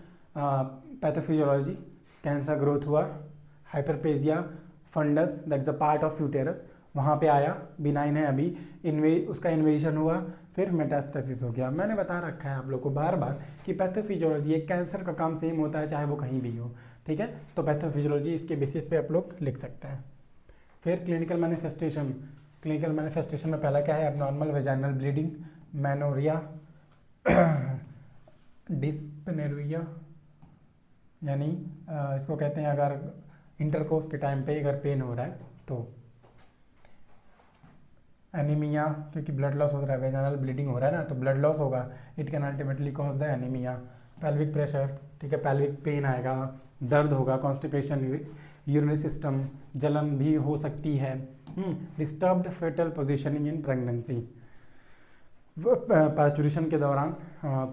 पैथोफिजियोलॉजी, कैंसर ग्रोथ हुआ, hyperplasia fundus that is a part of uterus, वहाँ पे आया, बिनाइन है अभी, उसका इन्वेजन हुआ, फिर मेटास्टेसिस हो गया। मैंने बता रखा है आप लोग को बार बार कि पैथोफिजियोलॉजी, एक कैंसर का काम सेम होता है चाहे वो कहीं भी हो, ठीक है, तो पैथोफिजियोलॉजी इसके बेसिस पे आप लोग लिख सकते हैं। फिर क्लिनिकल मैनिफेस्टेशन, क्लिनिकल मैनिफेस्टेशन में पहला क्या है, एबनॉर्मल वेजाइनल ब्लीडिंग, मेनोरिया, डिस्पनेरिया, यानी इसको कहते हैं अगर इंटरकोर्स के टाइम पे अगर पेन हो रहा है तो, एनीमिया, क्योंकि ब्लड लॉस हो रहा है, वेजाइनल ब्लीडिंग हो रहा है ना, तो ब्लड लॉस होगा, it can ultimately cause the anaemia. Pelvic pressure, ठीक है, पेल्विक पेन आएगा, दर्द होगा, कॉन्स्टिपेशन, यूरिनरी सिस्टम, जलन भी हो सकती है। Disturbed fetal positioning in pregnancy, parturition के दौरान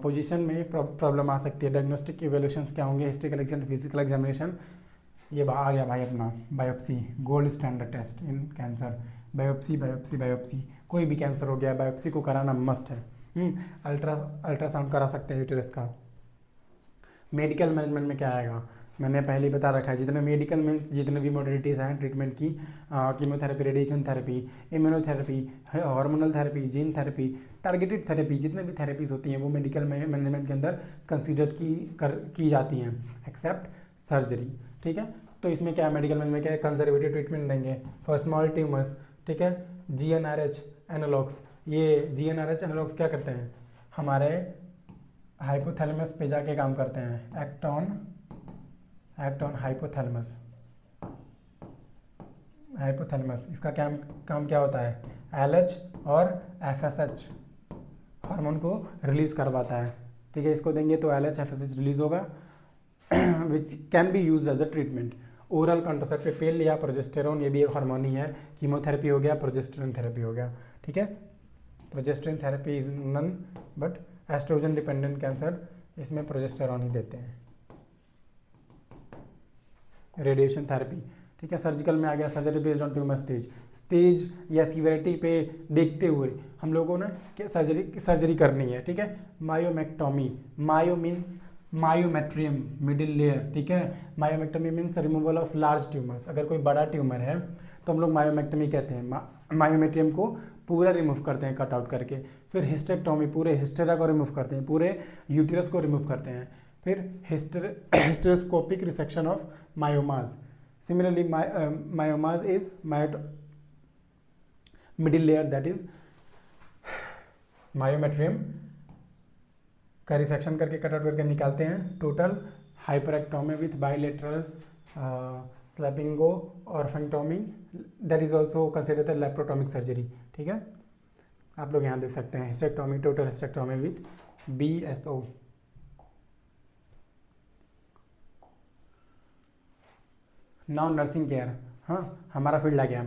पोजीशन में प्रॉब्लम आ सकती है। डायग्नोस्टिक इवेल्यूशंस क्या होंगे, हिस्ट्रिकल एग्जामिनेशन, फिजिकल एग्जामिनेशन, ये आ गया भाई अपना biopsy, gold standard test in cancer. Biopsy biopsy biopsy, कोई भी कैंसर हो गया बायोप्सी को कराना मस्ट है। अल्ट्रासाउंड करा सकते हैं यूटेरस का। मेडिकल मैनेजमेंट में क्या आएगा, मैंने पहले ही बता रखा है, जितने मेडिकल मीन्स जितने भी मॉडलिटीज़ हैं ट्रीटमेंट की, chemotherapy, radiation therapy, immunotherapy, hormonal therapy, gene therapy, targeted therapy, जितने भी थेरेपीज़ होती हैं वो मेडिकल मैनेजमेंट के अंदर कंसिडर की जाती हैं, एक्सेप्ट सर्जरी, ठीक है। तो इसमें क्या है, मेडिकल मैनेजमेंट क्या है, कंजर्वेटिव ट्रीटमेंट देंगे फॉर स्मॉल ट्यूमर्स, ठीक है। GnRH एनालॉग्स, ये GnRH एनालॉग्स क्या करते हैं, हमारे हाइपोथैलेमस पे जाके काम करते हैं, एक्ट ऑन हाइपोथैलेमस, इसका काम क्या होता है, LH और FSH हार्मोन को रिलीज करवाता है, ठीक है, इसको देंगे तो LH FSH रिलीज होगा, which can be use as a treatment. Oral contraceptive pill या प्रोजेस्टेरोन, ये भी एक हार्मोन ही है, कीमोथेरेपी हो गया, प्रोजेस्टेरोन थेरेपी हो गया, ठीक है। Progesterone therapy is none but estrogen dependent cancer, इसमें प्रोजेस्टेरोन ही देते हैं। रेडिएशन थेरेपी, ठीक है। सर्जिकल में आ गया, surgery based on tumour stage या सीवियरिटी पे देखते हुए हम लोगों ने क्या सर्जरी करनी है, ठीक है। Myomectomy, myo means myometrium, middle layer, ठीक है। Myomectomy means removal of large tumours, अगर कोई बड़ा ट्यूमर है तो हम लोग मायोमेक्टोमी कहते हैं। मायोमेट्रियम को पूरा रिमूव करते हैं कट आउट करके। फिर हिस्टेक्टोमी, पूरे हिस्टेरा को रिमूव करते हैं, पूरे यूटेरस को रिमूव करते हैं। फिर hysteroscopic resection of myomas. Similarly myomas is middle layer, that is myometrium का रिसेक्शन करके कट आउट करके निकालते हैं। Total hysterectomy with bilateral salpingo oophorectomy, that is also considered the laparotomic surgery, ठीक है। आप लोग यहाँ देख सकते हैं hysterectomy, total hysterectomy with BSO। Now nursing care, हाँ हमारा फील्ड आ गया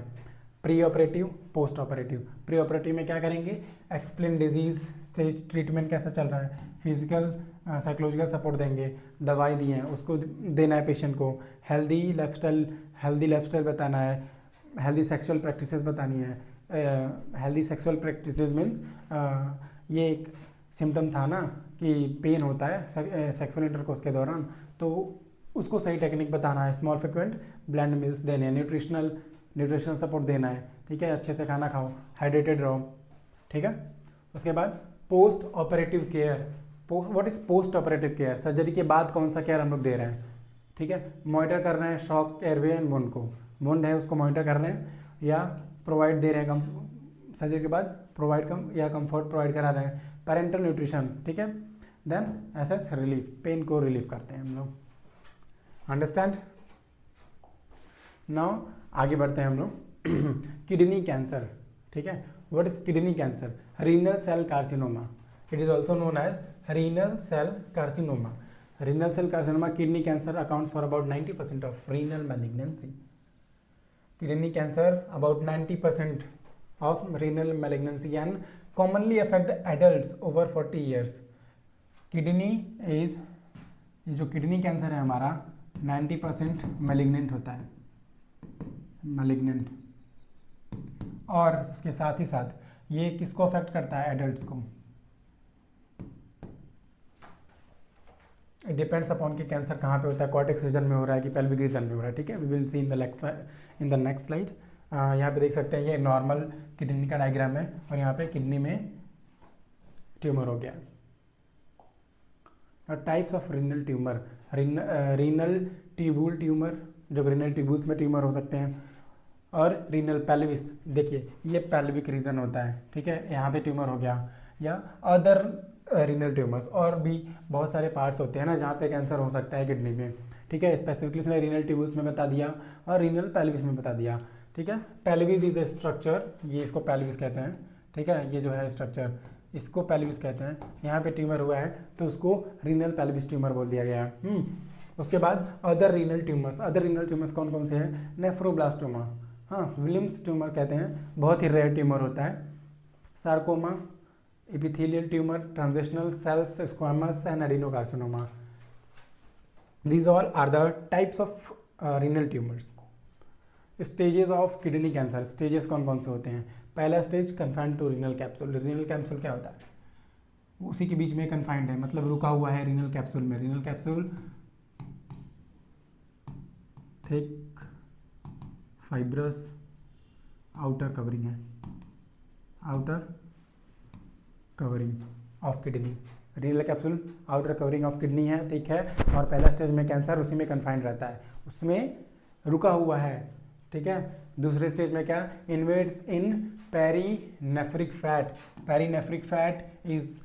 pre operative, post operative. Pre operative में क्या करेंगे, एक्सप्लेन डिजीज स्टेज, ट्रीटमेंट कैसा चल रहा है, फिजिकल साइकोलॉजिकल सपोर्ट देंगे, दवाई दी है उसको देना है पेशेंट को, हेल्दी लाइफस्टाइल बताना है, हेल्दी सेक्सुअल प्रैक्टिसेस बतानी है। हेल्दी सेक्सुअल प्रैक्टिसेस मीन्स ये एक सिम्टम था ना कि पेन होता है सेक्सुअल इंटरकोर्स के दौरान, तो उसको सही टेक्निक बताना है, स्मॉल फ्रिक्वेंट ब्लेंड मील्स देने हैं, न्यूट्रिशनल सपोर्ट देना है, ठीक है, अच्छे से खाना खाओ, हाइड्रेटेड रहो, ठीक है। उसके बाद post operative care, what is post operative care, surgery के बाद कौन सा केयर हम लोग दे रहे हैं, ठीक है, मॉनिटर कर रहे हैं शॉक एयरवे एंड वुंड को, वुंड है उसको मॉनिटर कर रहे हैं, या प्रोवाइड दे रहे हैं सर्जरी के बाद कंफर्ट प्रोवाइड करा रहे हैं, पेरेंटल न्यूट्रिशन, ठीक है, देन एसेस रिलीफ, पेन को रिलीव करते हैं हम लोग, अंडरस्टैंड। नाउ आगे बढ़ते हैं हम लोग किडनी कैंसर, ठीक है, what is kidney cancer, renal cell carcinoma, it is also known as renal cell carcinoma. Renal cell carcinoma, kidney cancer accounts for about 90% of renal malignancy. Kidney cancer about 90% of renal malignancy and commonly affect adults over 40 years. Kidney is, ये जो kidney cancer है हमारा 90% malignant होता है, malignant, और उसके साथ ही साथ ये किसको अफेक्ट करता है, एडल्ट्स को। इट डिपेंड्स अपॉन कि कैंसर कहाँ पे होता है, कॉर्टेक्स रीजन में हो रहा है कि पेल्विक रीजन में हो रहा है, ठीक है। We will see in the next slide. यहाँ पे देख सकते हैं ये नॉर्मल किडनी का डायग्राम है और यहाँ पे किडनी में ट्यूमर हो गया। Types of renal tumour, renal tubule tumour, जो रीनल ट्यूबुल्स में ट्यूमर हो सकते हैं, और रीनल पेल्विस, देखिए ये पेल्विक रीजन होता है, ठीक है, यहाँ पे ट्यूमर हो गया, या अदर रीनल ट्यूमर्स, और भी बहुत सारे पार्ट्स होते हैं ना जहाँ पे कैंसर हो सकता है किडनी में, ठीक है। स्पेसिफिकली उसने रीनल ट्यूबुल्स में बता दिया और रीनल पेल्विस में बता दिया, ठीक है। पेल्विस इज ए स्ट्रक्चर, ये इसको पेल्विस कहते हैं, ठीक है, ये जो है स्ट्रक्चर इसको पेल्विस कहते हैं। यहाँ पे ट्यूमर हुआ है तो उसको रीनल पेल्विस ट्यूमर बोल दिया गया है। उसके बाद अदर रीनल ट्यूमर्स कौन कौन से हैं, नेफ्रोब्लास्टोमा, हाँ, विलियम्स ट्यूमर कहते हैं, बहुत ही रेयर ट्यूमर होता है, sarcoma, epithelial tumour, transitional cells, squamous and adenocarcinoma, these all are the types of renal tumours. Stages of kidney cancer, stages कौन कौन से होते हैं, पहला stage confined to renal capsule. Renal capsule क्या होता है, उसी के बीच में कन्फाइंड है, मतलब रुका हुआ है रीनल कैप्सूल में। Renal capsule thick fibrous outer covering है, outer covering of kidney, renal capsule outer covering of kidney है, ठीक है, और पहला स्टेज में कैंसर उसी में कन्फाइंड रहता है, उसमें रुका हुआ है, ठीक है। दूसरे स्टेज में क्या, invades in perinephric fat. Perinephric fat is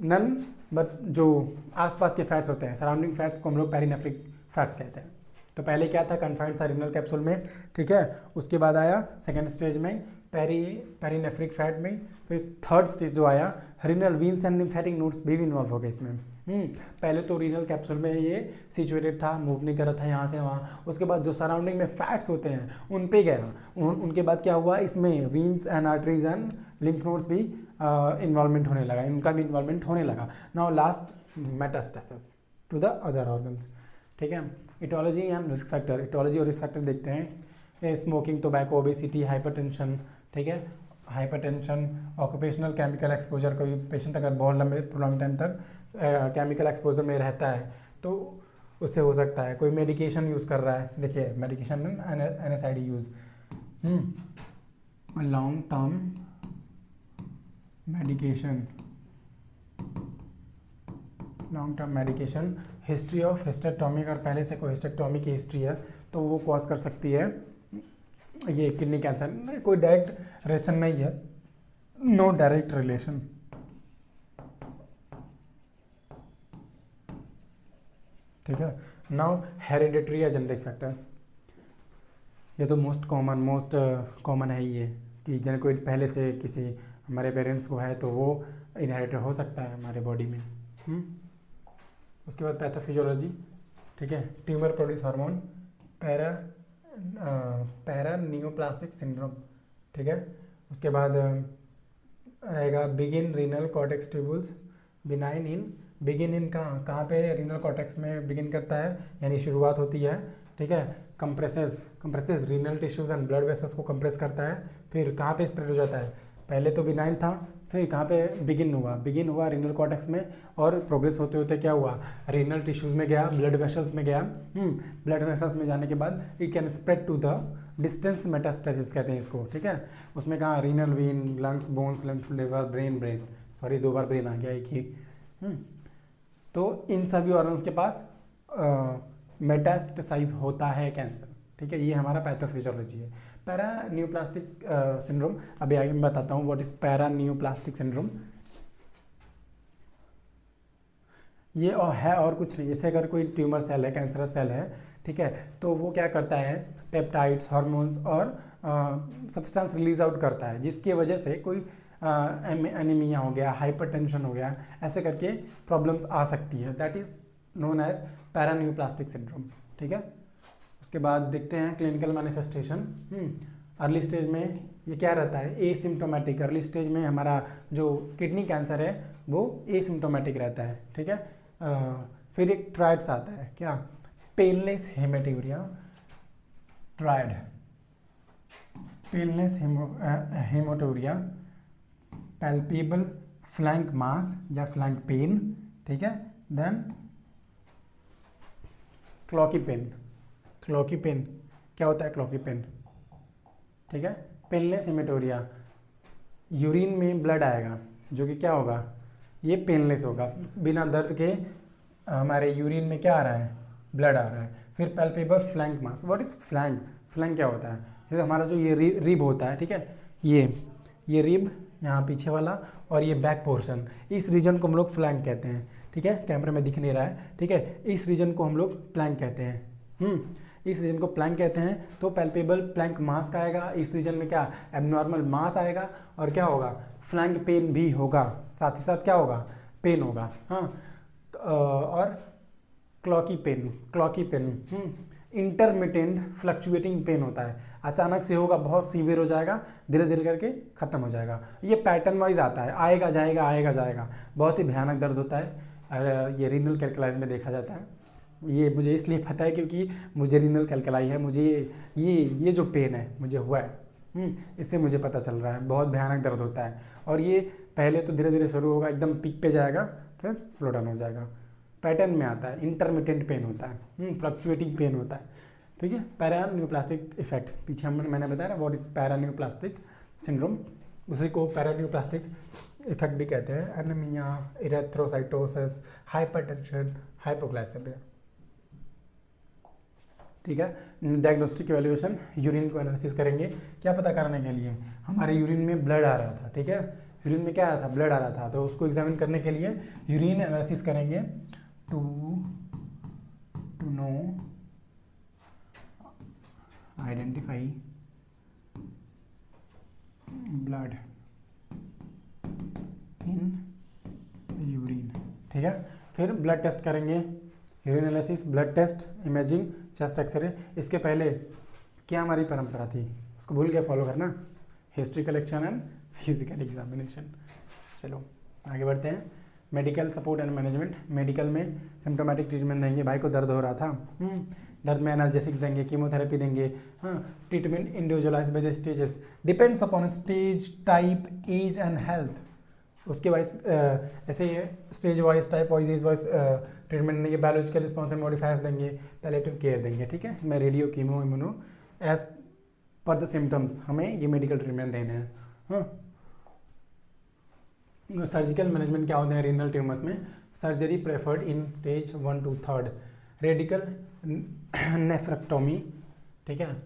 none but जो आसपास के फैट्स होते हैं, सराउंडिंग फैट्स को हम लोग पेरीनेफ्रिक फैट्स कहते हैं। तो पहले क्या था, कन्फाइंड था रीनल कैप्सूल में, ठीक है, उसके बाद आया सेकेंड स्टेज में पेरीनेफ्रिक फैट में, फिर थर्ड स्टेज जो आया renal veins and lymphatic nodes भी इन्वॉल्व हो गए इसमें। पहले तो रीनल कैप्सूल में ये सिचुएटेड था, मूव नहीं कर रहा था यहाँ से वहाँ, उसके बाद जो सराउंडिंग में फैट्स होते हैं उन पे गया, उनके बाद क्या हुआ, इसमें veins and arteries and lymph nodes भी इन्वॉल्वमेंट होने लगा, इनका भी इन्वॉल्वमेंट होने लगा। Now last metastasis to the other organs, ठीक है। Etiology and risk factor, etiology और रिस्क फैक्टर देखते हैं, स्मोकिंग, टोबैको, ओबेसिटी, हाइपरटेंशन, ठीक है, हाइपरटेंशन, ऑक्यूपेशनल केमिकल एक्सपोजर, कोई पेशेंट अगर बहुत लंबे प्रोलॉन्ग टाइम तक केमिकल एक्सपोजर में रहता है तो उससे हो सकता है। कोई मेडिकेशन यूज़ कर रहा है, देखिए medication NSAID use, long term medication, history of hysterectomy, अगर पहले से कोई हिस्टेक्टोमी की हिस्ट्री है तो वो कॉज कर सकती है ये किडनी कैंसर। कोई डायरेक्ट रिलेशन नहीं है, नो डायरेक्ट रिलेशन। ठीक है। नाउ हेरिडिटरी या जेनेटिक फैक्टर, ये तो मोस्ट कॉमन है ये कि जन कोई पहले से किसी हमारे पेरेंट्स को है तो वो इनहेरिटेड हो सकता है हमारे बॉडी में। उसके बाद पैथोफिजियोलॉजी, ठीक है, tumour produce hormone, paraneoplastic syndrome, ठीक है। उसके बाद आएगा begin renal cortex tubules, benign in, begin in कहाँ पे रीनल कॉर्टेक्स में बिगिन करता है, यानी शुरुआत होती है, ठीक है। Compresses renal tissues and blood vessels को कंप्रेस करता है, फिर कहाँ पे स्प्रेड हो जाता है, पहले तो बिनाइन था, फिर कहाँ पे बिगिन हुआ रीनल कॉर्टेक्स में, और प्रोग्रेस होते होते क्या हुआ, रीनल टिश्यूज में गया, ब्लड वेसल्स में गया। ब्लड वेसल्स में जाने के बाद it can spread to the distance metastasis कहते हैं इसको, ठीक है। उसमें कहाँ, renal vein, lungs, bones, lymph, liver, brain sorry 2 बार ब्रेन आ गया एक ही। तो इन सभी ऑर्गन्स के पास मेटास्टेसाइज होता है कैंसर, ठीक है। ये हमारा पैथोफिजियोलॉजी है। पैरानियोप्लास्टिक सिंड्रोम, अभी आगे मैं बताता हूँ व्हाट इज पैरानियोप्लास्टिक सिंड्रोम। ये और कुछ नहीं, जैसे अगर कोई ट्यूमर सेल है, कैंसरस सेल है, ठीक है, तो वो क्या करता है, पेप्टाइड्स, हार्मोन्स और सब्सटेंस रिलीज आउट करता है, जिसकी वजह से कोई एनीमिया हो गया, हाइपरटेंशन हो गया, ऐसे करके प्रॉब्लम्स आ सकती है। That is known as paraneoplastic syndrome, ठीक है। उसके बाद देखते हैं क्लिनिकल मैनिफेस्टेशन। अर्ली स्टेज में ये क्या रहता है, एसिम्टोमेटिक। अर्ली स्टेज में हमारा जो किडनी कैंसर है वो एसिम्टोमेटिक रहता है, ठीक है। फिर एक ट्रायड्स आता है, क्या, painless haematuria, triad, painless haematuria, palpable flank mass या फ्लैंक पेन, ठीक है। देन क्लॉकी पेन क्या होता है, क्लॉकी पेन, ठीक है। पेनलेस हेमेटोरिया, यूरिन में ब्लड आएगा जो कि क्या होगा, ये पेनलेस होगा, बिना दर्द के हमारे यूरिन में क्या आ रहा है, ब्लड आ रहा है। फिर palpable flank mass, what is flank क्या होता है, जैसे हमारा जो ये रिब होता है, ठीक है, ये रिब यहाँ पीछे वाला और ये बैक पोर्शन, इस रीजन को हम लोग फ्लैंक कहते हैं, ठीक है। कैमरे में दिख नहीं रहा है, ठीक है। इस रीजन को हम लोग प्लैंक कहते हैं। इस रीजन को प्लैंक कहते हैं। तो पैल्पेबल प्लैंक मास का आएगा, इस रीजन में क्या, एबनॉर्मल मास आएगा, और क्या होगा, फ्लैंक पेन भी होगा, साथ ही साथ क्या होगा, पेन होगा। हाँ, और क्लॉकी पेन इंटरमिटेंट फ्लक्चुएटिंग पेन होता है, अचानक से होगा, बहुत सीवियर हो जाएगा, धीरे धीरे करके खत्म हो जाएगा। ये पैटर्न वाइज आता है, आएगा जाएगा, बहुत ही भयानक दर्द होता है। ये रीनल कैल्कुलाइज में देखा जाता है। ये मुझे इसलिए पता है क्योंकि मुझे रीनल कैल्कुलाई है, मुझे ये जो पेन है मुझे हुआ है, इससे मुझे पता चल रहा है, बहुत भयानक दर्द होता है। और ये पहले तो धीरे धीरे शुरू होगा, एकदम पीक पे जाएगा, फिर स्लो डाउन हो जाएगा, पैटर्न में आता है, इंटरमिटेंट पेन होता है, फ्लक्चुएटिंग पेन होता है, ठीक है। पैरान्यूप्लास्टिक इफेक्ट, पीछे मैंने बताया ना व्हाट इज पैरान्यूप्लास्टिक सिंड्रोम, उसी को पैरान्यूप्लास्टिक इफेक्ट भी कहते हैं। एनीमिया, इरेथ्रोसाइटोसिस, हाइपरटेंशन, हाइपोग्लाइसेमिया, ठीक है। डायग्नोस्टिक एवेल्यूएशन, यूरिन को एनालिसिस करेंगे, क्या पता करने के लिए, हमारे यूरिन में ब्लड आ रहा था, ठीक है, यूरिन में क्या आ रहा था, ब्लड आ रहा था, तो उसको एग्जामिन करने के लिए यूरिन एनालिसिस करेंगे to know identify blood in urine, ठीक है। फिर ब्लड टेस्ट करेंगे, urine analysis, blood test, imaging, chest x-ray. इसके पहले क्या हमारी परंपरा थी, उसको भूल के फॉलो करना, history collection and physical examination. चलो आगे बढ़ते हैं। Medical support and management, medical में सिम्टोमेटिक ट्रीटमेंट देंगे, भाई को दर्द हो रहा था, दर्द में एनाल्जेसिक्स देंगे, कीमोथेरेपी देंगे। हाँ, treatment individualize by the stages, depends upon stage, type, age and health. उसके वाइज ऐसे stage wise, type wise, age wise treatment देंगे, बायोलॉजिकल रिस्पॉन्स एंड मॉडिफायर्स देंगे, पैलेटिव केयर देंगे, ठीक है। इसमें radio, chemo, immuno, as per the symptoms हमें ये मेडिकल ट्रीटमेंट देने हैं। हाँ, सर्जिकल मैनेजमेंट क्या होते हैं रीनल ट्यूमर्स में, surgery preferred in stage 1 to 3, radical nephrectomy, ठीक है,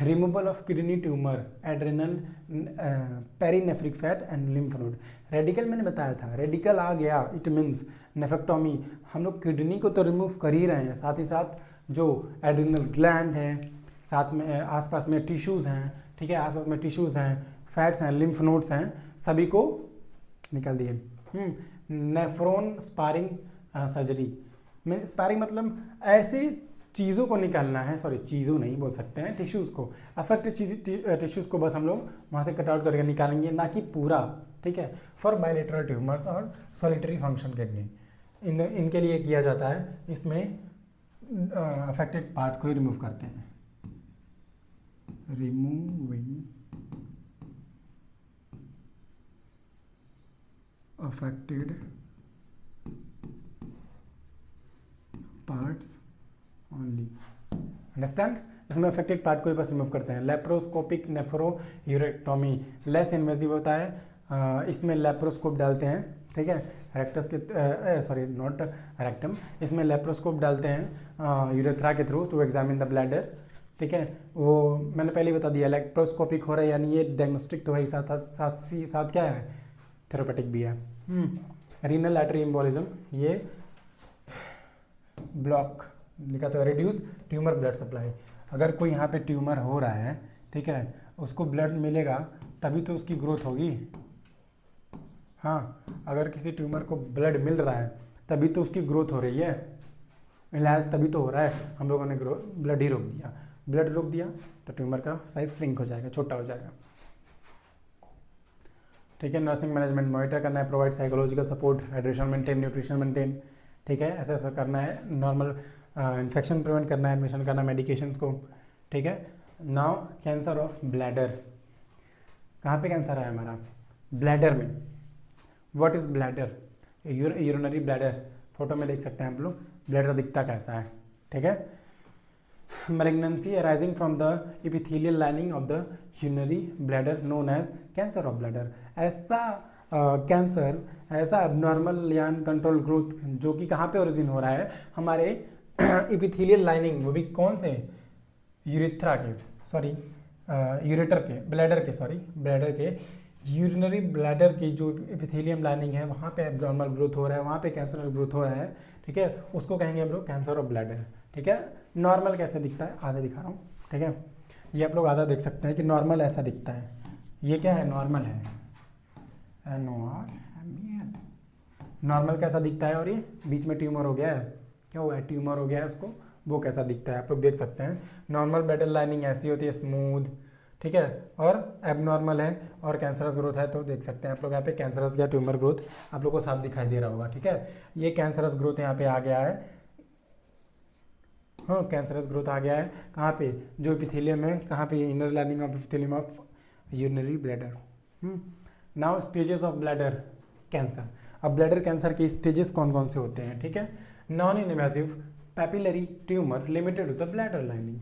removal of kidney tumour, adrenal, perinephric fat and lymph node. Radical मैंने बताया था, रेडिकल आ गया इट मीन्स नेफ्रेक्टोमी, हम लोग किडनी को तो रिमूव कर ही रहे हैं, साथ ही साथ जो एड्रेनल ग्लैंड है, साथ में आसपास में टिश्यूज़ हैं, ठीक है, आसपास में टिश्यूज़ हैं, फैट्स हैं, लिम्फ नोड्स हैं, सभी को निकाल दिए। नेफ्रॉन स्पारिंग सर्जरी में, स्पारिंग मतलब ऐसी चीज़ों को निकालना है, सॉरी चीज़ों नहीं बोल सकते हैं, टिश्यूज़ को, अफेक्टेड टिश्यूज़ को बस हम लोग वहाँ से कट आउट करके निकालेंगे, ना कि पूरा, ठीक है। फॉर बायलेटरल ट्यूमर्स और सॉलिटरी फंक्शन किडनी, इनके लिए किया जाता है, इसमें अफेक्टेड पार्ट को ही रिमूव करते हैं, removing affected parts only, understand. इसमें अफेक्टेड पार्ट को ही बस रिमूव करते हैं। लेप्रोस्कोपिक नेफ्रोयूरेक्टोमी लेस इन्वेजिव होता है, इसमें लेप्रोस्कोप डालते हैं, ठीक है, रेक्टस के सॉरी नॉट रेक्टम, इसमें लेप्रोस्कोप डालते हैं यूरेथ्रा के through to examine the bladder, ठीक है। वो मैंने पहले ही बता दिया, लेप्रोस्कोपिक हो रहा है यानी ये डायग्नोस्टिक तो है ही, साथ क्या है, थेरापेटिक भी है। रीनल आर्टरी एम्बोलिज्म, ये ब्लॉक लिखा तो रिड्यूस ट्यूमर ब्लड सप्लाई। अगर कोई यहाँ पे ट्यूमर हो रहा है, ठीक है, उसको ब्लड मिलेगा तभी तो उसकी ग्रोथ होगी। हाँ, अगर किसी ट्यूमर को ब्लड मिल रहा है तभी तो उसकी ग्रोथ हो रही है, इलाज तभी तो हो रहा है। हम लोगों ने ब्लड ही रोक दिया, ब्लड रोक दिया तो ट्यूमर का साइज श्रिंक हो जाएगा, छोटा हो जाएगा, ठीक है। नर्सिंग मैनेजमेंट मॉनिटर करना है, provide psychological support, hydration maintain, nutrition maintain, ठीक है, ऐसा ऐसा करना है। नॉर्मल इन्फेक्शन प्रिवेंट करना है, एडमिशन करना मेडिकेशंस को, ठीक है। नाउ कैंसर ऑफ ब्लैडर, कहाँ पे कैंसर है हमारा, ब्लैडर में। What is bladder, urinary bladder, photo में देख सकते हैं आप लोग ब्लैडर दिखता कैसा है, ठीक है। malignancy arising from the epithelial lining of the urinary bladder known as cancer of bladder, ऐसा कैंसर, ऐसा एबनॉर्मल या अनकंट्रोल ग्रोथ जो कि कहाँ पे ओरिजिन हो रहा है, हमारे इपिथेलियल लाइनिंग, वो भी कौन से, यूरेथ्रा के, सॉरी यूरेटर के, ब्लैडर के, सॉरी ब्लैडर के, यूरिनरी ब्लैडर की जो इपिथेलियम लाइनिंग है वहाँ पे एबनॉर्मल ग्रोथ हो रहा है, वहाँ पे कैंसर ग्रोथ हो रहा है, ठीक है, उसको कहेंगे हम लोग कैंसर ऑफ ब्लैडर, ठीक है। नॉर्मल कैसे दिखता है, आधा दिखा रहा हूँ, ठीक है, ये आप लोग आधा देख सकते हैं कि नॉर्मल ऐसा दिखता है, ये क्या है, नॉर्मल है, NORML, नॉर्मल कैसा दिखता है, और ये बीच में ट्यूमर हो गया है, क्या हुआ है, ट्यूमर हो गया है उसको, वो कैसा दिखता है आप लोग देख सकते हैं। नॉर्मल ब्लैडर लाइनिंग ऐसी होती है, स्मूथ, ठीक है, और एबनॉर्मल है और कैंसरस ग्रोथ है तो देख सकते हैं आप लोग यहाँ पे कैंसरस या ट्यूमर ग्रोथ आप लोग को साफ दिखाई दे रहा होगा, ठीक है। ये कैंसरस ग्रोथ यहाँ पे आ गया है, हाँ कैंसरस ग्रोथ आ गया है कहाँ पे, जो इपिथेलियम है, कहाँ पे, inner lining of epithelium of urinary bladder. Now stages of bladder cancer, अब ब्लैडर कैंसर के स्टेजेस कौन कौन से होते हैं, ठीक है। Non invasive papillary tumour limited to the bladder lining,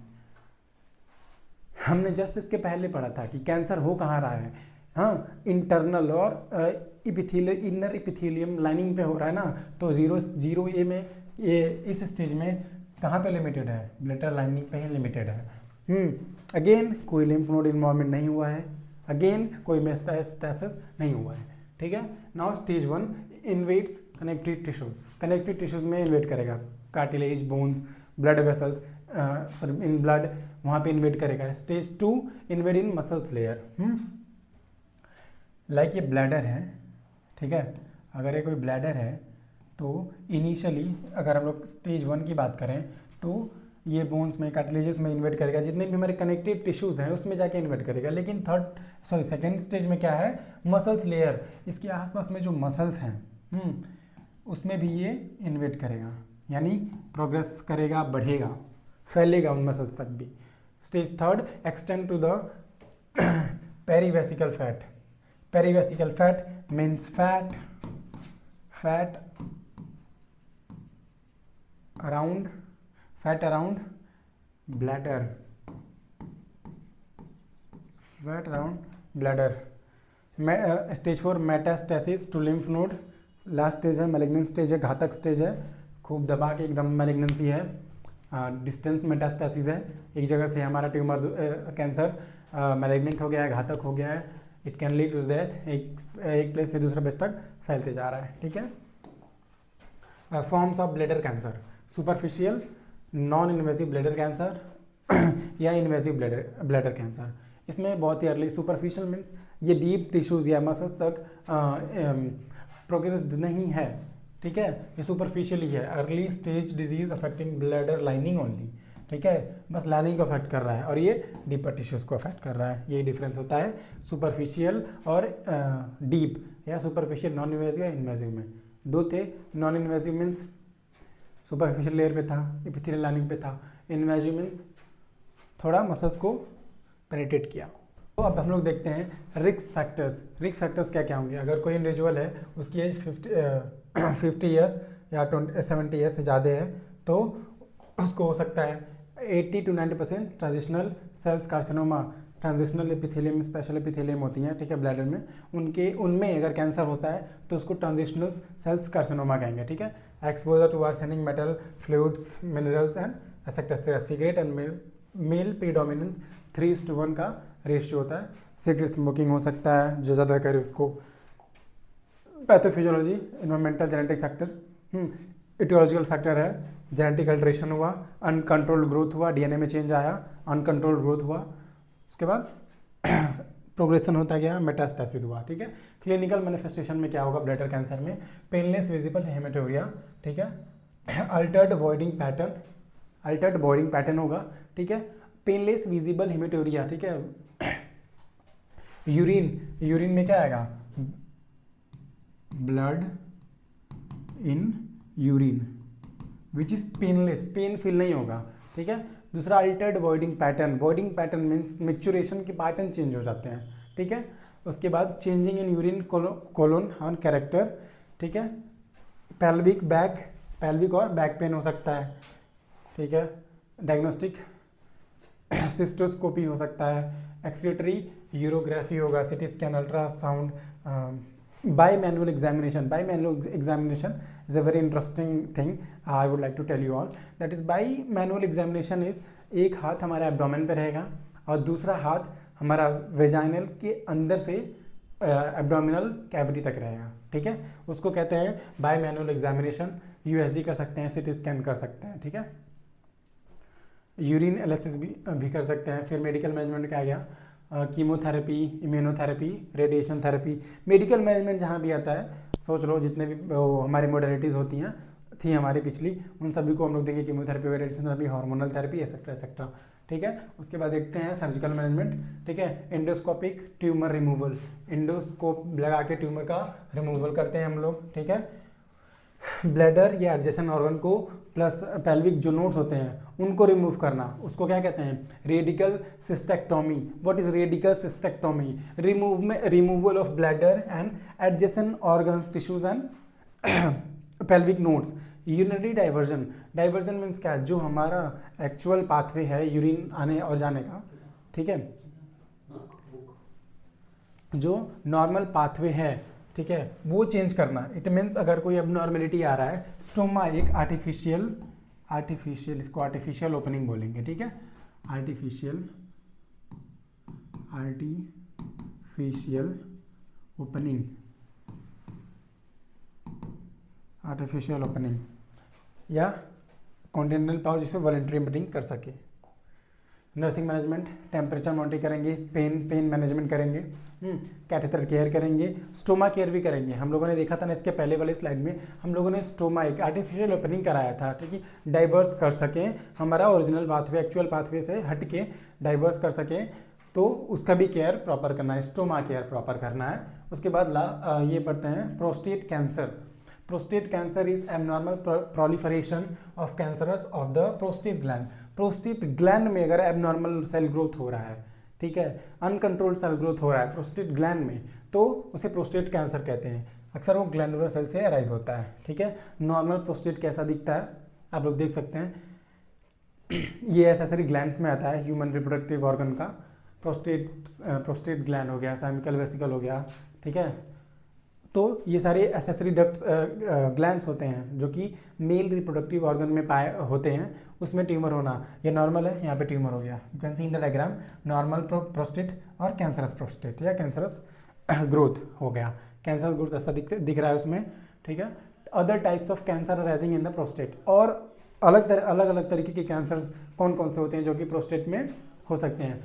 हमने जस्ट इसके पहले पढ़ा था कि कैंसर हो कहाँ रहा है, हाँ इंटरनल और इपिथेलियल, इनर इपिथेलियम लाइनिंग पे हो रहा है ना, तो 0A में ये इस स्टेज में कहाँ पे लिमिटेड है, ब्लैडर लाइनिंग पे ही लिमिटेड है। अगेन कोई लिम्फ नोड इन्वॉल्वमेंट नहीं हुआ है, अगेन कोई मेटास्टेसिस नहीं हुआ है, ठीक है। Now stage 1 invades connective tissues, connective tissues में इन्वेड करेगा, cartilage, bones, blood vessels, sorry in blood, वहाँ पे इन्वेड करेगा। स्टेज 2 इन्वेड इन मसल्स लेयर, लाइक ये ब्लैडर है, ठीक है, अगर ये कोई ब्लैडर है तो इनिशियली अगर हम लोग स्टेज 1 की बात करें तो ये बोन्स में, कार्टिलेजेस में इन्वेट करेगा, जितने भी हमारे कनेक्टिव टिश्यूज हैं उसमें जाके इन्वेट करेगा। लेकिन सेकेंड स्टेज में क्या है, मसल्स लेयर, इसके आसपास में जो मसल्स हैं उसमें भी ये इन्वेट करेगा, यानी प्रोग्रेस करेगा, बढ़ेगा, फैलेगा उन मसल्स तक भी। Stage 3 extend to the perivesical fat, perivesical fat means fat around bladder, fat around bladder. Stage 4 metastasis to lymph node, last stage है, मैलिग्नेंट स्टेज है, घातक स्टेज है, खूब दबा के एकदम मैलिग्नेंसी है। डिस्टेंस मेटास्टेसिस है, एक जगह से हमारा ट्यूमर कैंसर मैलिग्नेंट हो गया है, घातक हो गया है, it can lead to death, एक प्लेस से दूसरे प्लेस तक फैलते जा रहा है, ठीक है। Forms of bladder cancer, superficial non invasive bladder cancer या इन्वेसिव ब्लैडर कैंसर। इसमें बहुत ही अर्ली, सुपरफिशियल मीन्स ये डीप टिश्यूज या मसल्स तक प्रोग्रेस्ड नहीं है, ठीक है, ये सुपरफिशियल ही है। Early stage disease affecting bladder lining only, ठीक है, बस लाइनिंग को अफेक्ट कर रहा है और ये डीपर टिश्यूज को अफेक्ट कर रहा है, यही डिफरेंस होता है सुपरफिशियल और डीप, या सुपरफिशियल नॉन इन्वेसिव या इन्वेसिव में। दो थे, non invasive means superficial layer पे था, एपिथेलियल लाइनिंग पे था, इन्वेसिव मीन्स थोड़ा मसल्स को पेनिट्रेट किया, तो अब हम लोग देखते हैं रिस्क फैक्टर्स। रिस्क फैक्टर्स क्या क्या होंगे? अगर कोई इंडिविजुअल है, उसकी एज 50 ईयर्स या 70 ईयर्स से ज़्यादा है, तो उसको हो सकता है 80 to 90% transitional cells carcinoma, transitional epithelium, special epithelium होती हैं, ठीक है, ब्लैडर में, उनमें अगर कैंसर होता है तो उसको ट्रांजिशनल सेल्स कार्सिनोमा कहेंगे, ठीक है। Exposure to arsenic metal, fluids, minerals and etcetera, cigarette and male predominance 3:1 का रेशियो होता है। सिगरेट स्मोकिंग हो सकता है, जो ज़्यादा करे उसको। Pathophysiology, environmental genetic factor, aetiological factor है, जेनेटिक अल्ट्रेशन हुआ, अनकंट्रोल्ड ग्रोथ हुआ, डीएनए में चेंज आया, अनकंट्रोल्ड ग्रोथ हुआ, उसके बाद प्रोग्रेशन होता गया, मेटास्टेसिस हुआ, ठीक है। क्लिनिकल मैनिफेस्टेशन में क्या होगा ब्लैडर कैंसर में? पेनलेस विजिबल हेमेटोरिया, ठीक है, अल्टर्ड बॉइडिंग पैटर्न होगा, ठीक है, पेनलेस विजिबल हेमेटोरिया, ठीक है। यूरिन में क्या आएगा? Blood in urine which is painless, pain feel नहीं होगा, ठीक है। दूसरा altered voiding pattern means micturition के पैटर्न चेंज हो जाते हैं, ठीक है। उसके बाद changing in urine colour and character, ठीक है। पैल्विक और बैक पेन हो सकता है, ठीक है। डायग्नोस्टिक सिस्टोस्कोपी हो सकता है, एक्सक्रीटरी यूरोग्राफी होगा, CT scan, ultrasound, bimanual examination is a very interesting thing. I would like to tell you all that is bimanual examination is एक हाथ हमारे एब्डोमेन पे रहेगा और दूसरा हाथ हमारा वेजाइनल के अंदर से एब्डोमिनल कैविटी तक रहेगा, ठीक है। उसको कहते हैं बायमैनुअल एग्जामिनेशन। यूएसजी कर सकते हैं, सिटी स्कैन कर सकते हैं, ठीक है। यूरिन एनालिसिस भी कर सकते हैं। फिर मेडिकल मैनेजमेंट क्या आ गया? Chemotherapy, immunotherapy, radiation therapy. Medical management जहाँ भी आता है, सोच लो जितने भी हमारी मोडलिटीज़ होती हैं थी हमारी पिछली, उन सभी को हम लोग देंगे, chemotherapy, radiation therapy, hormonal therapy, etcetera, ठीक है। उसके बाद देखते हैं सर्जिकल मैनेजमेंट, ठीक है। एंडोस्कोपिक ट्यूमर रिमूवल, एंडोस्कोप लगा के ट्यूमर का रिमूवल करते हैं हम लोग, ठीक है। ब्लैडर या एडजेसेंट ऑर्गन को प्लस पेल्विक जो नोड्स होते हैं उनको रिमूव करना, उसको क्या कहते हैं? Radical cystectomy. What is radical cystectomy? Removal of bladder and adjacent organs, tissues and pelvic nodes. Urinary diversion means क्या? जो हमारा एक्चुअल पाथवे है यूरिन आने और जाने का, ठीक है, जो नॉर्मल पाथवे है, ठीक है, वो चेंज करना। इट मीन्स अगर कोई एबनॉर्मेलिटी आ रहा है, स्टोमा एक आर्टिफिशियल, इसको आर्टिफिशियल ओपनिंग बोलेंगे, ठीक है। आर्टिफिशियल ओपनिंग या कॉन्टिनेंटल पाउच, जिसे वॉलंटरी मीटिंग कर सके। नर्सिंग मैनेजमेंट, टेम्परेचर मॉनिटर करेंगे, पेन मैनेजमेंट करेंगे, कैथेटर केयर करेंगे, स्टोमा केयर भी करेंगे। हम लोगों ने देखा था ना इसके पहले वाले स्लाइड में, हम लोगों ने स्टोमा एक आर्टिफिशियल ओपनिंग कराया था, ठीक है, डाइवर्स कर सकें, हमारा ओरिजिनल पाथवे, एक्चुअल पाथवे से हट के डाइवर्स कर सकें, तो उसका भी केयर प्रॉपर करना है, स्टोमा केयर प्रॉपर करना है। उसके बाद ये पढ़ते हैं prostate cancer. Prostate cancer is abnormal proliferation of cancerous of the prostate gland. Prostate gland में अगर एबनॉर्मल सेल ग्रोथ हो रहा है, ठीक है, अनकंट्रोल्ड सेल ग्रोथ हो रहा है प्रोस्टेट ग्लैंड में, तो उसे प्रोस्टेट कैंसर कहते हैं। अक्सर वो ग्लैंडुलर सेल से अराइज होता है, ठीक है। नॉर्मल प्रोस्टेट कैसा दिखता है आप लोग देख सकते हैं, ये एसेसरी ग्लैंड्स में आता है, ह्यूमन रिप्रोडक्टिव ऑर्गन का। प्रोस्टेट ग्लैंड हो गया, साइमिकल वेसिकल हो गया, ठीक है। तो ये सारे एसेसरी डक्ट्स ग्लैंड्स होते हैं जो कि मेल रिप्रोडक्टिव ऑर्गन में पाए होते हैं, उसमें ट्यूमर होना ये नॉर्मल है। यहाँ पे ट्यूमर हो गया, you can see in the diagram, normal prostate और कैंसरस प्रोस्टेट या कैंसरस ग्रोथ हो गया। कैंसरस ग्रोथ ऐसा दिख रहा है उसमें, ठीक है। Other types of cancer arising in the prostate, और अलग अलग तरीके के कैंसर्स कौन कौन से होते हैं जो कि प्रोस्टेट में हो सकते हैं।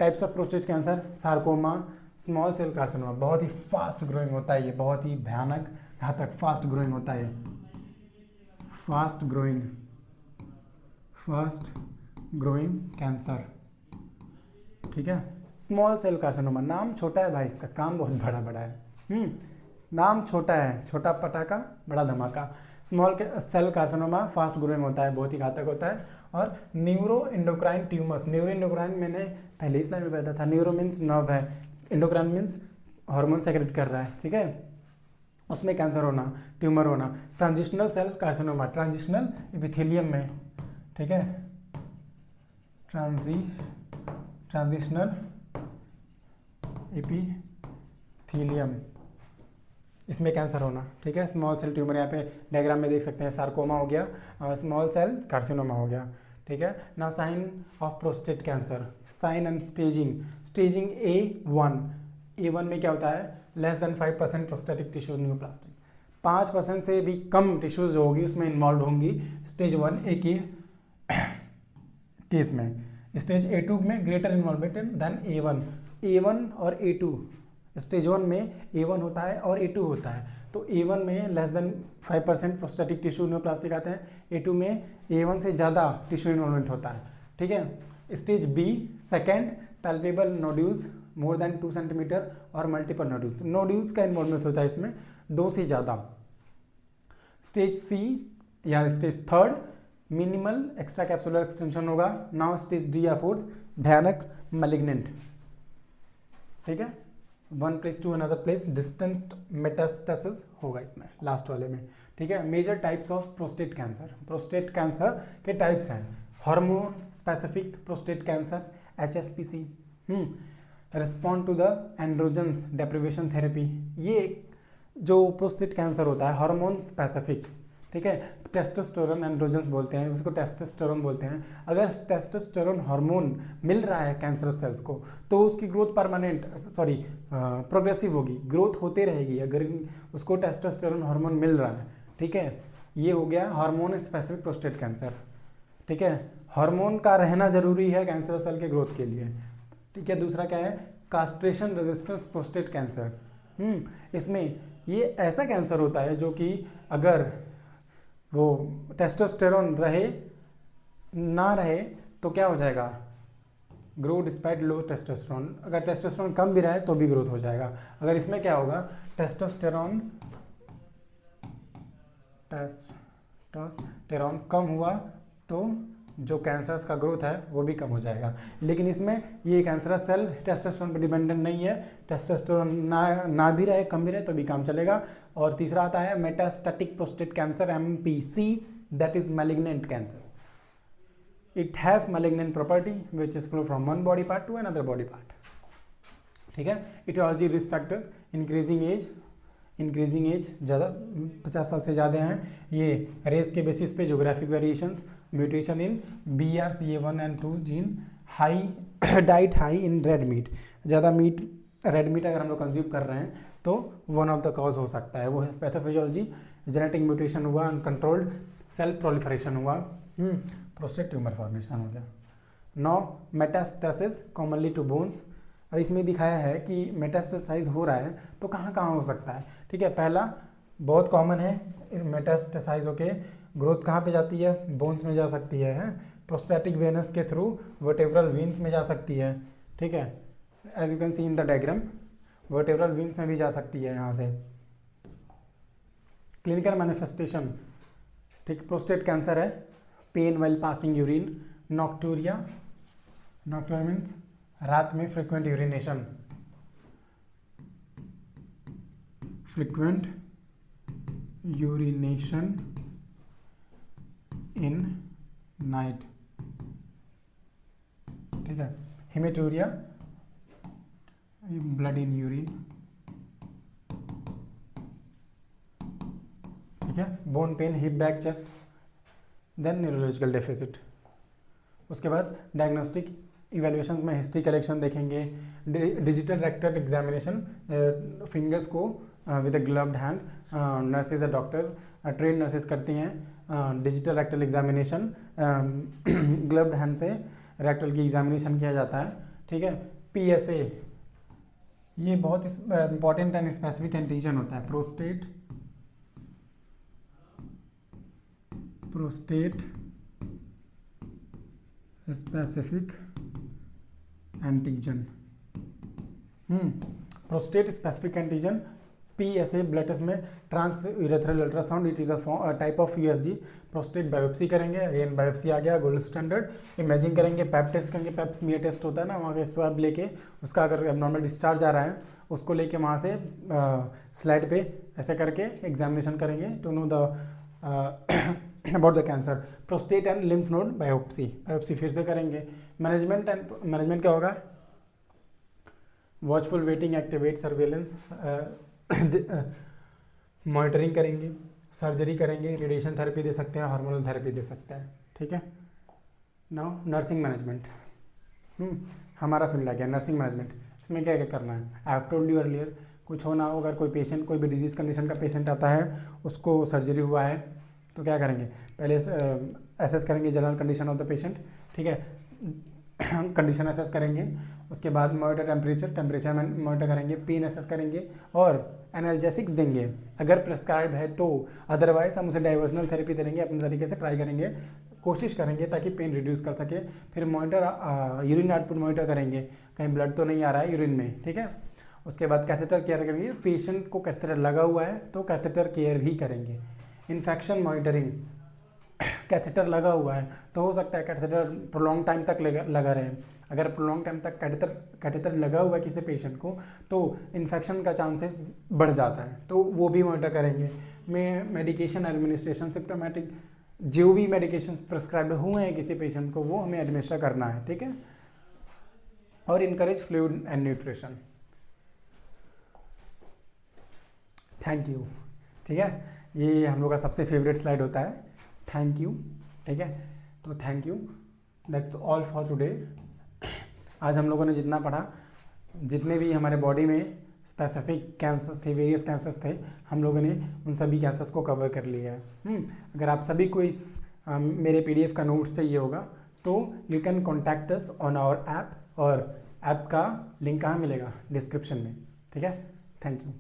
Types of prostate cancer, sarcoma, small cell carcinoma, बहुत ही फास्ट ग्रोइंग होता है ये, बहुत ही भयानक घातक फास्ट ग्रोइंग होता है, फास्ट ग्रोइंग कैंसर, ठीक है। स्मॉल सेल कार्सिनोमा, नाम छोटा है भाई, इसका काम बहुत बड़ा है। नाम छोटा है, छोटा पटाखा बड़ा धमाका। Small cell carcinoma fast growing होता है, बहुत ही घातक होता है और neuro endocrine tumours, neuro endocrine मैंने पहले ही स्लाइड में बताया था, न्यूरो मीन्स नर्व है, इंडोक्राइन मीन्स हार्मोन सेक्रेट कर रहा है, ठीक है, उसमें कैंसर होना, ट्यूमर होना। Transitional cell carcinoma, transitional epithelium में, ठीक है, ट्रांजिशनल एपिथेलियम, इसमें कैंसर होना, ठीक है। स्मॉल सेल ट्यूमर यहाँ पे डायग्राम में देख सकते हैं, सार्कोमा हो गया, स्मॉल सेल कार्सिनोमा हो गया, ठीक है। Now sign of prostate cancer, sign and staging, staging A1 में क्या होता है, less than 5% prostatic tissues neoplastic, 5% से भी कम टिश्यूज जो होगी उसमें इन्वॉल्व होंगी स्टेज 1A के केस में। स्टेज A2 में ग्रेटर इन्वॉल्वमेंट देन A1 और A2, स्टेज 1 में A1 होता है और A2 होता है, तो A1 में less than 5% prostatic tissue neoplastic आते हैं, A2 में A1 से ज़्यादा टिश्यू इन्वॉल्वमेंट होता है, ठीक है। Stage B second, palpable nodules more than 2 centimetre और मल्टीपल नोड्यूल्स, नोड्यूल्स का इन्वॉल्वमेंट होता है इसमें 2 से ज़्यादा। स्टेज C या stage third, minimal extra capsular extension होगा। नाउ स्टेज D या फोर्थ, भयानक मैलिग्नेंट, ठीक है, one place to another place, distant metastasis होगा इसमें लास्ट वाले में, ठीक है। Major types of prostate cancer, prostate cancer के टाइप्स हैं, hormone specific prostate cancer HSPC, respond to the androgens deprivation therapy, ये जो प्रोस्टेट कैंसर होता है हार्मोन स्पेसिफिक, ठीक है, टेस्टोस्टेरोन एंड्रोजन्स बोलते हैं उसको, टेस्टोस्टेरोन बोलते हैं। अगर टेस्टोस्टेरोन हार्मोन मिल रहा है कैंसर सेल्स को तो उसकी ग्रोथ प्रोग्रेसिव होगी, ग्रोथ होते रहेगी अगर उसको टेस्टोस्टेरोन हार्मोन मिल रहा है, ठीक है। ये हो गया हार्मोन स्पेसिफिक प्रोस्टेट कैंसर, ठीक है, हार्मोन का रहना जरूरी है कैंसर सेल के ग्रोथ के लिए, ठीक है। दूसरा क्या है, कास्ट्रेशन रेजिस्टेंस प्रोस्टेट कैंसर, इसमें ये ऐसा कैंसर होता है जो कि अगर वो टेस्टोस्टेरोन रहे ना रहे तो क्या हो जाएगा, ग्रो डिस्पाइट लो टेस्टोस्टेरोन, अगर टेस्टोस्टेरोन कम भी रहे तो भी ग्रोथ हो जाएगा। अगर इसमें क्या होगा, टेस्टोस्टेरोन कम हुआ तो जो कैंसर्स का ग्रोथ है वो भी कम हो जाएगा। लेकिन इसमें ये कैंसरस सेल टेस्टोस्टेरोन पर डिपेंडेंट नहीं है, टेस्टोस्टेरोन ना भी रहे कम भी रहे तो भी काम चलेगा। और तीसरा आता है metastatic prostate cancer MPC, that is malignant cancer, it have malignant property which is flow from one body part to another body part, ठीक है। Etiology risk factors, increasing age ज़्यादा 50 साल से ज़्यादा हैं, ये रेस के बेसिस पे geographic variations, mutation in BRCA1 and 2 gene, high diet high in red meat, ज़्यादा रेड मीट अगर हम लोग कंज्यूम कर रहे हैं तो वन ऑफ द कॉज हो सकता है वो है पैथोफिजियोलॉजी, जेनेटिक म्यूटेशन हुआ, अनकंट्रोल्ड सेल प्रोलिफरेशन हुआ, प्रोस्टेट ट्यूमर फॉर्मेशन हो गया। 9 मेटास्टेसिस कॉमनली टू बोन्स, अब इसमें दिखाया है कि मेटास्टेसाइज हो रहा है तो कहाँ कहाँ हो सकता है, ठीक है। पहला बहुत कॉमन है, इस मेटास्टेसाइज होके ग्रोथ कहाँ पे जाती है, बोन्स में जा सकती है, प्रोस्टैटिक वेनस के थ्रू वर्टेब्रल वीन्स में जा सकती है, ठीक है, as you can see in the diagram, vertebral veins में भी जा सकती है यहाँ से। क्लिनिकल मैनिफेस्टेशन, ठीक, प्रोस्टेट कैंसर है, pain while passing urine, nocturia means रात में फ्रिक्वेंट यूरिनेशन, इन नाइट, ठीक है। हेमेटूरिया, ब्लड इन यूरिन, ठीक है। Bone pain, hip back chest, then neurological deficit. उसके बाद डायग्नोस्टिक इवेल्युएशंस में हिस्ट्री कलेक्शन देखेंगे, डिजिटल रेक्टल एग्जामिनेशन, फिंगर्स को with a gloved hand, nurses या डॉक्टर्स ट्रेन नर्सेज करती हैं digital rectal examination, gloved hand से रेक्टल की एग्जामिनेशन किया जाता है, ठीक है। PSA, ये बहुत इंपॉर्टेंट एंड स्पेसिफिक एंटीजन होता है, prostate specific antigen, prostate specific antigen PSA blood test में transurethral ultrasound, it is a type of USG। Prostate biopsy करेंगे, अगेन बायोप्सी आ गया गोल्ड स्टैंडर्ड। इमेजिंग करेंगे, पैप टेस्ट करेंगे, pap smear test होता है ना, वहाँ के स्वैब लेके उसका अगर एबनॉर्मल डिस्चार्ज आ रहा है उसको लेके वहाँ से स्लाइड पे ऐसे करके एग्जामिनेशन करेंगे to know the about the cancer. Prostate and lymph node biopsy, biopsy फिर से करेंगे। मैनेजमेंट क्या होगा? Watchful waiting, activate surveillance, monitoring करेंगे, सर्जरी करेंगे, रेडिएशन थेरेपी दे सकते हैं, हार्मोनल थेरेपी दे सकते हैं, ठीक है। नाउ नर्सिंग मैनेजमेंट, हमारा फील्ड आ गया नर्सिंग मैनेजमेंट। इसमें क्या क्या करना है? I have told you earlier, कुछ होना हो, अगर कोई पेशेंट कोई भी डिजीज़ कंडीशन का पेशेंट आता है, उसको सर्जरी हुआ है, तो क्या करेंगे? पहले एसेस करेंगे general condition of the patient, ठीक है, कंडीशन एसेस करेंगे। उसके बाद मॉनिटर टेम्परेचर मॉनिटर करेंगे, पेन एसेस करेंगे और एनाल्जेसिक्स देंगे अगर प्रेस्क्राइब है तो। अदरवाइज हम उसे डाइवर्जनल थेरेपी देंगे, अपने तरीके से ट्राई करेंगे, कोशिश करेंगे ताकि पेन रिड्यूस कर सके। फिर मॉनिटर यूरिन आउटपुट मॉनिटर करेंगे, कहीं ब्लड तो नहीं आ रहा है यूरिन में, ठीक है। उसके बाद कैथेटर केयर करेंगे, पेशेंट को कैथेटर लगा हुआ है तो कैथेटर केयर भी करेंगे। इन्फेक्शन मॉनिटरिंग, कैथेटर लगा हुआ है तो हो सकता है कैथेटर प्रोलॉन्ग टाइम तक लगा रहे। अगर प्रोलॉन्ग टाइम तक कैथेटर लगा हुआ है किसी पेशेंट को तो इन्फेक्शन का चांसेस बढ़ जाता है, तो वो भी मॉनिटर करेंगे। मेडिकेशन एडमिनिस्ट्रेशन, सिम्प्टोमेटिक जो भी मेडिकेशन प्रिस्क्राइब्ड हुए हैं किसी पेशेंट को वो हमें एडमिनिस्टर करना है, ठीक है। और encourage fluid and nutrition. Thank you, ठीक है। ये हम लोग का सबसे फेवरेट स्लाइड होता है, थैंक यू, ठीक है। तो thank you, that's all for today. आज हम लोगों ने जितना पढ़ा, जितने भी हमारे बॉडी में स्पेसिफिक कैंसर्स थे, वेरियस कैंसर्स थे, हम लोगों ने उन सभी कैंसर्स को कवर कर लिया है। अगर आप सभी को इस मेरे PDF का नोट्स चाहिए होगा तो you can contact us on our app, और ऐप का लिंक कहाँ मिलेगा? डिस्क्रिप्शन में, ठीक है। Thank you.